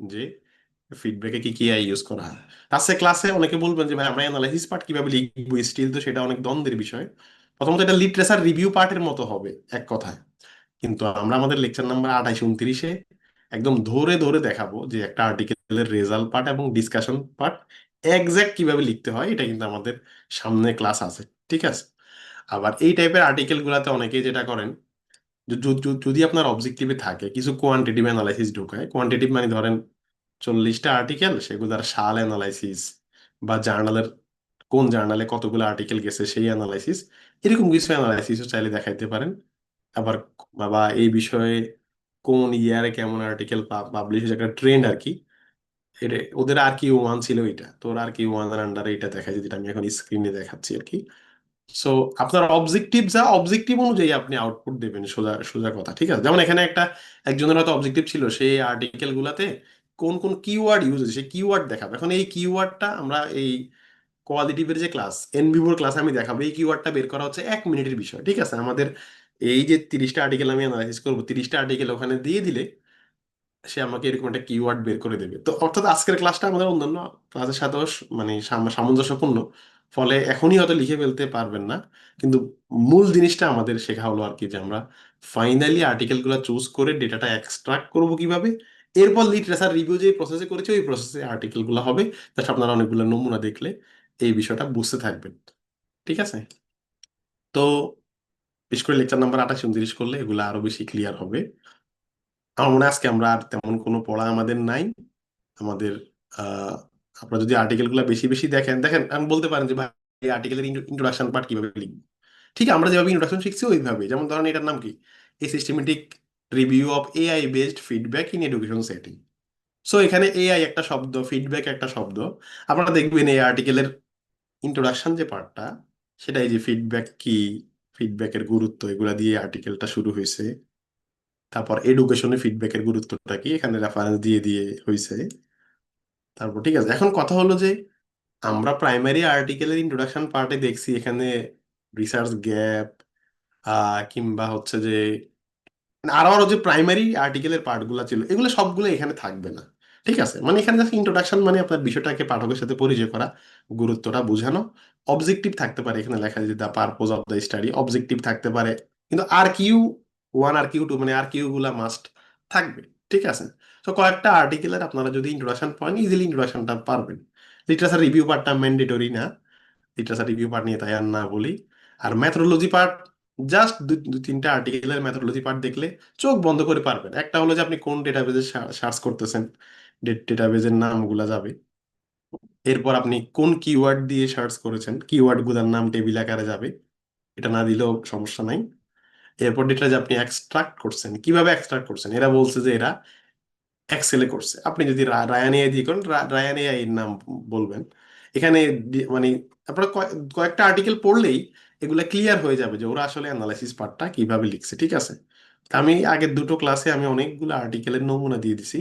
যে ফিডব্যাকে কি কি এআই ইউজ করা হয়। আজকে ক্লাসে অনেকে বলবেন যে ভাই আমরা অ্যানালাইসিস পার্ট কিভাবে লিখবো, স্টিল তো সেটা অনেক দ্বন্দ্বের বিষয়। প্রথমত এটা লিটারেচার রিভিউ পার্টের মতো হবে এক কথায়, কিন্তু আমরা আমাদের লেকচার নাম্বার 28-29-এ একদম ধরে ধরে দেখাবো যে একটা আর্টিকেলের রেজাল্ট পার্ট এবং ডিসকাশন পার্ট এক্সাক্ট কিভাবে লিখতে হয়, এটা কিন্তু আমাদের সামনে ক্লাস আছে, ঠিক আছে? আবার এই টাইপের আর্টিকেল গুলাতে অনেকেই যেটা করেন, যদি আপনার অবজেক্টিভে থাকে কিছু কোয়ান্টিটিভ অ্যানালাইসিস ঢোকায়, কোয়ান্টিটিভ মানে ধরেন 40টা আর্টিকেল সেগুলোর সাল অ্যানালাইসিস বা জার্নালের কোন জার্নালে কতগুলো আর্টিকেল গেছে সেই অ্যানালাইসিস, এরকম কিছু অ্যানালাইসিসও চাইলে দেখাইতে পারেন। আবার বা এই বিষয়ে কোন ইয়ারে কেমন আর্টিকেল পাবলিশ হয়েছে, একটা ট্রেন্ড আর কি। এটা ওদের আর কি ওয়ান ছিল, এটা তো ওর আর কি ওয়ান এর আন্ডারে এটা দেখায়, যেটা আমি এখন স্ক্রিনে দেখাচ্ছি আর কি। সো আপনার অবজেক্টিভ যা, অবজেক্টিভ অনুযায়ী আপনি আউটপুট দেবেন, সোজা সোজা কথা, ঠিক আছে? যেমন এখানে একজনের হয়তো অবজেক্টিভ ছিল সেই আর্টিকেল গুলাতে কোন কোন কিওয়ার্ড ইউজ হয়েছে, সেই কিওয়ার্ড দেখাবে। এখন এই কিওয়ার্ডটা আমরা এই কোয়ালিটিভের যে ক্লাস, এনভিভোর ক্লাস আমি দেখাবো, এই কিওয়ার্ডটা বের করা হচ্ছে 1 মিনিটের বিষয়, ঠিক আছে? আমাদের এই যে 30টা আর্টিকেল আমি অ্যানালাইসিস করবো, 30টা আর্টিকেল ওখানে দিয়ে দিলে সে আমাকে এরকম একটা কিওয়ার্ড বের করে দেবে। তো অর্থাৎ আজকের ক্লাসটা আমাদের অন্যান্য ক্লাসের সাথেও মানে সামঞ্জস্যপূর্ণ, ফলে এখনই হয়তো লিখে ফেলতে পারবেন না, কিন্তু মূল জিনিসটা আমাদের শেখা হলো আর কি, যে আমরা ফাইনালি আর্টিকেলগুলো চুজ করে ডেটাটা এক্সট্রাক্ট করবো কিভাবে, এরপর লিটারেচার রিভিউ যে প্রসেসে করেছি ওই প্রসেসে আর্টিকেলগুলো হবে। জাস্ট আপনারা অনেকগুলো নমুনা দেখলে এই বিষয়টা বুঝতে থাকবেন, ঠিক আছে? তো বিশেষ করে লেকচার নাম্বার 28 29 করলে এগুলো আরো বেশি ক্লিয়ার হবে। আমার মনে হয় আজকে আমরা আর তেমন কোনো পড়া আমাদের নাই। আমাদের আহ আপনারা যদি আর্টিকেল গুলা বেশি বেশি দেখেন দেখেন আমি বলতে পারেন যে ভাই এই আর্টিকেলের ইন্ট্রোডাকশন পার্ট কিভাবে লিখবো, ঠিক আমরা যেভাবে ইন্ট্রোডাকশন শিখছি ওইভাবে। যেমন ধরেন এটার নাম কি, এই systematic review of AI based feedback in education setting. So এখানে এআই একটা শব্দ, ফিডব্যাক একটা শব্দ। আপনারা দেখবেন এই আর্টিকেলের ইন্ট্রোডাকশন যে পার্টটা, সেটা এই যে ফিডব্যাক কি, ফিডব্যাকের গুরুত্ব, এগুলা দিয়ে আর্টিকেলটা শুরু হয়েছে। তারপর এডুকেশনে ফিডব্যাকের গুরুত্বটা কি, এখানে রেফারেন্স দিয়ে দিয়ে হয়েছে। তারপর ঠিক আছে, এখন কথা হলো যে আমরা প্রাইমারি আর্টিকেলের ইন্ট্রোডাকশন পার্টে দেখছি এখানে রিসার্চ গ্যাপ কিংবা হচ্ছে যে মানে আরো আরো যে প্রাইমারি আর্টিকেলের পার্টগুলো ছিল, এগুলো সবগুলো এখানে থাকবে না, ঠিক আছে? মানে এখানে জাস্ট ইন্ট্রোডাকশন মানে আপনার বিষয়টাকে পাঠকের সাথে পরিচয় করা, গুরুত্বটা বোঝানো। অবজেক্টিভ থাকতে পারে, এখানে লেখা যে the purpose of the study, objective থাকতে পারে। কিন্তু আর কিউ 1 আর কিউ 2 মানে আর কিউ গুলা মাস্ট থাকবে, ঠিক আছে? তো কয়েকটা আর্টিকেলের আপনারা যদি ইন্ট্রোডাকশন পান, ইজিলি ইন্ট্রোডাকশনটা পারবেন। লিটারেচার রিভিউ পার্টটা ম্যান্ডেটরি না, লিটারেচার রিভিউ পার্ট নিয়ে তাই আর না বলি। আর মেথোডোলজি পার্ট, জাস্ট দুই তিনটা আর্টিকেলের মেথোডোলজি পার্ট দেখলে চোখ বন্ধ করে পারবেন। একটা হলো যে আপনি কোন ডেটাবেজে সার্চ করতেছেন, ডেটাবেজের নামগুলা যাবে। এরপর আপনি কোন কিওয়ার্ড দিয়ে সার্চ করেছেন, কিওয়ার্ড গুলার নাম টেবিল আকারে যাবে, এটা না দিলেও সমস্যা নাই। এরপর ডেটা যে আপনি এক্সট্রাক্ট করছেন, কিভাবে এক্সট্রাক্ট করছেন, এরা বলছে যে এরা এক্সেলে করছে। আপনি যদি রায়ান এআই দিয়ে করেন, রায়ান এআই এর নাম বলবেন। এখানে মানে আপনারা কয়েকটা আর্টিকেল পড়লেই এগুলা ক্লিয়ার হয়ে যাবে যে ওরা আসলে অ্যানালাইসিস পার্টটা কিভাবে লিখছে, ঠিক আছে? তা আমি আগের দুটো ক্লাসে আমি অনেকগুলো আর্টিকেলের নমুনা দিয়ে দিছি।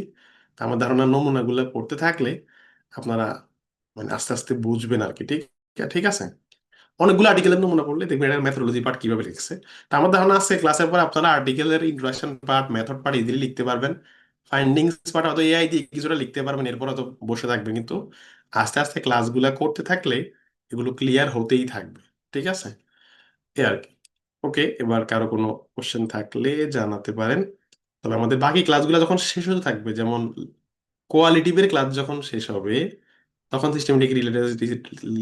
তা আমার ধারণা নমুনাগুলো পড়তে থাকলে আপনারা মানে আস্তে আস্তে বুঝবেন আর কি, ঠিক ঠিক আছে? অনেকগুলো আর্টিকেলের নমুনা পড়লে দেখবেন এর মেথোডোলজি পার্ট কিভাবে লিখছে। তো আমার ধারণা আছে ক্লাসের পর আপনারা আর্টিকেলের introduction part, method part easily লিখতে পারবেন। ফাইন্ডিংস পার্ট হয়তো এআই দিয়ে কিছুটা লিখতে পারবেন, এরপর হয়তো বসে থাকবেন। কিন্তু আস্তে আস্তে ক্লাসগুলা করতে থাকলে এগুলো ক্লিয়ার হতেই থাকবে, ঠিক আছে? এ আর কি। ওকে, এবার কারো কোনো কোশ্চেন থাকলে জানাতে পারেন। তবে আমাদের বাকি ক্লাসগুলো যখন শেষ হতে থাকবে, যেমন কোয়ালিটিভের ক্লাস যখন শেষ হবে, তখন সিস্টেমেটিক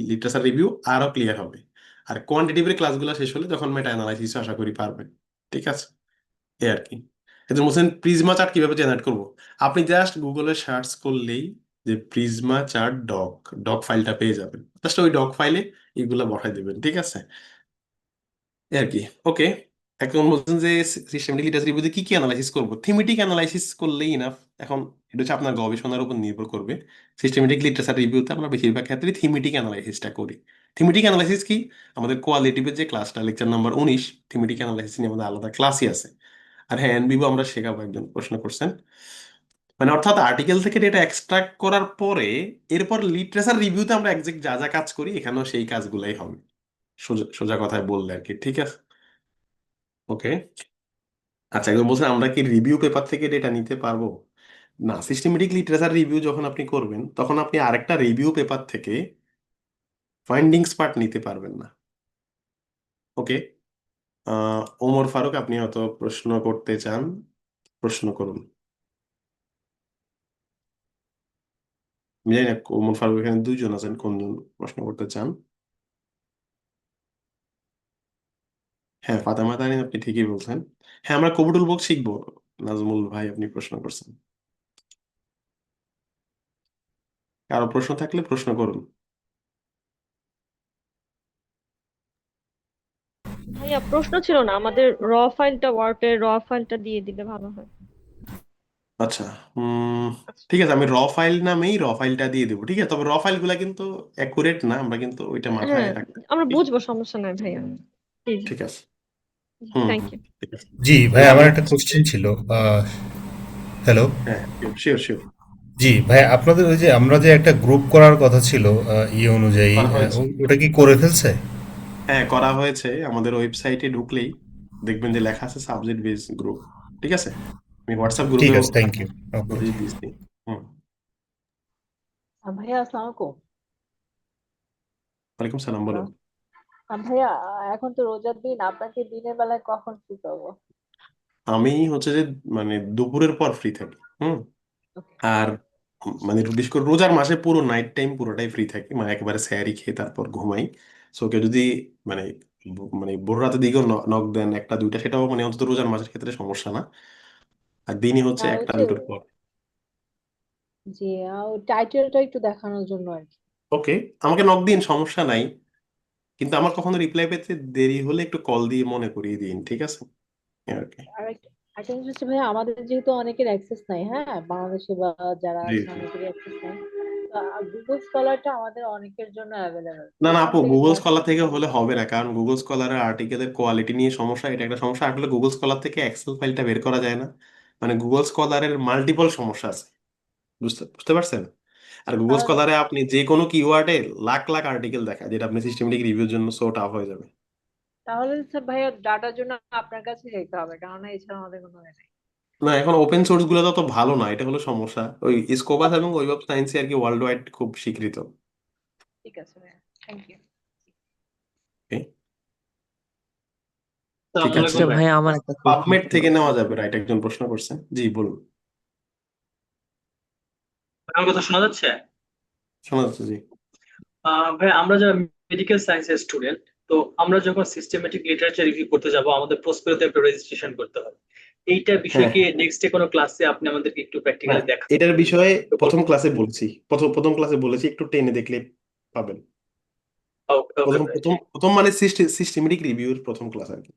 লিটারেচার রিভিউ আরো ক্লিয়ার হবে। আর কোয়ান্টিটিভের ক্লাসগুলো শেষ হলে তখন মেটা অ্যানালাইসিস আশা করি পারবেন, ঠিক আছে? এই আর কি। একজন বলছেন প্রিজমা চার্ট কিভাবে জেনারেট করব। আপনি জাস্ট গুগলে সার্চ করলেই যে প্রিজমা চার্ট ডক ডক ফাইলটা পেয়ে যাবেন, জাস্ট ওই ডক ফাইলে এগুলা বসাই দেবেন, ঠিক আছে? এই আর কি। ওকে, এখন বলছেন যে সিস্টেমেটিক লিটারেচার রিভিউতে কি কি অ্যানালাইসিস করব, থিমেটিক অ্যানালাইসিস করলেই ইনাফ। এখন এটা হচ্ছে আপনার গবেষণার উপর নির্ভর করবে। সিস্টেমেটিক লিটারেচার রিভিউতে আমরা বেশিরভাগ ক্ষেত্রে থিমেটিক অ্যানালাইসিসটা করি। থিমেটিক অ্যানালাইসিস কি, আমাদের কোয়ালিটিভের যে ক্লাসটা লেকচার নাম্বার 19, থিমেটিক অ্যানালাইসিস নিয়ে আমাদের আলাদা ক্লাসই আছে। আর হ্যাঁ, এনবিভো আমরা শেখাবো, একজন প্রশ্ন করছেন। মানে অর্থাৎ আর্টিকেল থেকে ডেটা এক্সট্রাক্ট করার পরে এরপর লিটারেচার রিভিউতে আমরা একজ্যাক্ট যা যা কাজ করি এখানেও সেই কাজগুলাই হবে, সোজা সোজা কথায় বললে আর কি, ঠিক আছে? ওকে, আচ্ছা, একজন বলছেন আমরা কি রিভিউ পেপার থেকে ডেটা নিতে পারবো? না, সিস্টেমেটিক লিটারেচার রিভিউ যখন আপনি করবেন তখন আপনি আরেকটা রিভিউ পেপার থেকে ফাইন্ডিংস পার্ট নিতে পারবেন না। ওকে, ওমর ফারুক আপনি হয়তো প্রশ্ন করতে চান, প্রশ্ন করুন। আমি জানি না ওমর ফারুক, এখানে দুইজন আছেন, কোনজন প্রশ্ন করতে চান? হ্যাঁ, ফাতেমা তারিন, আপনি ঠিকই বলছেন। হ্যাঁ, আমরা কবুটুল বক শিখবো। নাজমুল ভাই আপনি প্রশ্ন করছেন, কারো প্রশ্ন থাকলে প্রশ্ন করুন। ভাইয়া প্রশ্ন ছিল না, আমাদের ওয়ার্ডের র ফাইলটা দিয়ে দিলে ভালো হয়। আচ্ছা, উম আচ্ছা। ঠিক আছে, আমি র ফাইল নামেই র ফাইলটা দিয়ে দেবো, ঠিক আছে? তবে র ফাইলগুলো কিন্তু অ্যাকুরেট না, আমরা কিন্তু ওইটা মাথায় হ্যাঁ, রাখতে আমরা পারি। বুঝবো, সমস্যা নাই ভাইয়া। জি জি, ঠিক আছে, হুম থ্যাংক হুম, ইউ। ঠিক আছে। জি ভাই, তাহলে আমি, আমার একটা কোশ্চেন ছিল। হ্যালো। হ্যাঁ, শিওর শিওর, জি ভাই, আপনাদের ওই যে আমরা যে একটা গ্রুপ করার কথা ছিল ইয়ে অনুযায়ী, করা হয়েছে। ওটা কি করে ফেলছে? হ্যাঁ, করা হয়েছে। আমাদের ওয়েবসাইটে ঢুকলেই দেখবেন যে লেখা আছে সাবজেক্ট বেস গ্রুপ, ঠিক আছে? আমি হোয়াটসঅ্যাপ ঠিক গ্রুপেও আছে, থ্যাংক ইউ। ওকে। নোটিশ দিয়েছি। হুম, ভাইয়া আসসালামু আলাইকুম। ওয়ালাইকুম সালাম, হ্যালো। বলুন। ভাইয়া, এখন তো রোজার দিন, আপনাকে দিনের বেলায় কখন ফ্রি পাবো? আমি হচ্ছে যে মানে দুপুরের পর ফ্রি থাকি। হুম। ওকে। আর মানে বিশেষ করে রোজার মাসে পুরো নাইট টাইম পুরোটাই ফ্রি থাকি, মানে একেবারে স্যারি খেয়ে তারপর ঘুমাই। সো কেউ যদি মানে মানে ভোর রাতের দিকেও নক দেন একটা দুইটা, সেটাও মানে অন্তত রোজার মাসের ক্ষেত্রে সমস্যা না। আর দিনই হচ্ছে ওই একটা যে, দুটোর পর। জি, ওই টাইটেলটা একটু দেখানোর জন্য আর কি। ওকে, আমাকে নক দিন, সমস্যা নাই। কিন্তু আমার কখনো রিপ্লাই পেতে দেরি হলে একটু কল দিয়ে মনে করিয়ে দিন, ঠিক আছে? এই আর কি। আর একটা জিনিস হচ্ছে ভাইয়া, আমাদের যেহেতু অনেকের অ্যাক্সেস নাই, হ্যাঁ, বাংলাদেশে বা যারা জি আছে জি। অনেকেরই অ্যাক্সেস নাই। গুগল স্কলারটা আমাদের অনেকের জন্য অ্যাভেলেবেল, না না ওখান আপু, থেকে গুগল ক্লাস স্কলার করতে থেকে পারবো। হলে হবে না, কারণ গুগল স্কলারের আর্টিকেলের কোয়ালিটি নিয়ে সমস্যা, এটা একটা সমস্যা। আসলে গুগল স্কলার থেকে এক্সেল ফাইলটা বের করা যায় না, মানে গুগল স্কলারের মাল্টিপল সমস্যা আছে, বুঝতে বুঝতে পারছেন? আর গুগল তাহলে স্কলারে আপনি যে কোনো কিওয়ার্ডে লাখ লাখ আর্টিকেল দেখায়, যেটা আপনি সিস্টেমেটিক রিভিউর জন্য সো টাফ হয়ে যাবে। তাহলে স্যার ভাইয়া, ডাটার জন্য আপনার কাছে যেতে হবে, কেননা এছাড়া আমাদের কোনো ওয়ে নেই। না, এখন ওপেন সোর্স গুলো তো ভালো না, এটা হলো সমস্যা। ওই স্কোবাস এবং ওয়েব অফ সায়েন্স আর কি ওয়ার্ল্ড ওয়াইড খুব স্বীকৃত। ঠিক আছে ভাইয়া, থ্যাংক ইউ। Okay? ঠিক আসসালামু আছে, আলাইকুম ভাই, আমার একটা কোশ্চেন পাবমেড ছিল। থেকে নেওয়া যাবে, রাইট? একজন প্রশ্ন করছেন, জি বলুন। আমার কথা শোনা যাচ্ছে? শোনা যাচ্ছে, জি। ভাই, আমরা যারা মেডিকেল সায়েন্সের স্টুডেন্ট, তো আমরা যখন সিস্টেমেটিক লিটারেচার রিভিউ করতে যাব, আমাদের প্রসপেরতে একটা রেজিস্ট্রেশন করতে হবে। এইটা বিষয় হ্যাঁ কি নেক্সট কোনো ক্লাসে আপনি আমাদেরকে একটু না, প্র্যাকটিক্যালি দেখাবেন? এটার বিষয়ে একটু প্রথম বলবেন? ক্লাসে বলছি, প্রথম প্রথম ক্লাসে বলেছি, একটু টেনে দেখলে পাবেন। ওকে ওকে প্রথম ভাই, প্রথম ঠিক। প্রথম মানে সিস্টেমেটিক রিভিউর প্রথম ক্লাস আর কি।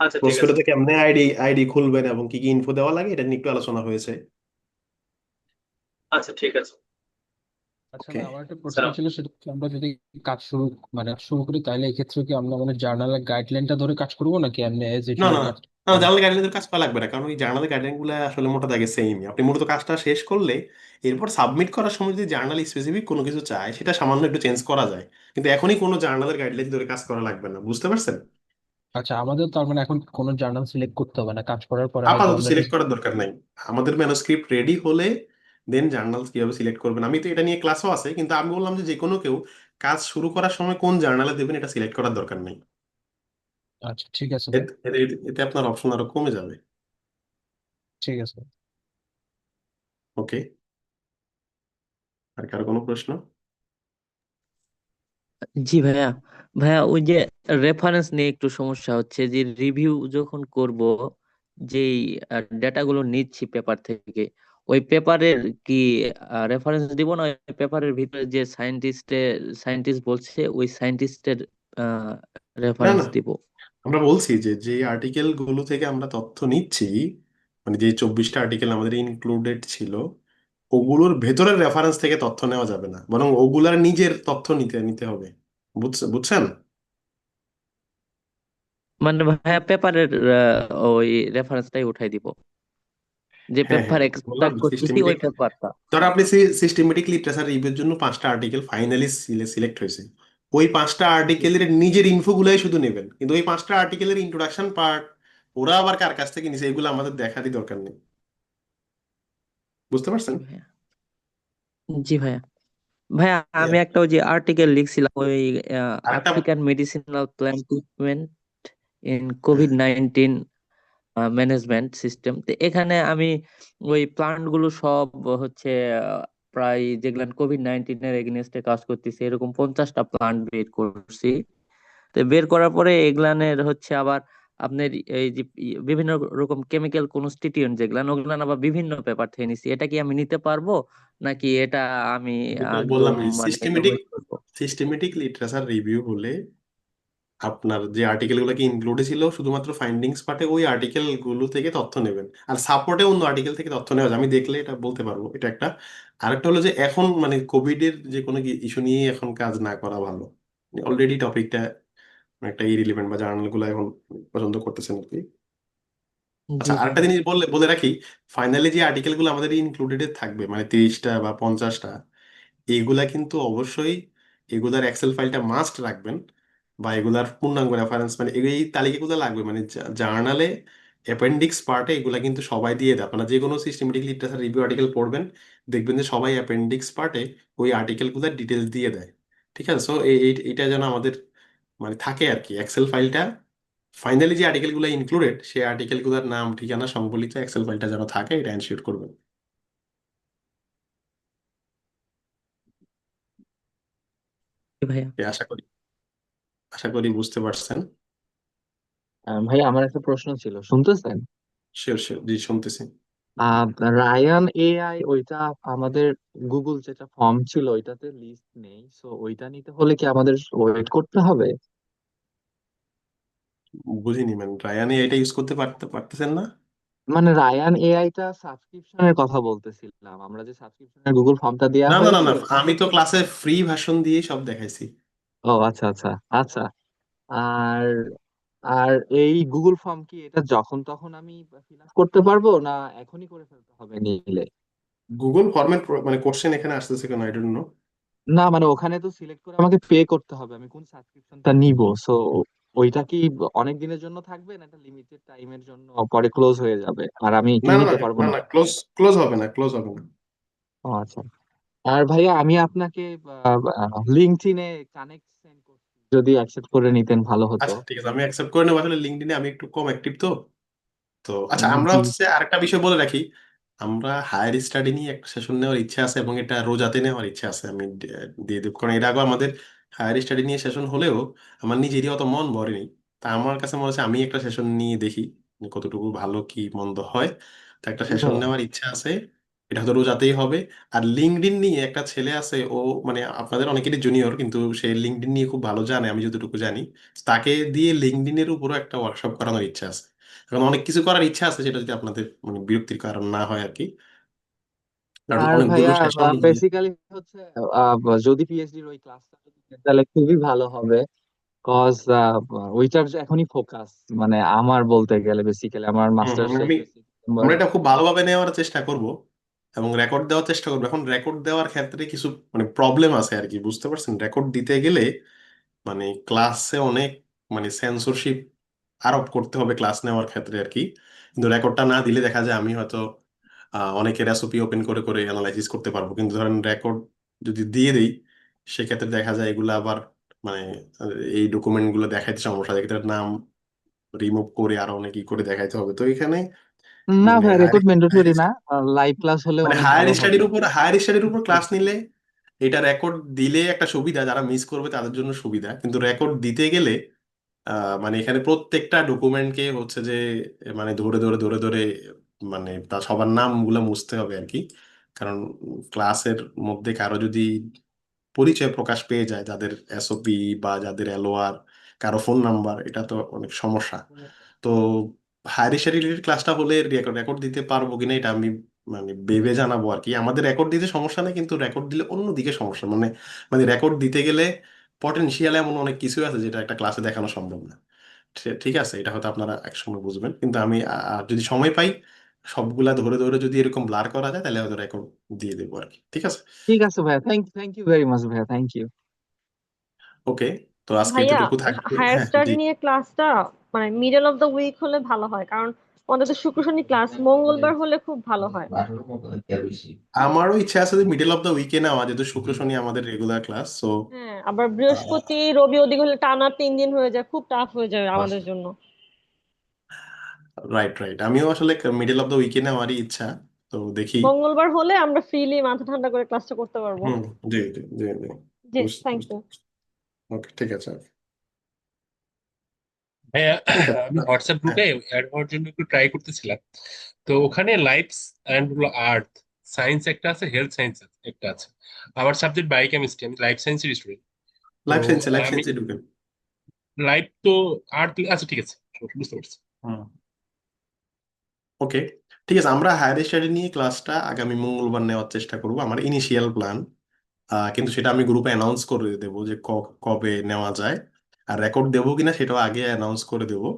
আচ্ছা, ঠিক আছে। প্রসপেরতে কেমনে আইডি আইডি খুলবেন এবং কি কি ইনফো দেওয়া লাগে, এটা নিয়ে একটু আলোচনা হয়েছে। আচ্ছা, ঠিক আছে। আচ্ছা ওকে। ভাই, আমার একটা প্রশ্ন সালাম। ছিল, সেটা হচ্ছে আমরা যদি কাজ শুরু করি, তাহলে এই ক্ষেত্রে কি আমরা মানে জার্নালের গাইডলাইনটা ধরে কাজ করবো, নাকি এমনি এজ না ইউজুয়াল না কাজ না, করা? জার্নাল গাইডলাইনের কাজ করা লাগবে না, কারণ ওই জার্নাল গাইডলাইন গুলো আসলে মোটা দাগে সেমই। আপনি মূলত কাজটা শেষ করলে এরপর সাবমিট করার সময় যদি জার্নাল স্পেসিফিক কোনো কিছু চায়, সেটা সামান্য একটু চেঞ্জ করা যায়। কিন্তু এখনই কোনো জার্নালের গাইডলাইন ধরে কাজ করা লাগবে না, বুঝতে পারছেন? আচ্ছা, আমাদের তার মানে এখন কোনো জার্নাল সিলেক্ট করতে হবে না, কাজ করার পরে হয়তো আপাতত আমরা সিলেক্ট করার দরকার নাই। আমাদের ম্যানুস্ক্রিপ্ট রেডি হলে দেন জার্নাল কিভাবে সিলেক্ট করবেন, আমি তো এটা নিয়ে ক্লাসও আছে, কিন্তু আমি বললাম যে যে কোনো কেউ কাজ শুরু করার সময় কোন জার্নালে দেবেন এটা সিলেক্ট করার দরকার নেই। আচ্ছা, ঠিক আছে ভাই। এতে আপনার অপশন আরো কমে যাবে। ঠিক আছে। ওকে, আর কারো কোনো প্রশ্ন? জি ভাইয়া, ভাইয়া ওই যে রেফারেন্স নিয়ে একটু সমস্যা হচ্ছে, যে রিভিউ যখন করব, যেই ডেটাগুলো নিচ্ছি পেপার থেকে, ওই পেপারের কি রেফারেন্স দিব, না ওই পেপারের ভিতরে যে সায়েন্টিস্ট বলছে ওই সায়েন্টিস্টের না রেফারেন্স না, দিব? আমরা বলছি যে যে আর্টিকেল গুলো থেকে আমরা তথ্য নিচ্ছি, মানে যে 24টা আর্টিকেল আমাদের ইনক্লুডেড ছিল, ওগুলোর ভেতরের রেফারেন্স থেকে তথ্য নেওয়া যাবে না, বরং ওগুলার নিজের তথ্য নিতে নিতে হবে। বুঝছেন? মানে ভাইয়া, পেপারের ওই রেফারেন্সটাই উঠাই দিব, যে হ্যাঁ হ্যাঁ, পেপার বললাম এক্সট্রাক্ট করতেছি ওই সিস্টেমেটিক। পেপারটা। ধর আপনি সিস্টেমেটিক লিটারেচার রিভিউর জন্য 5টা আর্টিকেল ফাইনালি সিলেক্ট হয়েছে, ওই 5টা আর্টিকেলের নিজের ইনফো গুলাই শুধু নেবেন, কিন্তু ওই 5টা আর্টিকেলের ইন্ট্রোডাকশন পার্ট ওরা আবার কার কাছ থেকে নিছে এগুলো আমাদের দেখারই দরকার নেই, বুঝতে জি পারছেন? ভাইয়া। জি ভাইয়া। ভাইয়া, এই আমি আর কি। একটা ওই যে আর্টিকেল লিখছিলাম, ওই আরেকটা, African medicinal plant treatment in COVID-19 management system. তো এখানে আমি ওই প্লান্ট গুলো সব হচ্ছে প্রায় যেগুলো কোভিড-19 এর এগেনস্টে কাজ করতেছে, এরকম 50টা প্লান্ট বের করছি। তো বের করার পরে এগুলানের হচ্ছে আবার আপনার এই যে বিভিন্ন রকম কেমিক্যাল কনস্টিটিউয়েন্ট যেগুলান, ওগুলান আবার বিভিন্ন পেপার থেকে নিছি। এটা কি আমি নিতে পারবো, নাকি এটা আমি যেটা একদম বললাম মানে এটা সিস্টেমেটিক wait করবো? সিস্টেমেটিক লিটারেচার রিভিউ হলে আপনার যে আর্টিকেল গুলো কি ইনক্লুডে ছিল শুধুমাত্র ফাইন্ডিংস পার্টে, ওই আর্টিকেল গুলো থেকে তথ্য নেবেন, আর সাপোর্টে অন্য আর্টিকেল থেকে তথ্য নেওয়া যায়। আমি দেখলে এটা বলতে পারবো, এটা একটা। আরেকটা হলো যে এখন মানে কোভিড এর যে কোনো ইস্যু নিয়ে এখন কাজ না করা ভালো। অলরেডি টপিকটা একটা ইরিলিভেন্ট, বা জার্নাল গুলো এখন পছন্দ করতেছেন আর কি। জি আচ্ছা, জি আরেকটা জিনিস বলে রাখি, ফাইনালি যে আর্টিকেল গুলো আমাদের ইনক্লুডেড থাকবে মানে 30টা বা 50টা, এইগুলা কিন্তু অবশ্যই এগুলার এক্সেল ফাইলটা মাস্ট রাখবেন, বা এগুলার পূর্ণাঙ্গ রেফারেন্স মানে এই তালিকাগুলো লাগবে, মানে জার্নালে অ্যাপেন্ডিক্স পার্টে এগুলা কিন্তু সবাই দিয়ে দেয়। আপনারা যে কোনো সিস্টেমেটিক লিটারেচার রিভিউ আর্টিকেল পড়বেন, দেখবেন যে সবাই অ্যাপেন্ডিক্স পার্টে ওই আর্টিকেলগুলোর ডিটেলস দিয়ে দেয়। ঠিক আছে, সো এইটা যেন আমাদের মানে থাকে আর কি, এক্সেল ফাইলটা ফাইনালি যে আর্টিকেলগুলো ইনক্লুডেড সেই আর্টিকেলগুলোর নাম ঠিকানা সংবলিত এক্সেল ফাইলটা যেন থাকে, এটা এনশিওর করবেন। ভাইয়া। আশা করি বুঝতে পারছেন। ভাই আমার একটা প্রশ্ন ছিল, শুনতেছেন? শিওর শিওর, জি শুনতেছি। আহ রায়ান এআই ওইটা আমাদের গুগল যেটা ফর্ম ছিল ওইটাতে লিস্ট নেই, সো ওইটা নিতে হলে কি আমাদের ওয়েট করতে হবে? বুঝিনি, মানে রায়ানে এটা ইউজ করতে পারতেছেন না? মানে রায়ান এআইটা সাবস্ক্রিপশনের কথা বলতেছিলাম, আমরা যে সাবস্ক্রিপশনের গুগল ফর্মটা দেওয়া না না না হয়েছে। না, আমি তো ক্লাসে ফ্রি ভার্সন দিয়ে সব দেখাইছি। ও আচ্ছা আচ্ছা আচ্ছা। আর আর এই গুগল ফর্ম কি এটা যখন তখন আমি ফিল আপ করতে পারবো, না এখনই করে ফেলতে হবে নিলে? গুগল ফরম্যাট মানে কোশ্চেন এখানে আসতেছে কেন, আই ডোন্ট নো। না মানে ওখানে তো সিলেক্ট করে আমাকে পে করতে হবে আমি কোন সাবস্ক্রিপশনটা নিব, সো ওইটা কি অনেক দিনের জন্য থাকবে, না এটা লিমিটেড টাইমের জন্য পরে ক্লোজ হয়ে যাবে আর আমি কি না না না নিতে পারবো না না? না, ক্লোজ ক্লোজ হবে না, ক্লোজ হবে না। ও আচ্ছা। আর ভাইয়া আমি আপনাকে লিঙ্কডইনে কানেক্ট সেন্ড করছি, যদি অ্যাকসেপ্ট করে নিতেন ভালো হতো। আচ্ছা ঠিক আছে, আমি অ্যাকসেপ্ট করে নেবো। আসলে লিঙ্কডইনে আমি একটু কম অ্যাক্টিভ তো। তো আচ্ছা, আমরা জি। হচ্ছে আরেকটা বিষয় বলে রাখি, আমরা হায়ার স্টাডি নিয়ে একটা সেশন নেওয়ার ইচ্ছা আছে, এবং এটা রোজাতে নেওয়ার ইচ্ছা আছে। আমি দিয়ে দেবো, কারণ এর আগে আমাদের হায়ার স্টাডি নিয়ে সেশন হলেও আমার নিজেরই অত মন ভরেনি। তা আমার কাছে মনে হচ্ছে আমি একটা সেশন নিয়ে দেখি যে কতটুকু ভালো কি মন্দ হয়। তা একটা সেশন নেওয়ার ইচ্ছা আছে, এটা হয়তো রোজাতেই হবে। আর লিঙ্কডইন নিয়ে একটা ছেলে আছে, ও মানে আপনাদের অনেকেরই জুনিয়র, কিন্তু সে লিঙ্কডইন নিয়ে খুব ভালো জানে আমি যতটুকু জানি। তাকে দিয়ে লিঙ্কডইনের উপরও একটা ওয়ার্কশপ করানোর ইচ্ছা আছে। এখন অনেক কিছু করার ইচ্ছা আছে, সেটা যদি আপনাদের মানে বিরক্তির কারণ না হয় আর কি, কারণ আর অনেকগুলো ভাইয়া সেশন। বেসিক্যালি হচ্ছে যদি পিএইচডির ওই ক্লাসটা তাহলে খুবই ভালো হবে, কজ ওইটার যে এখনই ফোকাস, মানে আমার বলতে গেলে বেসিক্যালি আমার মাস্টার শেষ আমি হয়েছে ডিসেম্বর। আমরা এটা খুব ভালোভাবে নেওয়ার চেষ্টা করব, এবং রেকর্ড দেওয়ার চেষ্টা করবো। এখন রেকর্ড দেওয়ার ক্ষেত্রে কিছু মানে প্রবলেম আছে আর কি, বুঝতে পারছেন? রেকর্ড দিতে গেলে মানে ক্লাসে অনেক মানে সেন্সরশিপ আরোপ করতে হবে ক্লাস নেওয়ার ক্ষেত্রে আর কি। কিন্তু রেকর্ডটা না দিলে দেখা যায় আমি হয়তো অনেকের এসওপি ওপেন করে করে অ্যানালাইসিস করতে পারবো, কিন্তু ধরেন রেকর্ড যদি দিয়ে দিই সেক্ষেত্রে দেখা যায় এগুলো আবার মানে এই ডকুমেন্ট গুলো দেখাইতে সমস্যা, এক্ষেত্রে নাম রিমুভ করে আরো অনেক ই করে দেখাইতে হবে। তো এখানে না মানে ভাই, হায়ার রেকর্ড ম্যান্ডেটরি না, লাইভ ক্লাস হলে মানে অনেক হায়ার ভালো হবে। স্টাডির উপর ক্লাস নিলে এটা রেকর্ড দিলে একটা সুবিধা, যারা মিস করবে তাদের জন্য সুবিধা, কিন্তু রেকর্ড দিতে গেলে মানে এখানে প্রত্যেকটা ডকুমেন্টকে হচ্ছে যে মানে ধরে ধরে ধরে ধরে মানে তা সবার নামগুলো মুছতে হবে আর কি। কারণ ক্লাসের মধ্যে কারো যদি পরিচয় প্রকাশ পেয়ে যায়, যাদের এসওপি বা যাদের এলওআর, কারো ফোন নাম্বার, এটা তো অনেক সমস্যা। তো হায়ার স্টাডির ক্লাসটা হলে রেকর্ড দিতে পারবো কিনা এটা আমি মানে ভেবে জানাবো আর কি। আমাদের রেকর্ড দিতে সমস্যা নেই, কিন্তু রেকর্ড দিলে অন্যদিকে সমস্যা, মানে মানে রেকর্ড দিতে গেলে পটেনশিয়াল এমন অনেক কিছু আছে যেটা একটা ক্লাসে দেখানো সম্ভব না। ঠিক আছে, এটা হয়তো আপনারা একসময় বুঝবেন, কিন্তু আমি যদি সময় পাই সবগুলা ধরে ধরে যদি এরকম ব্লার করা যায় তাহলে হয়তো রেকর্ড দিয়ে দেবো আর কি। ঠিক আছে, ঠিক আছে ভাইয়া, থ্যাংক ইউ ভেরি মাচ ভাইয়া, থ্যাংক ইউ। ওকে। তো আজকে ভাইয়া, এতটুকু থাকবে, হায়ার হ্যাঁ জি। স্টাডি নিয়ে ক্লাসটা মানে মিডল অফ দ্য উইক হলে ভালো হয়, কারণ আমাদের তো শুক্র শনি ক্লাস, মঙ্গলবার হলে খুব ভালো হয়। আমারও ইচ্ছা আছে যে মিডল অফ দ্য উইকে নেওয়া, যেহেতু শুক্র শনি আমাদের রেগুলার ক্লাস। সো হ্যাঁ, আবার বৃহস্পতি রবি ওদিকে হলে টানা 3 দিন হয়ে যায়, খুব টাফ হয়ে যায় আমাদের জন্য। রাইট রাইট, আমিও আসলে মিডল অফ দ্য উইকে নেওয়ারই ইচ্ছা। তো দেখি। মঙ্গলবার হলে আমরা ফ্রিলি মাথা ঠান্ডা করে ক্লাসটা করতে পারবো। হুম, জি জি জি জি, জি, বুঝতে থ্যাংক বুঝতে ইউ। ওকে, ঠিক আছে। হ্যাঁ, ঠিক আমি আছে, হোয়াটসঅ্যাপ হ্যাঁ। গ্রুপে অ্যাড হওয়ার জন্য একটু ট্রাই করতেছিলাম। তো ওখানে লাইফস অ্যান্ড হলো আর্থ সায়েন্স একটা আছে, হেলথ সায়েন্স একটা আছে। আমার সাবজেক্ট বায়োকেমিস্ট্রি, আমি লাইফ সায়েন্সের স্টুডেন্ট। তো লাইফ আমি সায়েন্সে ঢুকেন। লাইভ তো আচ্ছা ঠিক আছে, বুঝতে পারছি। ওকে, ঠিক আছে, আমরা হায়ার স্টাডি নিয়ে ক্লাসটা আগামী মঙ্গলবার নেওয়ার চেষ্টা করব, আমার ইনিশিয়াল প্ল্যান। কিন্তু সেটা আমি গ্রুপে অ্যানাউন্স করে দেবো যে কবে নেওয়া যায়, আর রেকর্ড দেবো কিনা সেটাও আগে অ্যানাউন্স করে দেবো।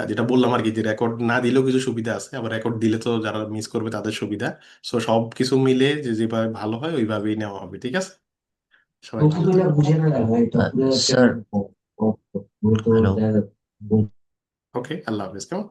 যেটা বললাম আর কি, যে রেকর্ড না দিলেও কিছু সুবিধা আছে, আবার রেকর্ড দিলে তো যারা মিস করবে তাদের সুবিধা। সো সব কিছু মিলে যেভাবে ভালো হয় ওইভাবেই নেওয়া হবে, ঠিক আছে? সবাই ভালো থাকবেন। Sir, hello. ওকে, আল্লাহ হাফিজ, কেমন?